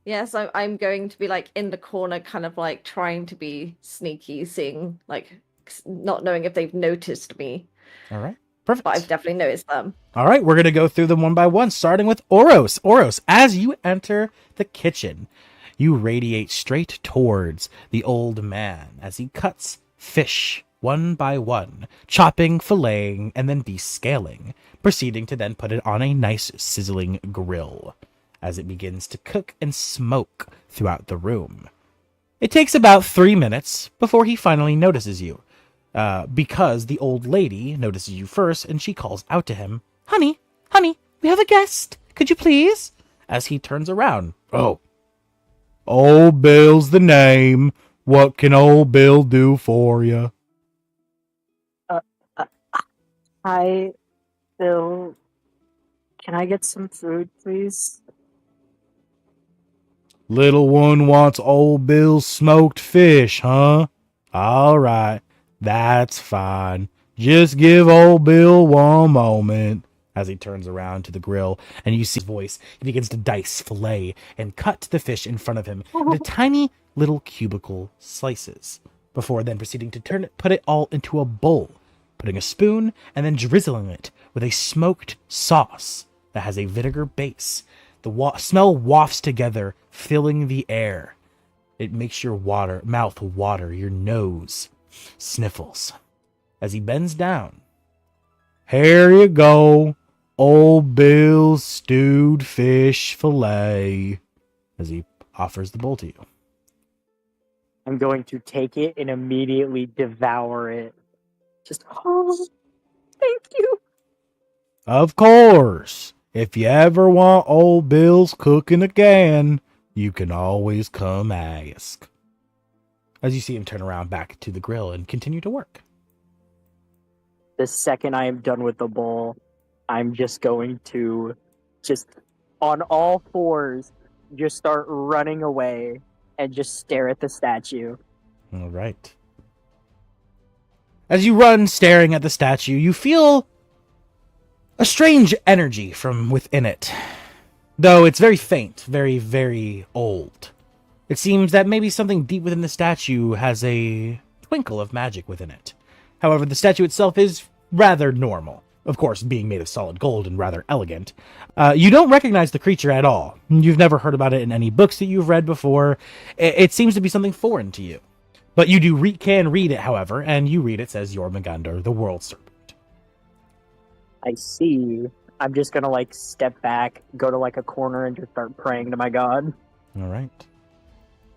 yes, I'm going to be like in the corner, kind of like trying to be sneaky, seeing like not knowing if they've noticed me, All right, perfect. but I've definitely noticed them. All right, we're gonna go through them one by one, starting with Oros. Oros, as you enter the kitchen, you radiate straight towards the old man as he cuts fish one by one, chopping, filleting, and then descaling, proceeding to then put it on a nice sizzling grill as it begins to cook and smoke throughout the room. It takes about 3 minutes before he finally notices you, because the old lady notices you first and she calls out to him, honey, we have a guest. Could you please? As he turns around. Oh, Old Bill's the name. What can Old Bill do for you? Hi, Bill. Can I get some food, please? Little one wants Old Bill's smoked fish, huh? All right, that's fine. Just give Old Bill one moment. As he turns around to the grill and you see his voice, he begins to dice, fillet, and cut the fish in front of him into tiny little cubicle slices, before then proceeding to put it all into a bowl, putting a spoon and then drizzling it with a smoked sauce that has a vinegar base. The smell wafts together, filling the air. It makes your mouth water, your nose sniffles. As he bends down, here you go, Old Bill's stewed fish fillet, as he offers the bowl to you. I'm going to take it and immediately devour it. Just, oh, thank you. Of course, if you ever want Old Bill's cooking again, you can always come ask. As you see him turn around back to the grill and continue to work. the second I am done with the ball, I'm just going to just on all fours just start running away and just stare at the statue. All right. As you run staring at the statue, you feel a strange energy from within it. Though it's very faint, very, very old. It seems that maybe something deep within the statue has a twinkle of magic within it. However, the statue itself is rather normal. Of course, being made of solid gold and rather elegant. You don't recognize the creature at all. You've never heard about it in any books that you've read before. It seems to be something foreign to you. But you can read it, however, and you read it says Jormungandr, the World Serpent. I see. I'm just gonna like step back, go to like a corner, and just start praying to my god. All right.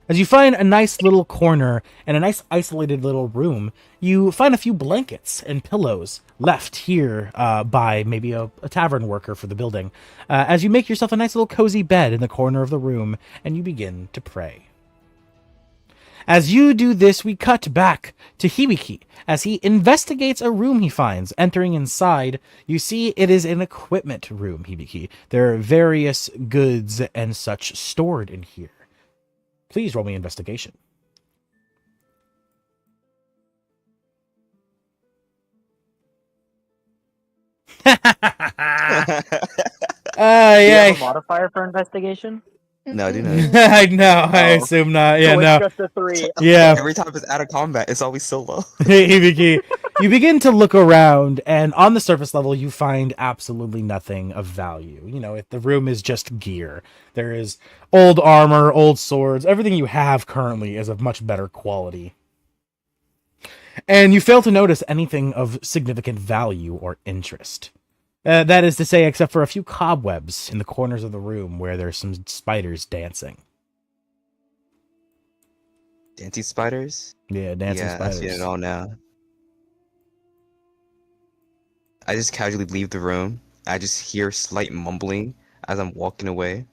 As you find a nice little corner and a nice isolated little room, you find a few blankets and pillows left here by maybe a tavern worker for the building. As you make yourself a nice little cozy bed in the corner of the room, and you begin to pray. As you do this, we cut back to Hibiki as he investigates a room he finds. Entering inside, you see it is an equipment room, Hibiki. There are various goods and such stored in here. Please roll me investigation. Do you have a modifier for investigation? No, I do Mm-mm. not. No, I Oh. assume not. Yeah, So no. it's just a 3. Yeah. Every time it's out of combat, it's always so low. Hibiki, you begin to look around, and on the surface level, you find absolutely nothing of value. You know, the room is just gear. There is old armor, old swords. Everything you have currently is of much better quality. And you fail to notice anything of significant value or interest. That is to say, except for a few cobwebs in the corners of the room where there's some spiders dancing. Dancing spiders? Yeah, dancing Yeah, I spiders. see it all now. I just casually leave the room. I just hear slight mumbling as I'm walking away.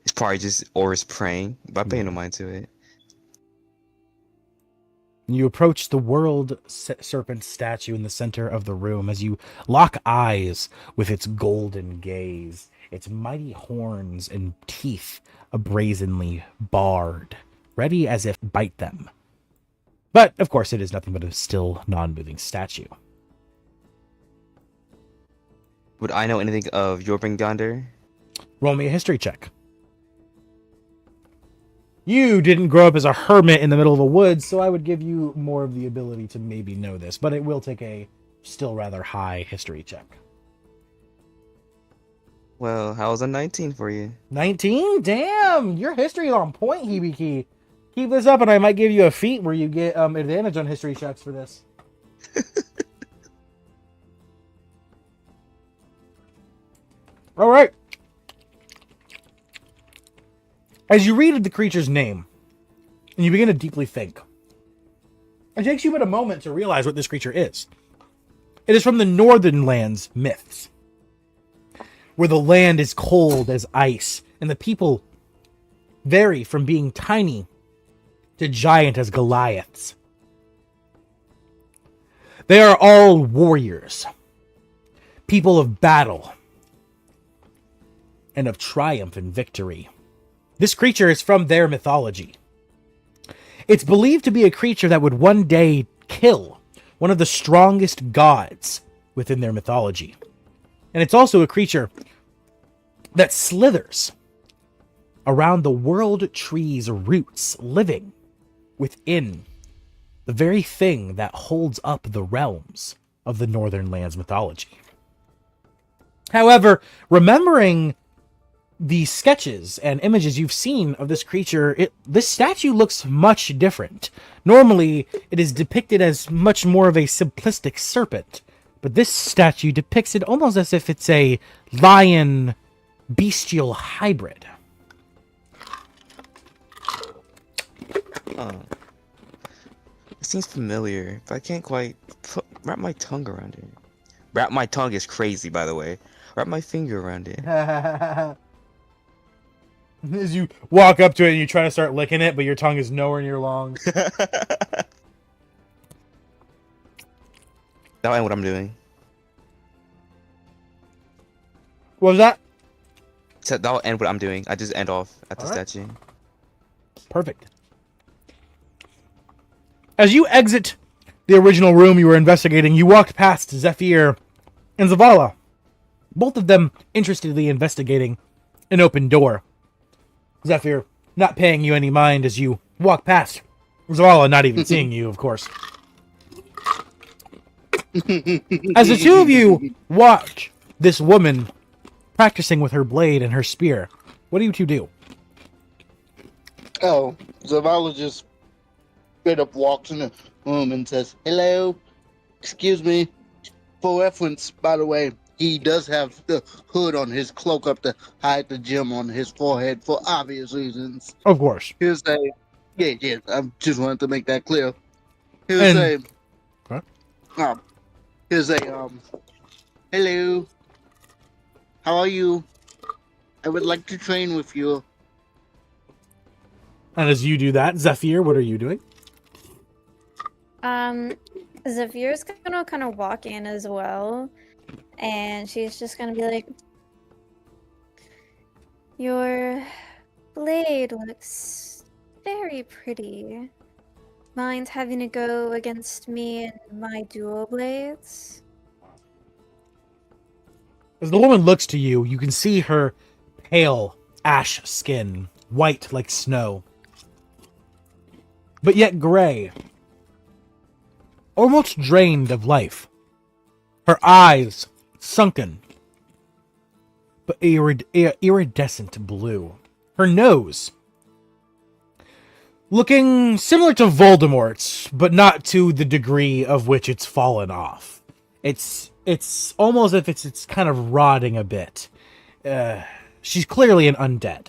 It's probably just Oris praying, but I pay no mind to it. You approach the world serpent statue in the center of the room as you lock eyes with its golden gaze, its mighty horns and teeth brazenly barred, ready as if to bite them. But, of course, it is nothing but a still, non-moving statue. Would I know anything of Jormungandr? Roll me a history check. You didn't grow up as a hermit in the middle of the woods, so I would give you more of the ability to maybe know this, but it will take a still rather high history check. Well, how's a 19 for you? 19? Damn! Your history is on point, Hibiki. Keep this up and I might give you a feat where you get advantage on history checks for this. Alright. As you read the creature's name, and you begin to deeply think, it takes you but a moment to realize what this creature is. It is from the Northern Lands myths, where the land is cold as ice, and the people vary from being tiny to giant as Goliaths. They are all warriors, people of battle, and of triumph and victory. This creature is from their mythology. It's believed to be a creature that would one day kill one of the strongest gods within their mythology. And it's also a creature that slithers around the world tree's roots, living within the very thing that holds up the realms of the Northern Lands mythology. However, remembering the sketches and images you've seen of this creature, this statue looks much different. Normally, it is depicted as much more of a simplistic serpent, but this statue depicts it almost as if it's a lion bestial hybrid. It seems familiar, but I can't quite wrap my tongue around it. Wrap my tongue is crazy, by the way. Wrap my finger around it. As you walk up to it and you try to start licking it, but your tongue is nowhere near long. That'll end what I'm doing. What was that? So that'll end what I'm doing. I just end off at the Alright. statue. Perfect. As you exit the original room you were investigating, you walked past Zephyr and Zavala, both of them interestedly investigating an open door. Zephyr not paying you any mind as you walk past. Zavala not even seeing you, of course. As the two of you watch this woman practicing with her blade and her spear, what do you two do? Oh, Zavala just straight up walks in the room and says, "Hello, excuse me." For reference, by the way, he does have the hood on his cloak up to hide the gem on his forehead for obvious reasons. Of course. Here's a, yeah, I just wanted to make that clear. Here's And- a, Huh? here's a, hello, how are you? I would like to train with you. And as you do that, Zephyr, what are you doing? Zephyr's gonna kind of walk in as well, and she's just gonna be like, "Your blade looks very pretty. Mind having to go against me and my dual blades?" As the woman looks to you, you can see her pale ash skin, white like snow, but yet gray, almost drained of life. Her eyes sunken, but iridescent blue. Her nose looking similar to Voldemort's, but not to the degree of which it's fallen off. It's almost as if it's kind of rotting a bit. She's clearly an undead.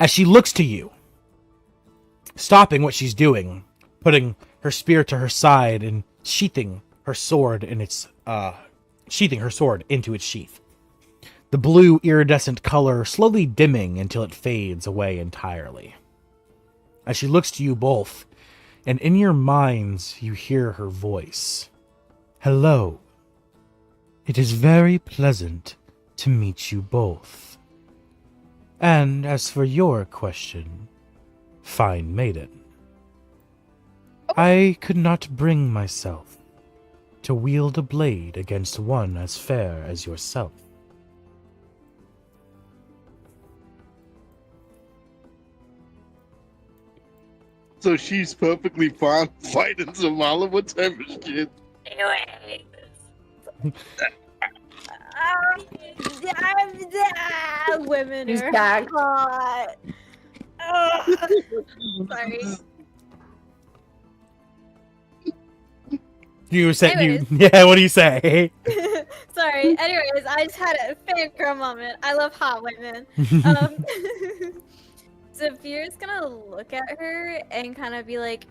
As she looks to you, stopping what she's doing, putting her spear to her side and sheathing her sword into its sheath. The blue iridescent color slowly dimming until it fades away entirely. As she looks to you both, and in your minds you hear her voice. "Hello. It is very pleasant to meet you both. And as for your question, fine maiden, I could not bring myself to wield a blade against one as fair as yourself." So she's perfectly fine fighting Zavala. What type of shit? Women He's are back. hot. Ugh. Sorry. You said Anyways. yeah, what do you say? Sorry. Anyways, I just had a fangirl moment. I love hot women. Zephyr's gonna look at her and kind of be like,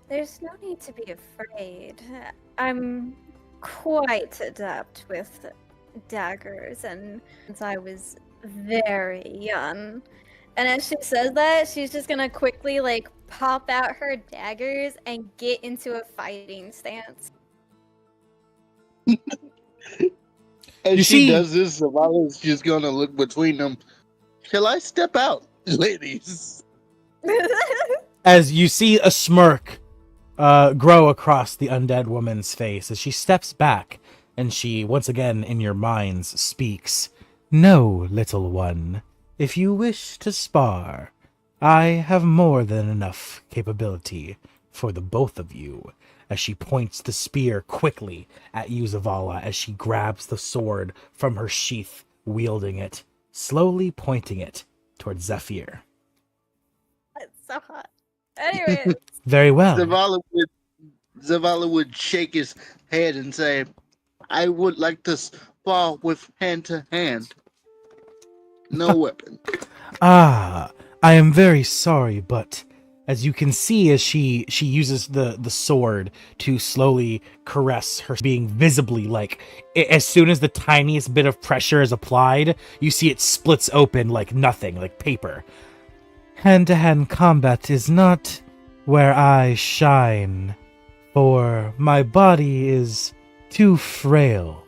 "There's no need to be afraid. I'm quite adept with daggers, and since I was very young." And as she says that, she's just gonna quickly like pop out her daggers and get into a fighting stance. As You she see- does this, Zavala's just gonna look between them. Shall I step out, ladies? As you see a smirk grow across the undead woman's face as she steps back and she, once again in your minds, speaks. "No, little one. If you wish to spar, I have more than enough capability for the both of you." As she points the spear quickly at you, Zavala, as she grabs the sword from her sheath, wielding it, slowly pointing it towards Zephyr. It's so hot. Anyways, Very well. Zavala would shake his head and say, "I would like to spar with hand to hand. No weapon." Ah, I am very sorry, but as you can see, as she uses the sword to slowly caress her, being visibly like, as soon as the tiniest bit of pressure is applied, you see it splits open like nothing, like paper. Hand-to-hand combat is not where I shine, for my body is too frail.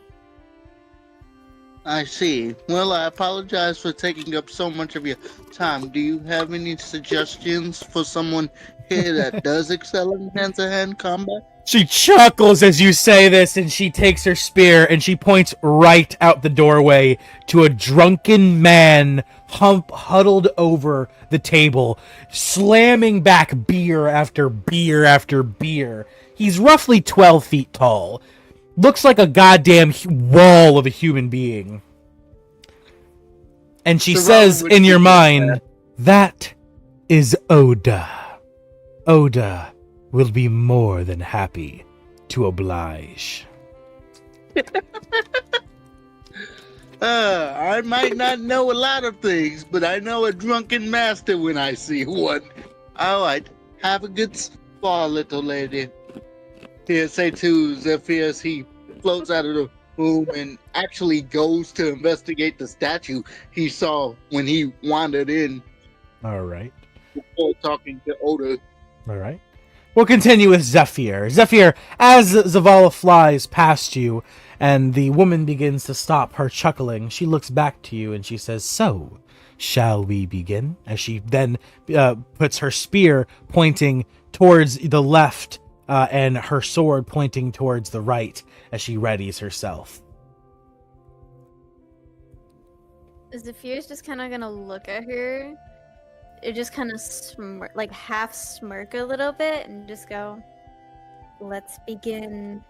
I see. Well, I apologize for taking up so much of your time. Do you have any suggestions for someone here that does excel in hand-to-hand combat? She chuckles as you say this, and she takes her spear and she points right out the doorway to a drunken man huddled over the table, slamming back beer after beer after beer. He's roughly 12 feet tall. Looks like a goddamn wall of a human being. And she says in your mind, that is Oda. Oda will be more than happy to oblige. I might not know a lot of things, but I know a drunken master when I see one. Alright, have a good spa, little lady. Here, say to Zephyr as he floats out of the room and actually goes to investigate the statue he saw when he wandered in Alright. before talking to Oda. Alright. We'll continue with Zephyr. Zephyr, as Zavala flies past you and the woman begins to stop her chuckling, she looks back to you and she says, "So, shall we begin?" As she then puts her spear pointing towards the left and her sword pointing towards the right as she readies herself. Zephyr's just kind of gonna look at her. It just kind of like half smirk a little bit and just go, "Let's begin."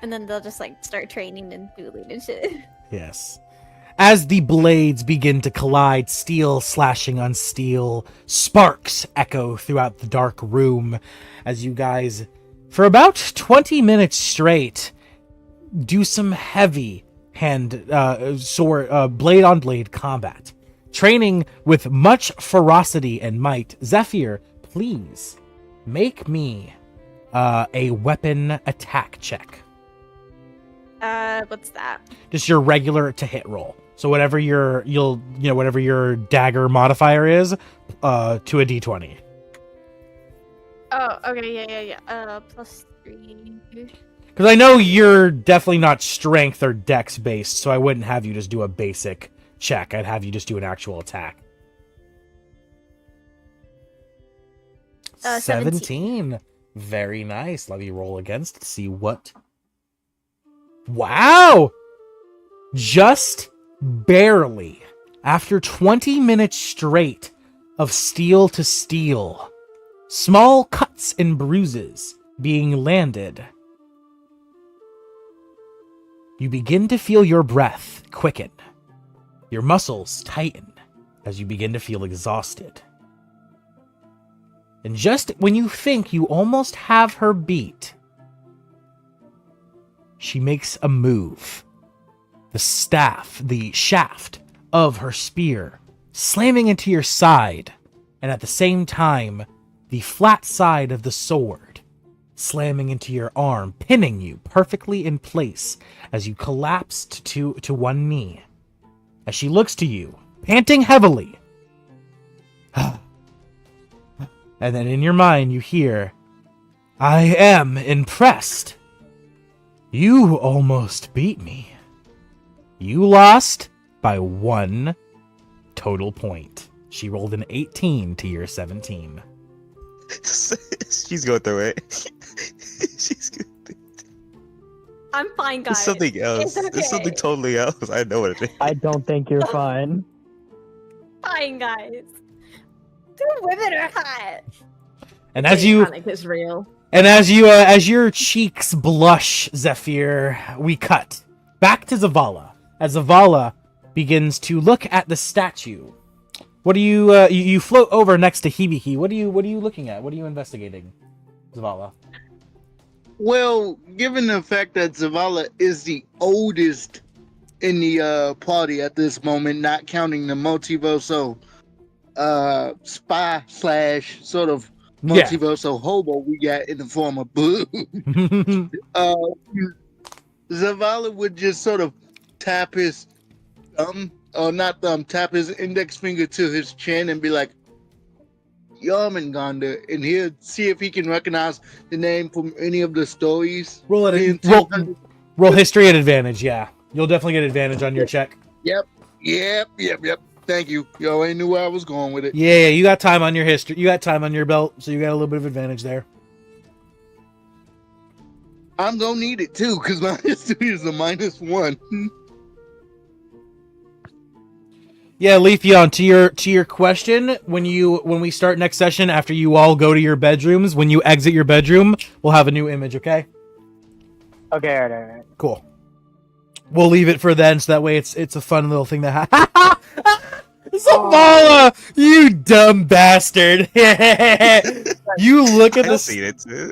And then they'll just like start training and dueling and shit. Yes. As the blades begin to collide, steel slashing on steel, sparks echo throughout the dark room as you guys, for about 20 minutes straight, do some heavy blade on blade combat. Training with much ferocity and might. Zephyr, please make me a weapon attack check. What's that? Just your regular to hit roll. So whatever your dagger modifier is, to a d20. Oh, okay, yeah. +3. Because I know you're definitely not strength or dex based, so I wouldn't have you just do a basic check. I'd have you just do an actual attack. 17. Very nice. Let me roll against to see what. Wow! Just barely. After 20 minutes straight of steel to steel, small cuts and bruises being landed, you begin to feel your breath quicken. Your muscles tighten as you begin to feel exhausted. And just when you think you almost have her beat, she makes a move. The shaft of her spear, slamming into your side, and at the same time, the flat side of the sword, slamming into your arm, pinning you perfectly in place as you collapsed to one knee. As she looks to you, panting heavily. And then in your mind, you hear, "I am impressed. You almost beat me. You lost by 1 total point." She rolled an 18 to your 17. She's going through it. She's good. I'm fine, guys. It's something else. It's okay. It's something totally else. I know what it is. I don't think you're fine. Fine, guys. Two women are hot. And as you Panic is real. And as your cheeks blush, Zephyr, we cut back to Zavala. As Zavala begins to look at the statue. What do you float over next to Hibiki? What are you looking at? What are you investigating, Zavala? Well, given the fact that Zavala is the oldest in the party at this moment, not counting the multiverso spy / sort of multiverso hobo we got in the form of Boo. Zavala would just sort of tap his tap his index finger to his chin and be like, Yarmungandr, and he'll see if he can recognize the name from any of the stories. Roll it. Being Roll, 200 roll history at advantage. Yeah, you'll definitely get advantage on your check. Yep. Thank you. You already knew where I was going with it. Yeah, you got time on your history. You got time on your belt, so you got a little bit of advantage there. I'm gonna need it too, because my history is a -1. Yeah, Leafeon, to your question, when we start next session, after you all go to your bedrooms, when you exit your bedroom, we'll have a new image, okay? Okay, alright. Cool. We'll leave it for then, so that way it's a fun little thing to have. Zavala, you dumb bastard! You look at I the seen it too.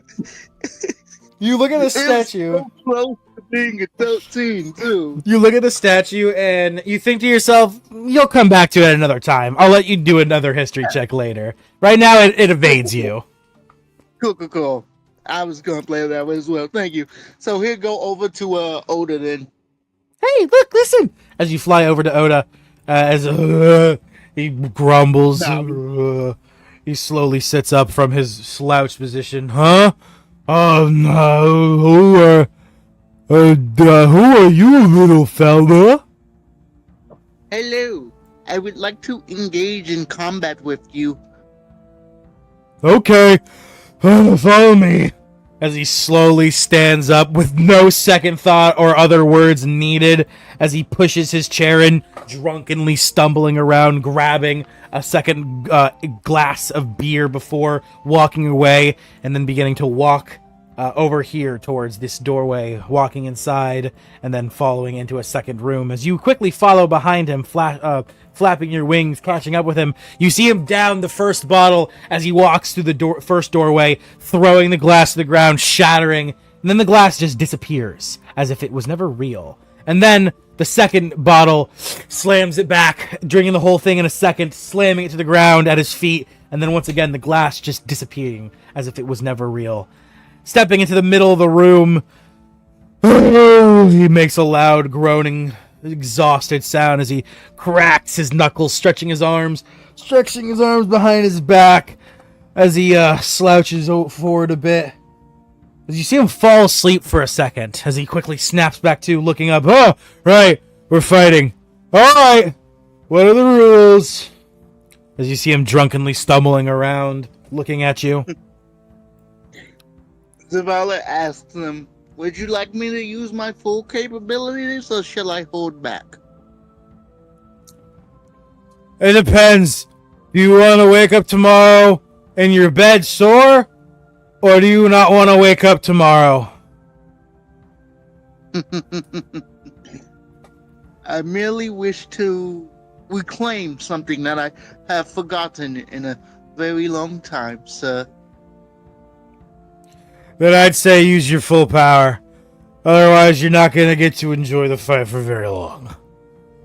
you look at the It's statue. so close to being a 13 too. You look at the statue and you think to yourself, "You'll come back to it another time. I'll let you do another history check later. Right now, it evades you." Cool. I was gonna play that way as well. Thank you. So here go over to Oda then. Hey, look, listen! As you fly over to Oda, as he grumbles, he slowly sits up from his slouch position. Huh? Oh no! Who are you, little fella? Hello. I would like to engage in combat with you. Okay, follow me. As he slowly stands up with no second thought or other words needed, as he pushes his chair in, drunkenly stumbling around, grabbing a second glass of beer before walking away, and then beginning to walk over here towards this doorway, walking inside, and then following into a second room. As you quickly follow behind him, flapping your wings, catching up with him, you see him down the first bottle as he walks through the first doorway, throwing the glass to the ground, shattering, and then the glass just disappears, as if it was never real. And then the second bottle slams it back, drinking the whole thing in a second, slamming it to the ground at his feet, and then once again the glass just disappearing, as if it was never real. Stepping into the middle of the room, he makes a loud groaning, exhausted sound as he cracks his knuckles, stretching his arms behind his back as he slouches forward a bit. As you see him fall asleep for a second, as he quickly snaps back to, looking up. Oh, right, we're fighting. All right, what are the rules? As you see him drunkenly stumbling around, looking at you. Zavala asks him, would you like me to use my full capabilities or shall I hold back? It depends. Do you want to wake up tomorrow in your bed sore? Or do you not want to wake up tomorrow? I merely wish to reclaim something that I have forgotten in a very long time, sir. Then I'd say use your full power. Otherwise, you're not going to get to enjoy the fight for very long.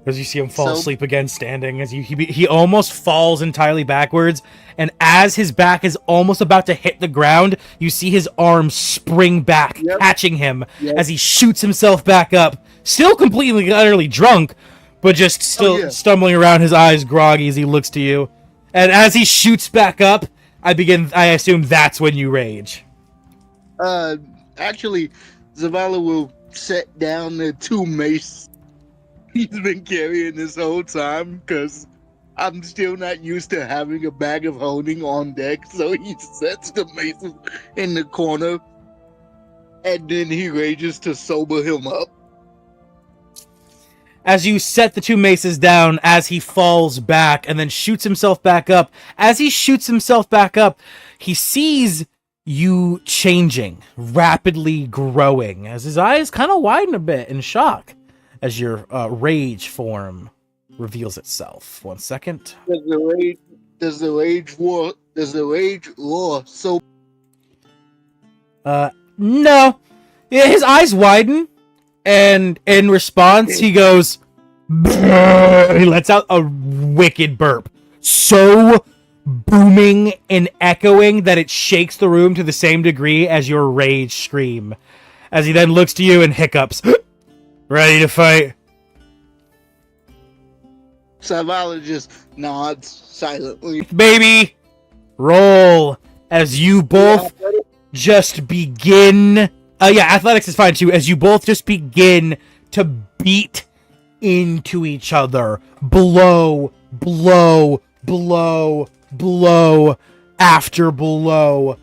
As you see him fall asleep again, standing, as he almost falls entirely backwards, and as his back is almost about to hit the ground, you see his arms spring back, catching him as he shoots himself back up, still completely, utterly drunk, but just still stumbling around, his eyes groggy as he looks to you. And as he shoots back up, I assume that's when you rage. Actually, Zavala will set down the 2 mace he's been carrying this whole time, because I'm still not used to having a bag of holding on deck, so he sets the maces in the corner, and then he rages to sober him up. As you set the 2 maces down, as he falls back and then shoots himself back up, as he shoots himself back up, he sees you changing, rapidly growing, as his eyes kind of widen a bit in shock as your rage form reveals itself. 1 second. Does the rage roar so? No. Yeah, his eyes widen, and in response, he goes, "Brrr." He lets out a wicked burp. So booming and echoing that it shakes the room to the same degree as your rage scream. As he then looks to you and hiccups. Ready to fight? Zavala just nods silently. Baby! roll as you both just begin. Athletics is fine too. As you both just begin to beat into each other, blow, blow, blow, blow after blow.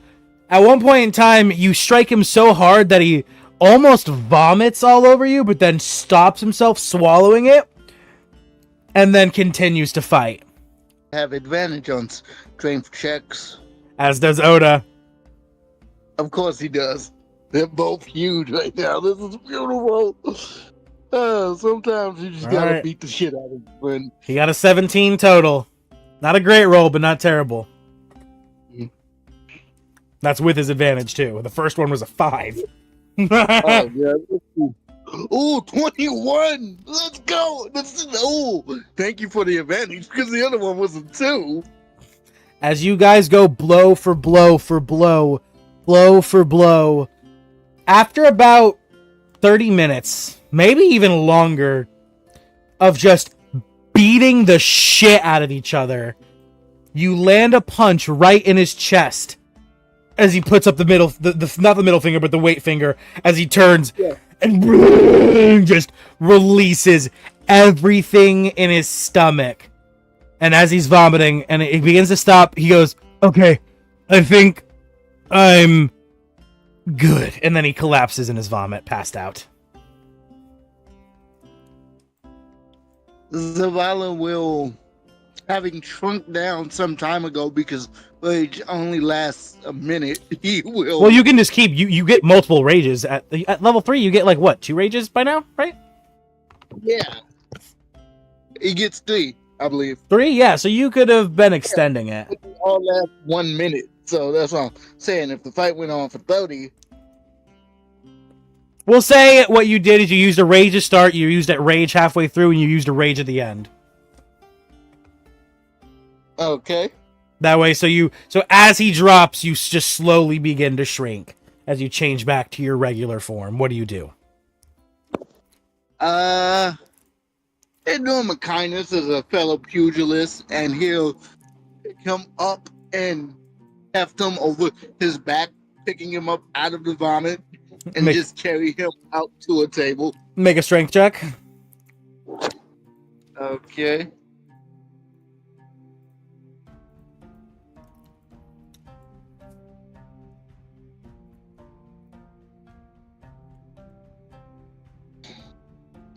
At one point in time, you strike him so hard that he almost vomits all over you, but then stops himself, swallowing it, and then continues to fight. Have advantage on strength checks. As does Oda. Of course he does. They're both huge right now. This is beautiful. Sometimes you just gotta Alright. beat the shit out of him. When He got a 17 total. Not a great roll, but not terrible. That's with his advantage, too. The first one was a 5. oh yeah. Ooh, 21! Let's go! Thank you for the advantage, because the other one was a 2. As you guys go blow for blow for blow, blow for blow, after about 30 minutes, maybe even longer, of just beating the shit out of each other, you land a punch right in his chest as he puts up the middle, not the middle finger, but the weight finger, as he turns and just releases everything in his stomach. And as he's vomiting and it begins to stop, he goes, "Okay, I think I'm good." And then he collapses in his vomit, passed out. Zavala will, having shrunk down some time ago because rage only lasts a minute, he will. Well, you can just keep, you get multiple rages. At level 3, you get, like, what, 2 rages by now, right? Yeah. He gets 3, I believe. 3? Yeah, so you could have been extending it. It all lasts 1 minute. So that's what I'm saying. If the fight went on for 30... We'll say what you did is you used a rage to start, you used that rage halfway through, and you used a rage at the end. Okay. That way, so as he drops, you just slowly begin to shrink as you change back to your regular form. What do you do? They do him a kindness as a fellow pugilist, and he'll pick him up and heft him over his back, picking him up out of the vomit, and just carry him out to a table. Make a strength check. Okay.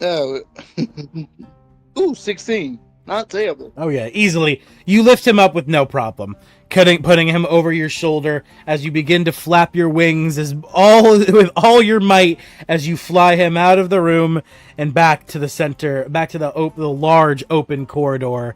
Oh. Ooh, 16. Not terrible. Oh yeah, easily. You lift him up with no problem, putting him over your shoulder as you begin to flap your wings with all your might as you fly him out of the room and back to the center, back to the large open corridor.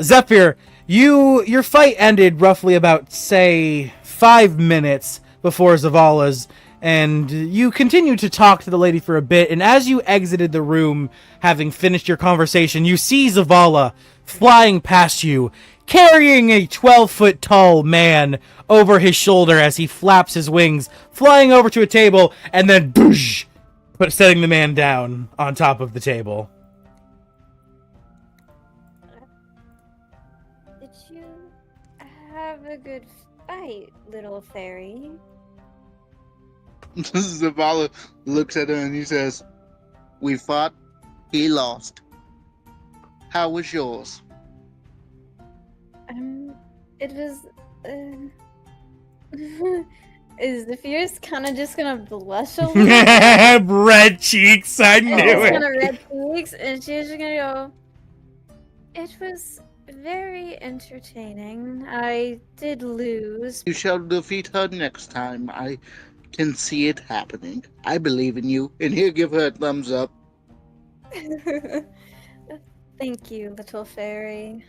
Zephyr, your fight ended roughly about, say, 5 minutes before Zavala's, and you continued to talk to the lady for a bit, and as you exited the room, having finished your conversation, you see Zavala flying past you, carrying a 12-foot tall man over his shoulder as he flaps his wings, flying over to a table, and then boosh, setting the man down on top of the table. Did you have a good fight, little fairy? Zavala looks at her and he says, "We fought, he lost. How was yours?" It was, is the fierce kind of just gonna blush a little? Red cheeks, I knew It's it. kind of red cheeks, and she's just gonna go, "It was very entertaining. I did lose." You shall defeat her next time. I can see it happening. I believe in you. And he'll give her a thumbs up. Thank you, little fairy.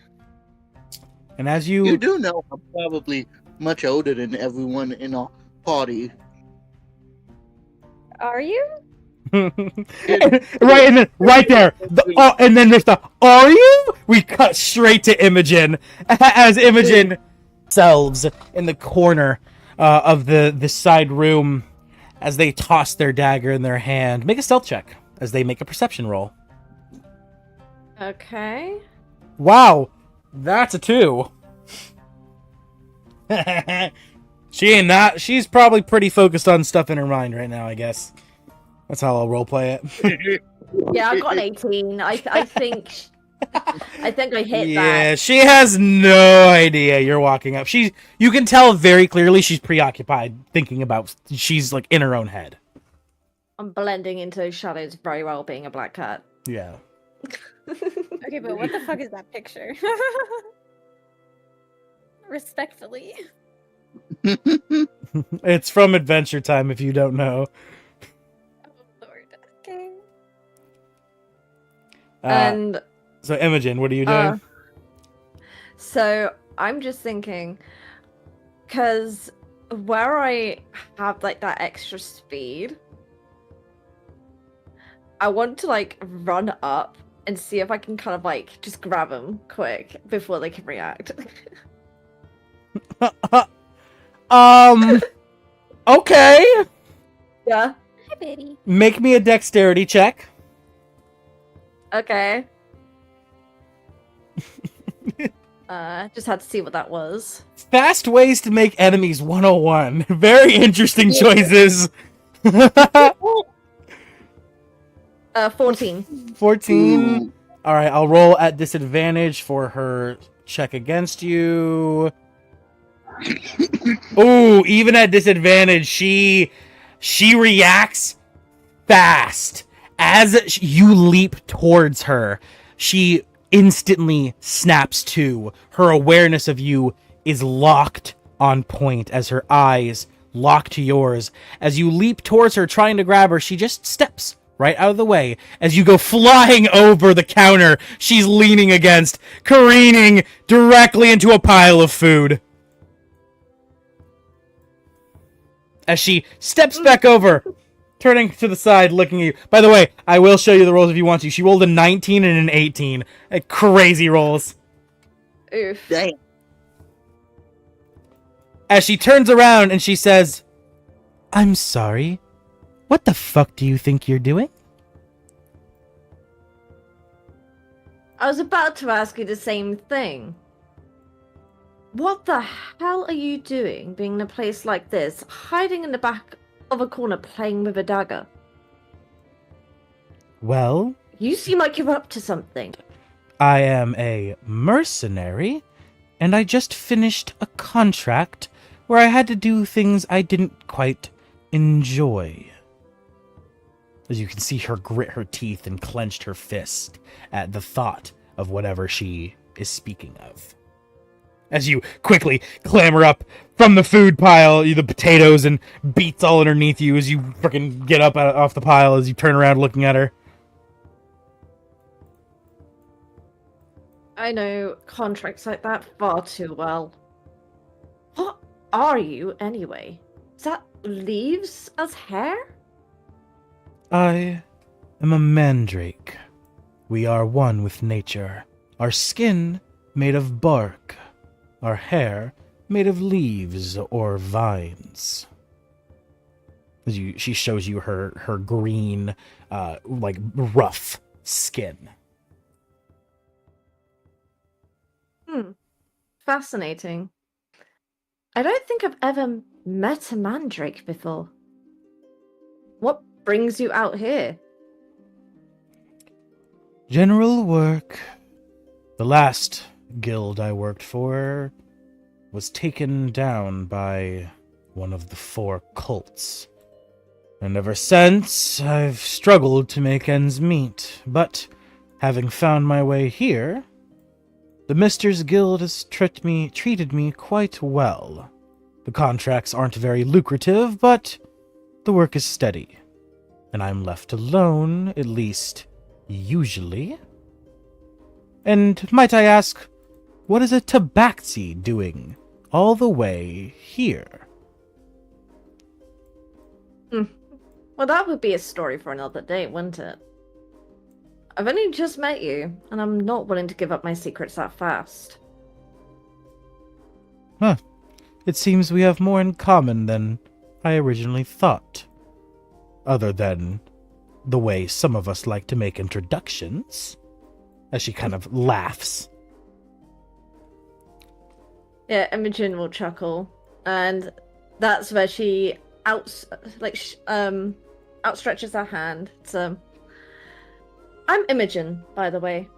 And as You do know I'm probably much older than everyone in our party. Are you? right, and then right there, and then there's the "Are you?" We cut straight to Imogen as Imogen selves in the corner of the side room as they toss their dagger in their hand. Make a stealth check as they make a perception roll. Okay. Wow, that's a 2. She ain't not. She's probably pretty focused on stuff in her mind right now, I guess. That's how I'll roleplay it. Yeah, I got an 18. I think I hit Yeah, that. she has no idea you're walking up. You can tell very clearly she's preoccupied thinking about, she's like in her own head. I'm blending into those shadows very well being a black cat. Yeah. Okay, but what the fuck is that picture? Respectfully. It's from Adventure Time if you don't know. Oh lord. Okay. And So Imogen, what are you doing? so I'm just thinking, because where I have like that extra speed, I want to like run up and see if I can kind of like just grab them quick before they can react. Okay. Yeah. Hi, Betty. Make me a dexterity check. Okay. Just had to see what that was. Fast ways to make enemies 101. Very interesting choices. 14. 14. All right, I'll roll at disadvantage for her check against you. Ooh, even at disadvantage, she reacts fast. As you leap towards her, she instantly snaps to. Her awareness of you is locked on point as her eyes lock to yours. As you leap towards her, trying to grab her, she just steps right out of the way as you go flying over the counter she's leaning against, careening directly into a pile of food. As she steps back over, turning to the side, looking at you. By the way, I will show you the rolls if you want to. She rolled a 19 and an 18. Crazy rolls. Oof. Damn. As she turns around and she says, "I'm sorry. What the fuck do you think you're doing?" I was about to ask you the same thing. What the hell are you doing being in a place like this, hiding in the back of a corner playing with a dagger? Well, You seem like you're up to something. I am a mercenary, and I just finished a contract where I had to do things I didn't quite enjoy. As you can see her grit her teeth and clenched her fist at the thought of whatever she is speaking of. As you quickly clamber up from the food pile, the potatoes and beets all underneath you as you freaking get up off the pile as you turn around looking at her. I know contracts like that far too well. What are you, anyway? Is that leaves as hair? I am a mandrake. We are one with nature. Our skin made of bark. Our hair made of leaves or vines. She shows you her green, like rough skin. Fascinating. I don't think I've ever met a mandrake before. What brings you out here? General work. The last guild I worked for was taken down by one of the 4 cults. And ever since, I've struggled to make ends meet. But having found my way here, the Misters Guild has treated me quite well. The contracts aren't very lucrative, but the work is steady. And I'm left alone, at least usually. And might I ask, what is a tabaxi doing all the way here? Well, that would be a story for another day, wouldn't it? I've only just met you, and I'm not willing to give up my secrets that fast. Huh. It seems we have more in common than I originally thought. Other than the way some of us like to make introductions. As she kind of laughs. Yeah, Imogen will chuckle, and that's where she outstretches her hand. So, I'm Imogen, by the way.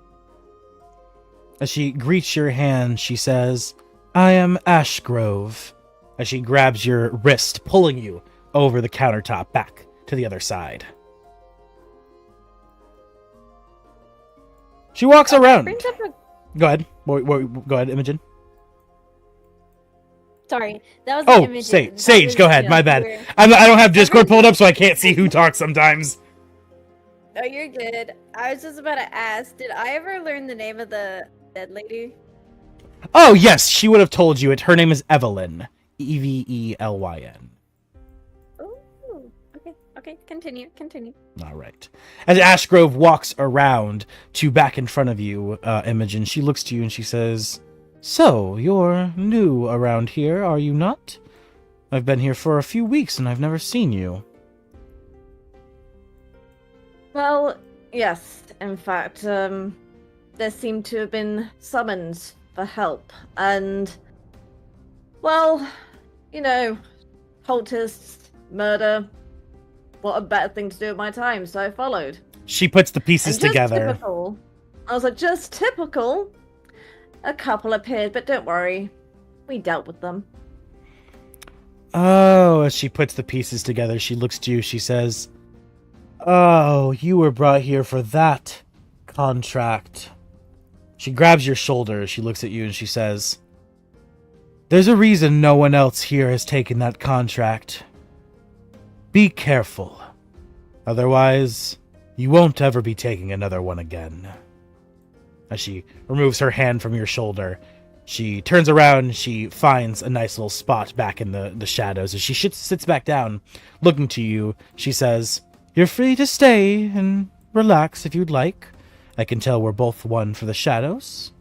As she greets your hand, she says, I am Ashgrove. As she grabs your wrist, pulling you over the countertop back to the other side. She walks around. Brings up a Go ahead. Go ahead, Imogen. Sorry, that was Oh, Imogen. That Sage, was go ahead. My you bad. were- I don't have Discord pulled up, so I can't see who talks sometimes. Oh, you're good. I was just about to ask, did I ever learn the name of the dead lady? Oh, yes, she would have told you it. Her name is Evelyn. Evelyn. Oh, okay, continue. All right. As Ashgrove walks around to back in front of you, Imogen, she looks to you and she says, So, you're new around here, are you not? I've been here for a few weeks and I've never seen you. Well, yes. In fact, there seemed to have been summons for help, and well, you know, cultists, murder. What a better thing to do at my time, so I followed. She puts the pieces And just together. typical. I was like, just typical. A couple appeared, but don't worry, we dealt with them. Oh, as she puts the pieces together, she looks to you, she says, Oh, you were brought here for that contract. She grabs your shoulder, she looks at you, and she says, There's a reason no one else here has taken that contract. Be careful. Otherwise, you won't ever be taking another one again. As she removes her hand from your shoulder, she turns around, she finds a nice little spot back in the shadows. As she sits back down, looking to you, she says, You're free to stay and relax if you'd like. I can tell we're both one for the shadows.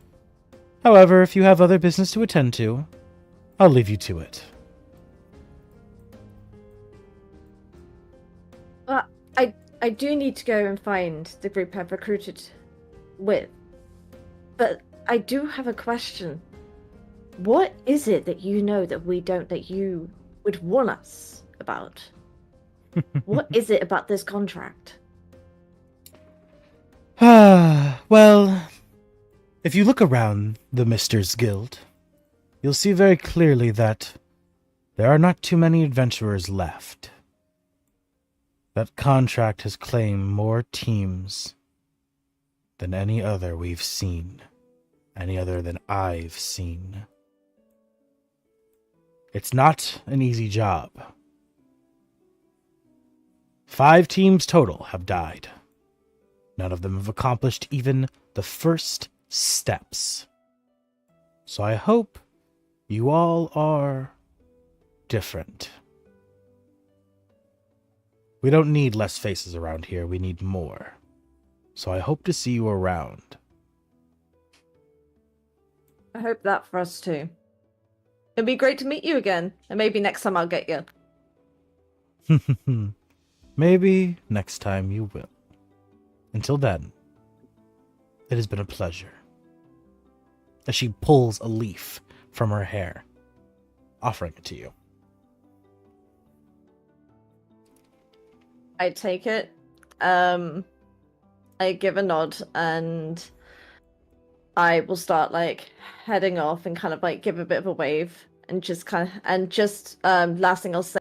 However, if you have other business to attend to, I'll leave you to it. I do need to go and find the group I've recruited with. But I do have a question. What is it that you know that we don't, that you would warn us about? What is it about this contract? Well, if you look around the Misters Guild, you'll see very clearly that there are not too many adventurers left. That contract has claimed more teams than any other we've seen. Any other than I've seen. It's not an easy job. 5 teams total have died. None of them have accomplished even the first steps. So I hope you all are different. We don't need less faces around here, we need more. So I hope to see you around. I hope that for us too. It'd be great to meet you again, and maybe next time I'll get you. Maybe next time you will. Until then, it has been a pleasure. As she pulls a leaf from her hair, offering it to you. I take it. I give a nod, and I will start like heading off and kind of like give a bit of a wave, and just last thing I'll say.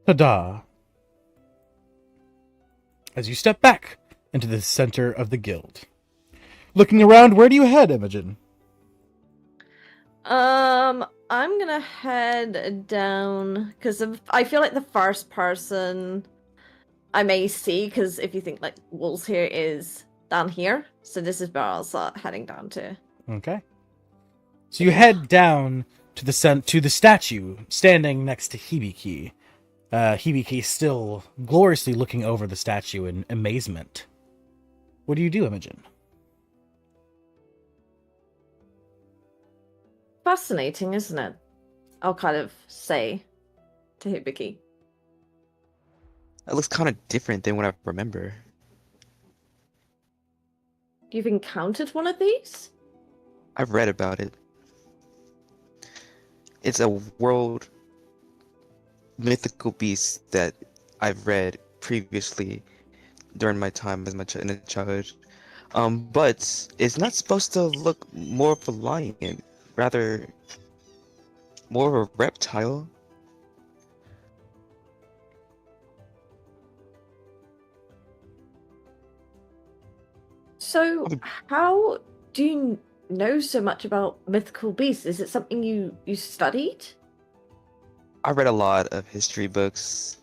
Ta-da! As you step back into the center of the guild. Looking around, where do you head, Imogen? I'm gonna head down because I feel like the first person I may see, because if you think like walls here is down here, so this is where I'll start heading down to. Okay. So you head down to the statue standing next to Hibiki. Hibiki still gloriously looking over the statue in amazement. What do you do, Imogen? Fascinating, isn't it? I'll kind of say to Hibiki. That looks kind of different than what I remember. You've encountered one of these? I've read about it. It's a world mythical beast that I've read previously during my time as in the childhood. But it's not supposed to look more of a lion, rather more of a reptile. So, how do you know so much about mythical beasts? Is it something you studied? I read a lot of history books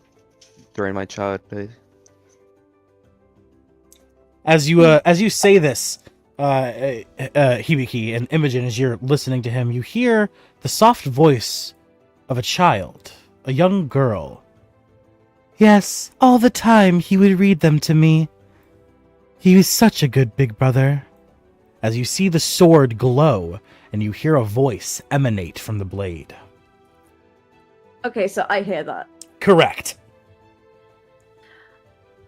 during my childhood. As you say this, Hibiki and Imogen, as you're listening to him, you hear the soft voice of a child, a young girl. Yes, all the time he would read them to me. He was such a good big brother. As you see the sword glow, and you hear a voice emanate from the blade. Okay, so I hear that. Correct.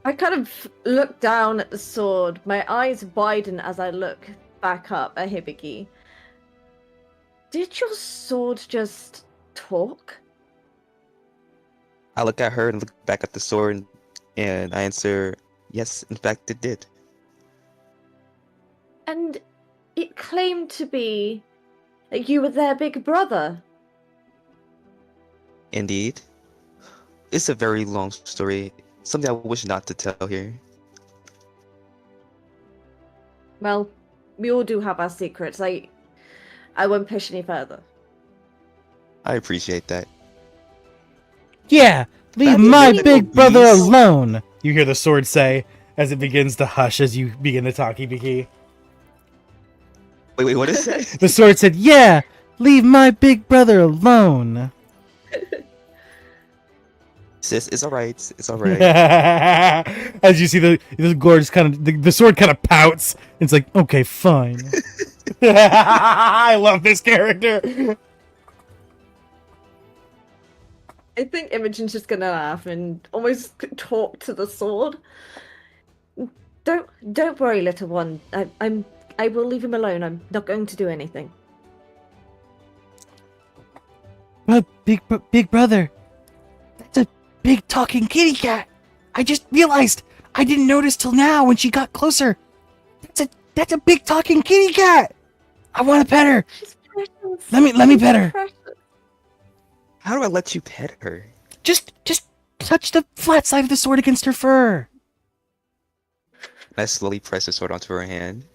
I kind of look down at the sword. My eyes widen as I look back up at Hibiki. Did your sword just talk? I look at her and look back at the sword, and I answer, yes, in fact it did. And it claimed to be that you were their big brother. Indeed. It's a very long story, something I wish not to tell here. Well, we all do have our secrets. I won't push any further. I appreciate that. Yeah, leave That's my mythical big brother beast. alone, you hear the sword say, as it begins to hush as you begin to talk, Hibiki. Wait, what is that? The sword said, yeah, leave my big brother alone. Sis, it's alright, it's alright. As you see the gorge kind of, the sword kind of pouts. It's like, okay, fine. I love this character. I think Imogen's just gonna laugh and almost talk to the sword. Don't worry, little one. I will leave him alone. I'm not going to do anything. But big brother, that's a big talking kitty cat. I just realized I didn't notice till now when she got closer. That's a big talking kitty cat. I want to pet her. She's precious. Let me pet her. Precious. How do I let you pet her? Just touch the flat side of the sword against her fur. I slowly press the sword onto her hand.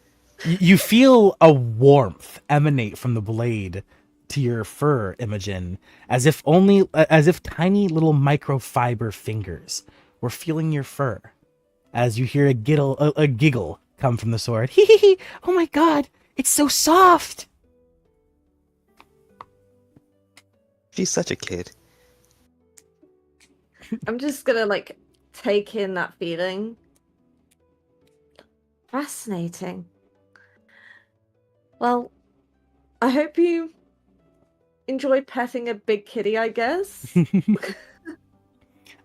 You feel a warmth emanate from the blade to your fur, Imogen, as if tiny little microfiber fingers were feeling your fur. As you hear a giggle come from the sword. Hee hee hee! Oh my god, it's so soft. She's such a kid. I'm just gonna take in that feeling. Fascinating. Well, I hope you enjoyed petting a big kitty, I guess.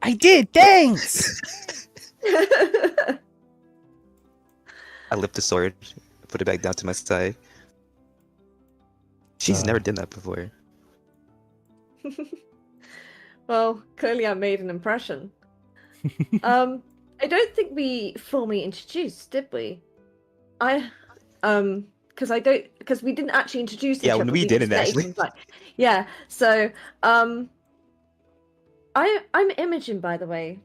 I did, thanks! I lift the sword, put it back down to my side. She's never done that before. Well, clearly I made an impression. I don't think we formally introduced, did we? Because we didn't actually introduce each Yeah, other. we didn't just met actually. each other. Yeah, so I'm Imogen, by the way.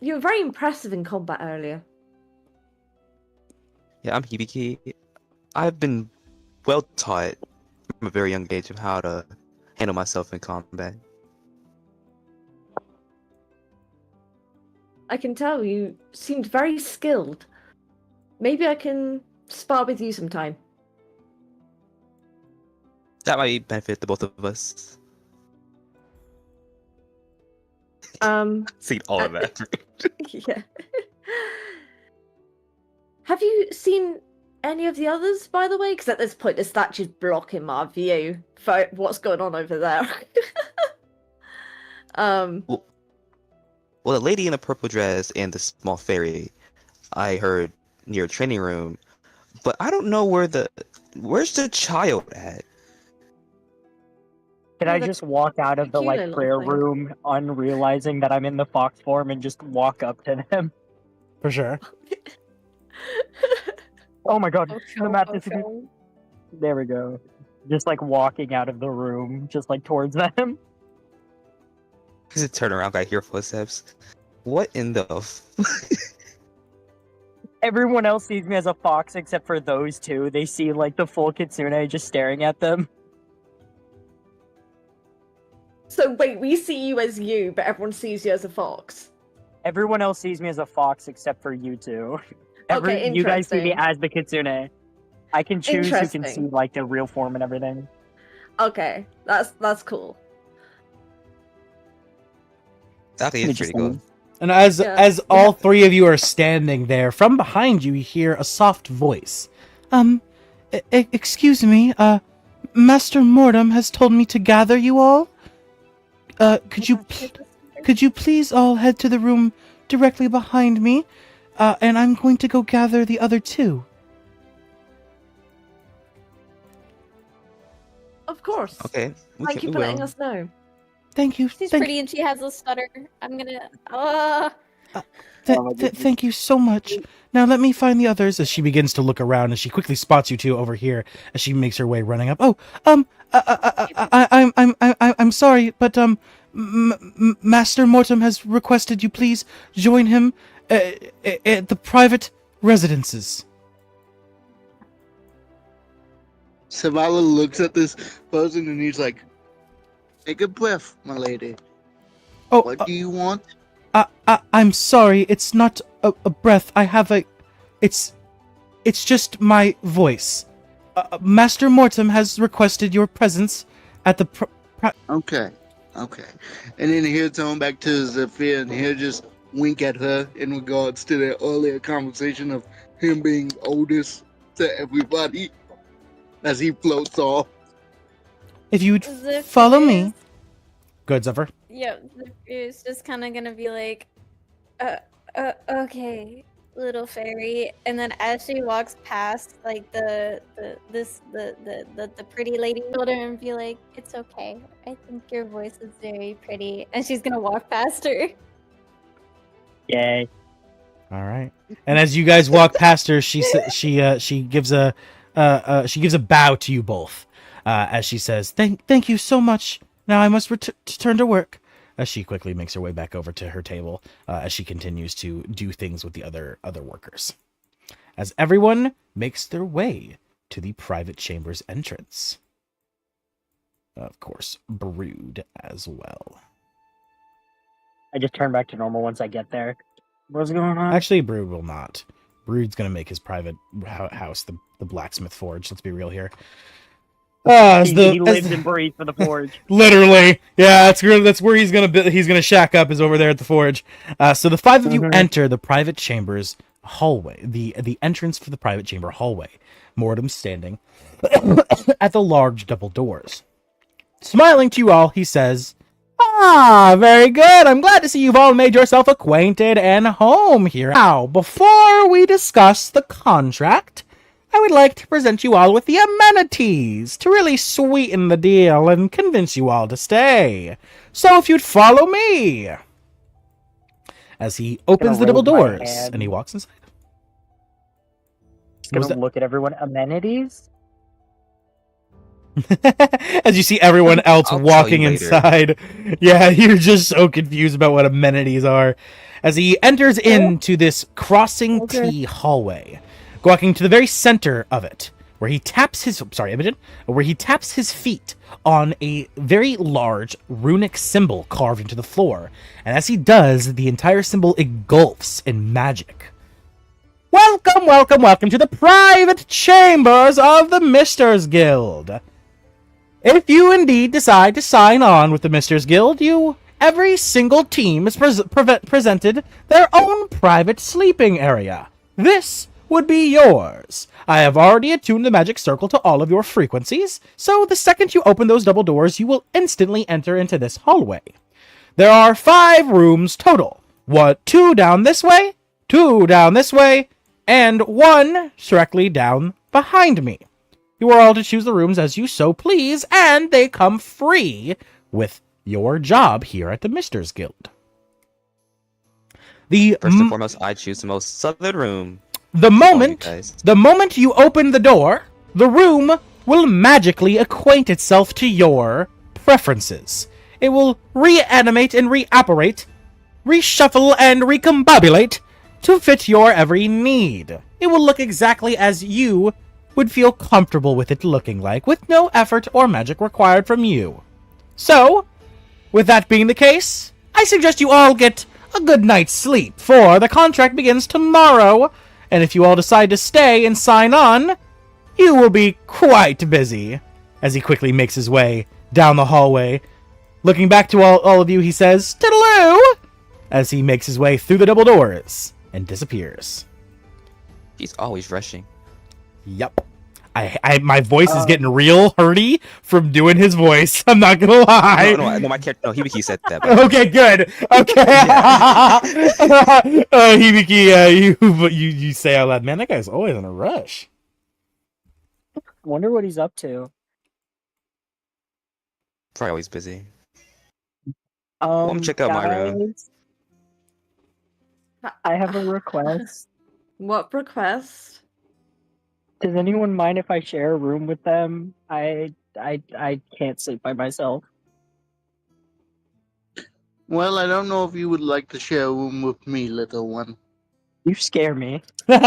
You were very impressive in combat earlier. Yeah, I'm Hibiki. I've been well taught from a very young age of how to handle myself in combat. I can tell you seemed very skilled. Maybe I can spar with you sometime. That might benefit the both of us. See all of that. Yeah. Have you seen any of the others, by the way? Because at this point, the statue's blocking my view for what's going on over there. Well, the lady in the purple dress and the small fairy, I heard near training room, but I don't know where the Where's the child at? Can Oh, I the just walk out of the cute like little prayer thing. room, unrealizing that I'm in the fox form, and just walk up to them? For sure. Oh my god, the map Okay. is. There we go. Just like walking out of the room, just like towards them. Is it turn around? I hear footsteps. What in the? Everyone else sees me as a fox except for those two. They see like the full kitsune just staring at them. So wait, we see you as you, but everyone sees you as a fox. Everyone else sees me as a fox except for you two. Okay, You guys see me interesting. as the kitsune. I can choose who can see Interesting. like the real form and everything. Okay, that's cool. Okay, it's pretty cool. And as Yeah. as all three of you are standing there, from behind you, you hear a soft voice. Excuse me, Master Mortem has told me to gather you all. Could you please all head to the room directly behind me? And I'm going to go gather the other two. Of course. Okay, Thank you for letting us know. Thank you. She's pretty and she has a stutter. I'm gonna. Thank you so much. Now let me find the others. As she begins to look around, and she quickly spots you two over here. As she makes her way running up. Oh, I'm sorry, but Master Mortem has requested you please join him at the private residences. Savala looks at this person and he's like, "Take a breath, my lady. Oh, What do you want?" I'm sorry. It's not a breath. I have a. It's just my voice. Master Mortem has requested your presence at the. Okay. And then he'll turn back to Zephyr and he'll just wink at her in regards to their earlier conversation of him being oldest to everybody as he floats off. If you'd Zephyr follow me. is- Good, Zephyr. Yeah, it's just kind of gonna be like, okay, little fairy. And then as she walks past, like the pretty lady shoulder, and be like, it's okay. I think your voice is very pretty. And she's gonna walk past her. Yay. All right. And as you guys walk past her, she gives a bow to you both, as she says, "Thank you so much. Now I must return to work." As she quickly makes her way back over to her table, as she continues to do things with the other workers. As everyone makes their way to the private chamber's entrance. Of course, Brood as well. I just turn back to normal once I get there. What's going on? Actually, Brood will not. Brood's gonna make his private house the blacksmith forge. Let's be real here. He lives and breathes for the forge. Literally, yeah, that's where he's gonna shack up, is over there at the forge. So the five of you enter the private chamber's hallway, the entrance for the private chamber hallway. Mortem standing at the large double doors. Smiling to you all, he says, "Ah, very good. I'm glad to see you've all made yourself acquainted and home here. Now, before we discuss the contract, I would like to present you all with the amenities to really sweeten the deal and convince you all to stay. So if you'd follow me." As he opens the double raise my doors hand. and he walks inside. Just What was gonna look at everyone. Amenities? As you see everyone else I'll tell walking you later. inside. Yeah, you're just so confused about what amenities are. As he enters into this crossing T hallway, walking to the very center of it, where he taps his feet on a very large runic symbol carved into the floor. And as he does, the entire symbol engulfs in magic. Welcome, welcome, welcome to the private chambers of the Misters Guild. If you indeed decide to sign on with the Misters Guild, every single team is presented their own private sleeping area. This would be yours. I have already attuned the magic circle to all of your frequencies, so the second you open those double doors, you will instantly enter into this hallway. There are 5 rooms total. 2 down this way, 2 down this way, and 1 directly down behind me. You are all to choose the rooms as you so please, and they come free with your job here at the Misters Guild. First and foremost, I choose the most southern room. The moment, guys. the moment you open the door, the room will magically acquaint itself to your preferences. It will reanimate and reapparate, reshuffle and recombobulate to fit your every need. It will look exactly as you would feel comfortable with it looking like, with no effort or magic required from you. So, with that being the case, I suggest you all get a good night's sleep, for the contract begins tomorrow, and if you all decide to stay and sign on, you will be quite busy. As he quickly makes his way down the hallway, looking back to all of you, he says, "Toodaloo!" as he makes his way through the double doors and disappears. He's always rushing. Yep. My voice is getting real hurty from doing his voice. I'm not gonna lie. No, my character. No, he said that. Okay, good. Okay. Hibiki, you say out loud, man, that guy's always in a rush. Wonder what he's up to. Probably always busy. Check out my room. guys, I have a request. What request? Does anyone mind if I share a room with them? I can't sleep by myself. Well, I don't know if you would like to share a room with me, little one. You scare me. Take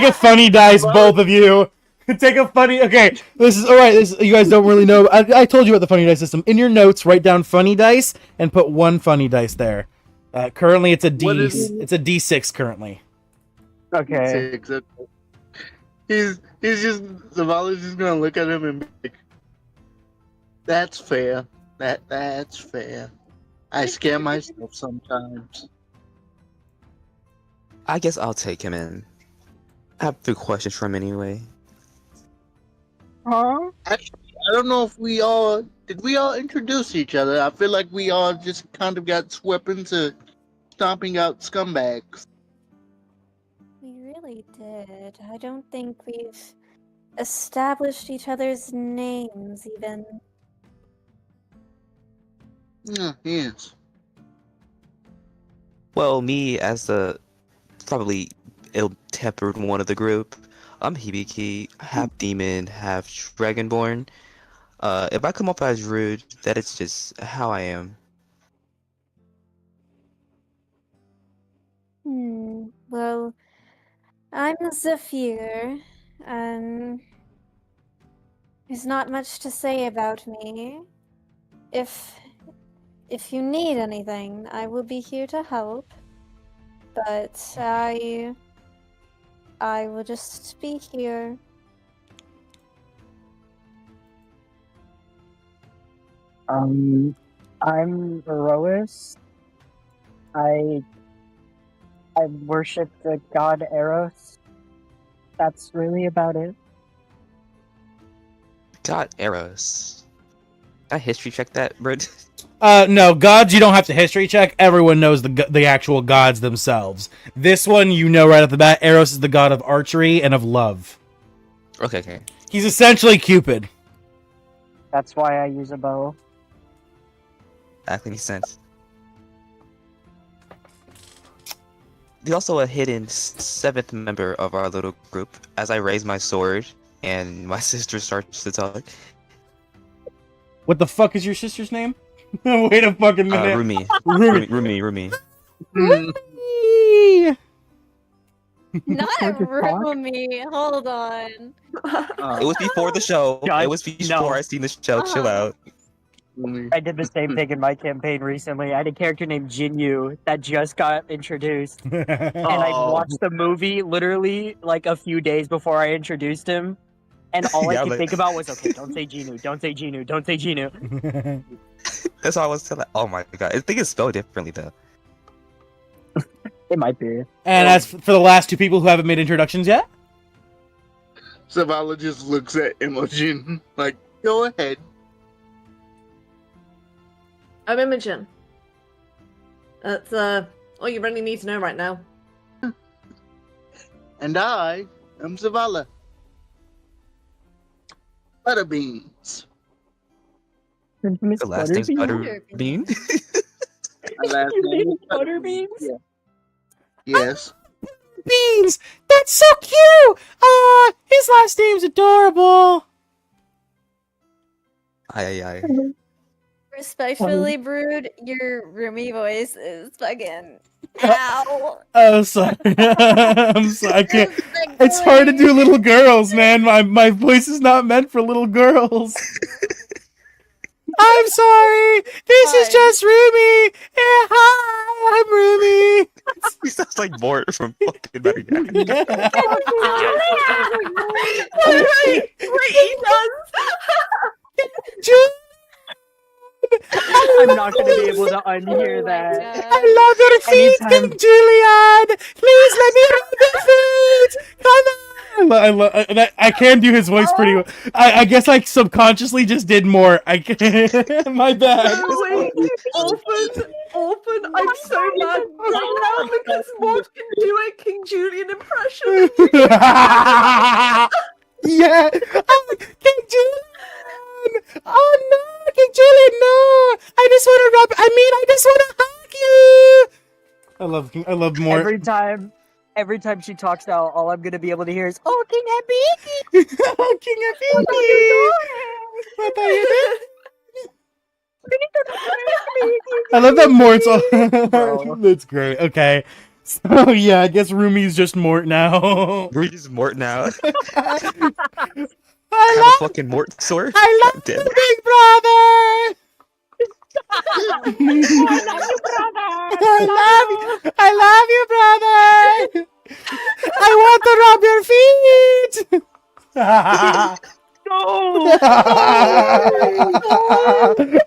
a funny dice, both of you. Take a funny. Okay, this is all right. You guys don't really know. I told you about the funny dice system. In your notes, write down funny dice and put one funny dice there. Currently, it's a D. It's a D6 currently. Okay. He's just Zavala's just gonna look at him and be like, "That's fair. That's fair. I scare myself sometimes." I guess I'll take him in. I have 3 questions for him anyway. Huh? Actually, I don't know if we all introduce each other. I feel like we all just kind of got swept into stomping out scumbags. We really did. I don't think we've established each other's names, even. Yes. Well, me as the probably ill-tempered one of the group, I'm Hibiki, half demon, half dragonborn. If I come up as rude, that is just how I am. Well, I'm Zephyr. There's not much to say about me. If you need anything, I will be here to help. But I will just be here. I'm Erois. I worship the god Eros. That's really about it. God, Eros. Can I history check that, bro? No, gods you don't have to history check. Everyone knows the actual gods themselves. This one, you know right off the bat, Eros is the god of archery and of love. Okay. He's essentially Cupid. That's why I use a bow. That makes sense. There's also a hidden 7th member of our little group. As I raise my sword and my sister starts to talk. What the fuck is your sister's name? Wait a fucking minute. Rumi. Rumi. Not Rumi. Hold on. It was before the show. God, It was before no. I seen the show. Chill out. I did the same thing in my campaign recently. I had a character named Jinyu that just got introduced. And I watched the movie literally like a few days before I introduced him. And all I Yeah, could like- think about was, okay, don't say Jinu, don't say Jinu, don't say Jinu. That's all I was telling. Oh my god. I think it's spelled differently though. It might be. And as for the last 2 people who haven't made introductions yet, Zavala just looks at Imogen like, "Go ahead." I'm Imogen. That's all you really need to know right now. And I am Zavala. Butterbeans. Miss The last name's Butterbean? Butterbean. My last Your name name is is Butterbeans? Yeah. Yes. Beans! That's so cute! His last name's adorable! Aye. Respectfully, Brood, your roomy voice is fucking. Ow. Oh, sorry. I'm sorry. I can't. It's hard to do little girls, man. My voice is not meant for little girls. I'm sorry. This is Fine. just Rumi. Hi, I'm Rumi. He sounds like Mort from fucking Better Jack. Wait, he does. I'm not going to be able to unhear Oh my that. God. I love your feet, Anytime- King Julian. Please let me rub your feet. Come on. I can do his voice pretty well. I guess I subconsciously just did more. I can. My bad. Wait, Orphan, I'm so mad right now because Maud can do a King Julian impression. Yeah. Oh, King Julian. Oh no, King Julian, no. I just want to I just want to hug you. I love more. Every time she talks now, all I'm gonna be able to hear is, "Oh, King Happy." Oh, King Happy. What are you doing? I love that Mort's all. That's great. Okay. So, yeah, I guess Rumi's just Mort now. We're just Mort now. I Have a love, fucking Mort sword. I love God damn you, it. big brother. I love you, brother. I want to rub your feet.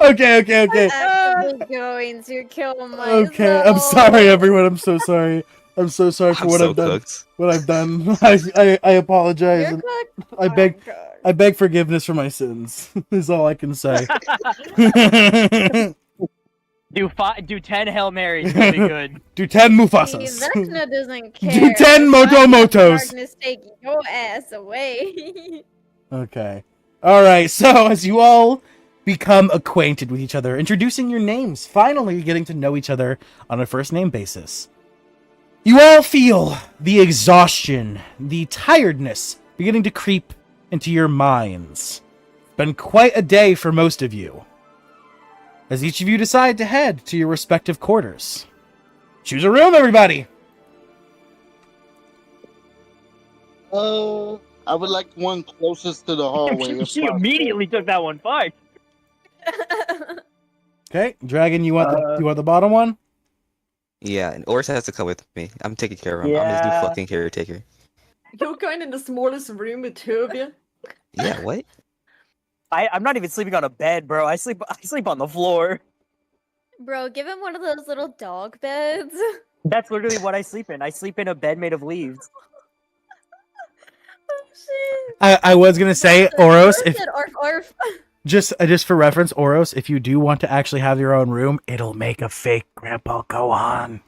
Okay. Actually going to kill myself. Okay, I'm sorry, everyone. I'm so sorry. I'm so sorry for I'm what so I've done. cooked. What I've done. I apologize. You're And cooked. I Oh, beg God. I beg forgiveness for my sins. Is all I can say. Do 10 Hail Marys, you'll be good. Do 10 See, Mufasas. Vecna doesn't Do care. 10 If I let the Motomotos. darkness take your ass away. Okay. Alright, so as you all become acquainted with each other, introducing your names, finally getting to know each other on a first name basis, you all feel the exhaustion, the tiredness beginning to creep into your minds. It's been quite a day for most of you, as each of you decide to head to your respective quarters. Choose a room, everybody! I would like one closest to the hallway. if she possible. immediately took that one. Fine. Okay, Dragon, you want the bottom one? Yeah, and Ors has to come with me. I'm taking care of him. I'm his Yeah. new fucking caretaker. You're going in the smallest room with two of you. Yeah, what? I'm not even sleeping on a bed, bro. I sleep on the floor. Bro, give him one of those little dog beds. That's literally what I sleep in. I sleep in a bed made of leaves. Oh, shit. I was gonna say, Oros, if Orf. just for reference, Oros, if you do want to actually have your own room, it'll make a fake Grandpa go on.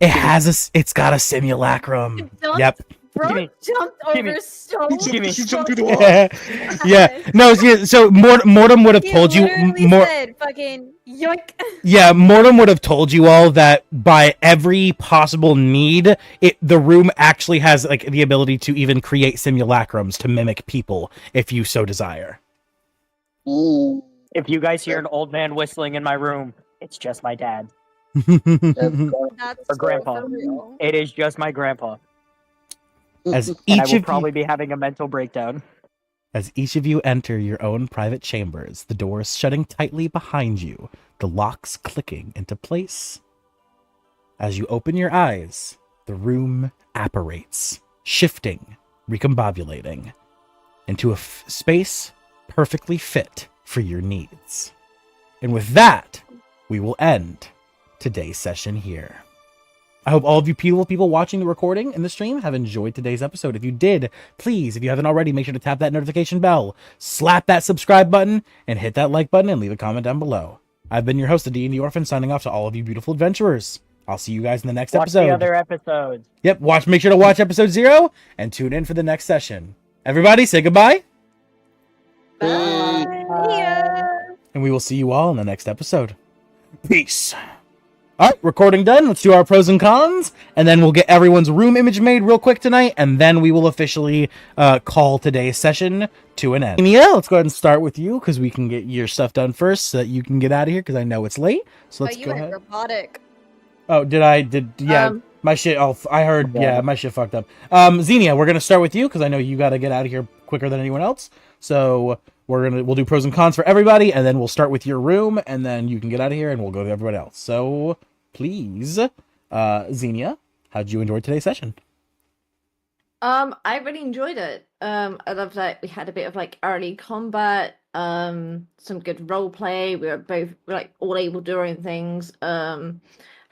It's got a simulacrum. Yep. Bro Gimme. jumped Gimme. over so Gimme. She jumped through the wall. Yeah. No. Yeah, so Mortem would have He told you literally more. said fucking yoink. Yeah, Mortem would have told you all that by every possible need, the room actually has like the ability to even create simulacrums to mimic people if you so desire. Ooh, If you guys hear an old man whistling in my room, it's just my dad. that's That's Or grandpa. so for real. It is just my grandpa. As And I each will of probably you, be having a mental breakdown. as each of you enter your own private chambers, the doors shutting tightly behind you, the locks clicking into place. As you open your eyes, the room apparates, shifting, recombobulating into a space perfectly fit for your needs. And with that, we will end today's session here. I hope all of you people watching the recording and the stream have enjoyed today's episode. If you did, please, if you haven't already, make sure to tap that notification bell, slap that subscribe button, and hit that like button and leave a comment down below. I've been your host, the D&D Orphan, signing off to all of you beautiful adventurers. I'll see you guys in the next Watch episode. the other episodes. Yep, make sure to watch episode 0 and tune in for the next session. Everybody, say goodbye, Hey. and we will see you all in the next episode. Peace. All right, recording done. Let's do our pros and cons, and then we'll get everyone's room image made real quick tonight, and then we will officially call today's session to an end. Yeah, let's go ahead and start with you because we can get your stuff done first so that you can get out of here because I know it's late. So let's you go went ahead. robotic. Oh, yeah, my shit. Oh, I heard. Yeah, my shit fucked up. Xenia, we're gonna start with you because I know you got to get out of here quicker than anyone else. So we'll do pros and cons for everybody, and then we'll start with your room, and then you can get out of here, and we'll go to everybody else. So please, Xenia, how'd you enjoy today's session? I really enjoyed it. I loved that we had a bit of like early combat, some good role play. We were both like all able doing things.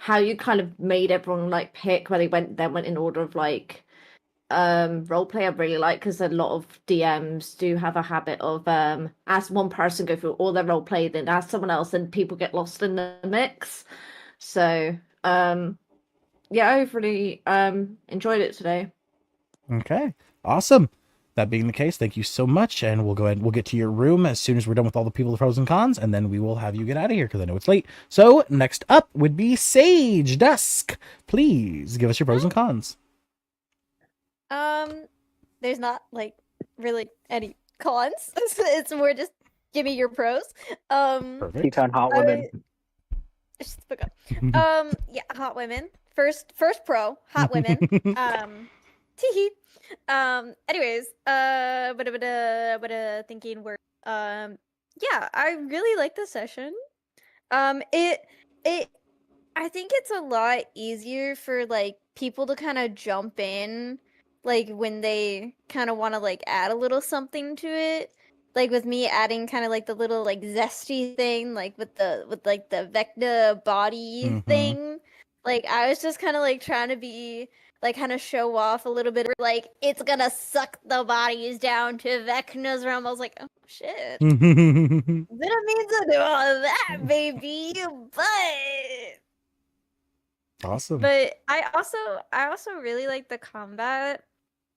How you kind of made everyone like pick where they went in order of like role play. I really like because a lot of DMs do have a habit of ask one person go through all their role play, then ask someone else, and people get lost in the mix. So yeah, I really enjoyed it today. Okay, awesome. That being the case, thank you so much, and we'll go ahead and we'll get to your room as soon as we're done with all the people, the pros and cons, and then we will have you get out of here because I know it's late. So next up would be Sage Dusk. Please give us your pros and cons. There's not like really any cons. It's more just give me your pros. Perfect. Teton hot women. Just speak up. Yeah, hot women. First pro, hot women. Teehee. Anyways, thinking word. Yeah, I really like this session. I think it's a lot easier for like people to kind of jump in, like when they kind of want to like add a little something to it. Like with me adding kind of like the little like zesty thing, like with the Vecna body thing. Like I was just kind of like trying to be like kind of show off a little bit, like it's gonna suck the bodies down to Vecna's realm. I was like, oh shit, didn't mean to do all of that, baby. Awesome. But I also really like the combat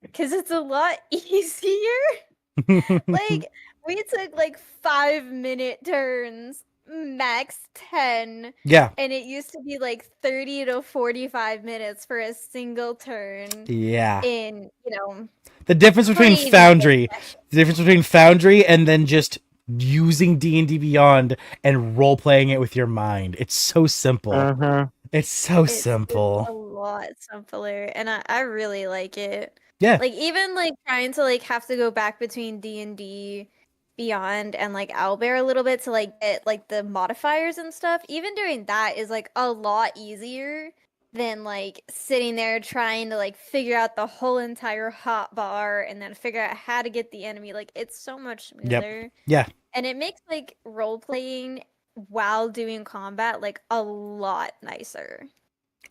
because it's a lot easier. Like we took like 5-minute turns, max 10. Yeah. And it used to be like 30 to 45 minutes for a single turn. Yeah. In, The difference between crazy Foundry, session. the difference between Foundry and then just using D&D Beyond and role playing it with your mind. It's so simple. It's so simple. It's a lot simpler, and I really like it. Yeah. Like even like trying to like have to go back between D&D Beyond and like Owlbear a little bit to like get like the modifiers and stuff. Even doing that is like a lot easier than like sitting there trying to like figure out the whole entire hotbar and then figure out how to get the enemy. Like it's so much smoother. Yeah. And it makes like role playing while doing combat like a lot nicer.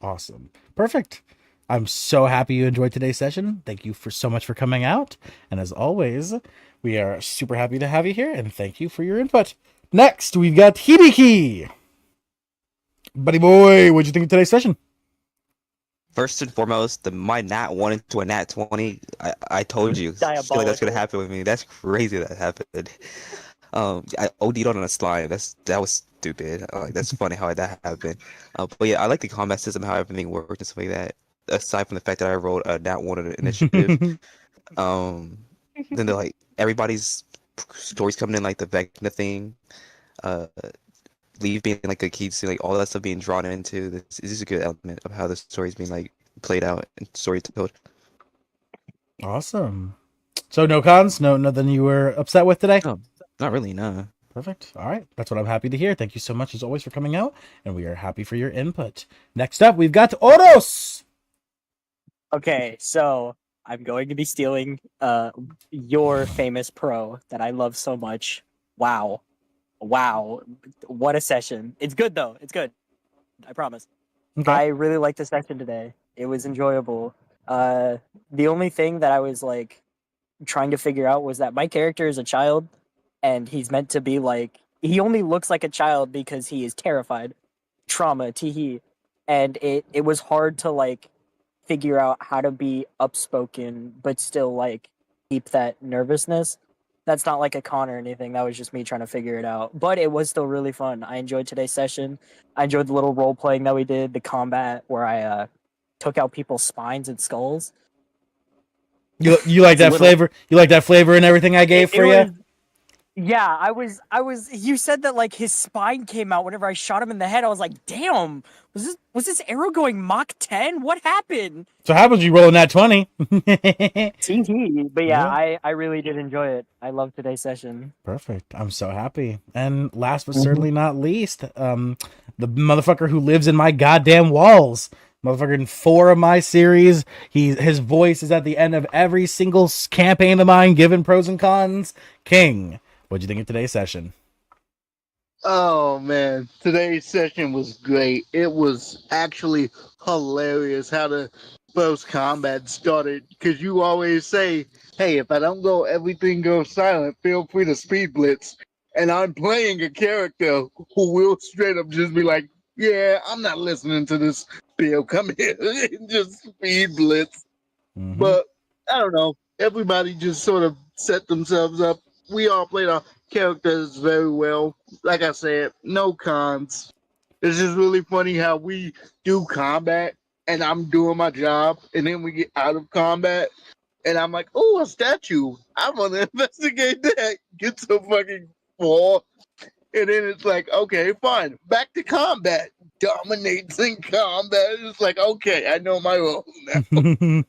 Awesome. Perfect. I'm so happy you enjoyed today's session. Thank you so much for coming out. And as always, we are super happy to have you here, and thank you for your input. Next, we've got Hibiki. Buddy boy, what'd you think of today's session? First and foremost, my nat 1 into a nat 20, I told you. I feel like that's going to happen with me. That's crazy that happened. I OD'd on a slime. That was stupid. That's funny how that happened. But yeah, I like the combat system, how everything worked and stuff like that. Aside from the fact that I rolled a nat 1 on an initiative. Then they're like, everybody's stories coming in, like the Vecna thing. Leave being like a key to like all that stuff being drawn into this is a good element of how the story's being like played out and story told. Awesome. So no cons, nothing you were upset with today? Oh, not really, no. Perfect. All right. That's what I'm happy to hear. Thank you so much as always for coming out, and we are happy for your input. Next up, we've got Oros. Okay, so I'm going to be stealing your famous pro that I love so much. Wow. What a session. It's good though. It's good. I promise. Okay. I really liked the session today. It was enjoyable. The only thing that I was like trying to figure out was that my character is a child and he's meant to be like, he only looks like a child because he is terrified. Trauma, teehee. and it was hard to like figure out how to be upspoken but still like keep that nervousness. That's not like a con or anything. That was just me trying to figure it out. But it was still really fun. I enjoyed today's session. I enjoyed the little role playing that we did, the combat where I took out people's spines and skulls. You like It's a that little- flavor? You like that flavor and everything I gave for you? was- Yeah, I was. You said that like his spine came out whenever I shot him in the head. I was like, damn, was this arrow going Mach 10? What happened? So how about you rolling that 20? But yeah, Yeah. I really did enjoy it. I love today's session. Perfect. I'm so happy. And last but certainly not least, the motherfucker who lives in my goddamn walls. Motherfucker in 4 of my series. His voice is at the end of every single campaign of mine, given pros and cons. King, what'd you think of today's session? Oh man, today's session was great. It was actually hilarious how the first combat started, because you always say, hey, if I don't go, everything goes silent, feel free to speed blitz. And I'm playing a character who will straight up just be like, yeah, I'm not listening to this Bill. Come here and just speed blitz. Mhm. But I don't know. Everybody just sort of set themselves up. We all played our characters very well. Like I said, no cons. It's just really funny how we do combat and I'm doing my job, and then we get out of combat and I'm like, oh, a statue. I want to investigate that. Get some fucking fall. And then it's like, okay, fine. Back to combat. Dominates in combat. It's like, okay, I know my role now.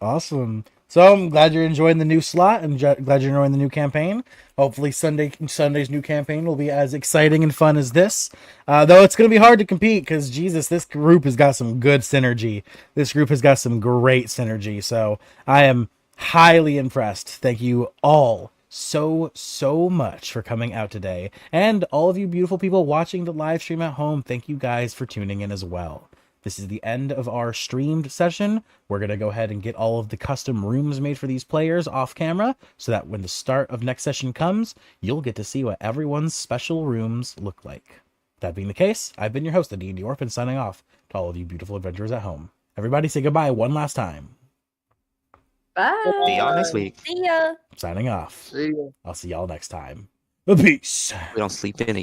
Awesome. So I'm glad you're enjoying the new slot. I'm glad you're enjoying the new campaign. Hopefully Sunday's new campaign will be as exciting and fun as this. Though it's going to be hard to compete because, Jesus, this group has got some good synergy. This group has got some great synergy. So I am highly impressed. Thank you all so much for coming out today. And all of you beautiful people watching the live stream at home, thank you guys for tuning in as well. This is the end of our streamed session. We're going to go ahead and get all of the custom rooms made for these players off camera so that when the start of next session comes, you'll get to see what everyone's special rooms look like. That being the case, I've been your host, the D&D Orphan, signing off to all of you beautiful adventurers at home. Everybody say goodbye one last time. Bye. See y'all next week. See ya. Signing off. See ya. I'll see y'all next time. Peace. We don't sleep in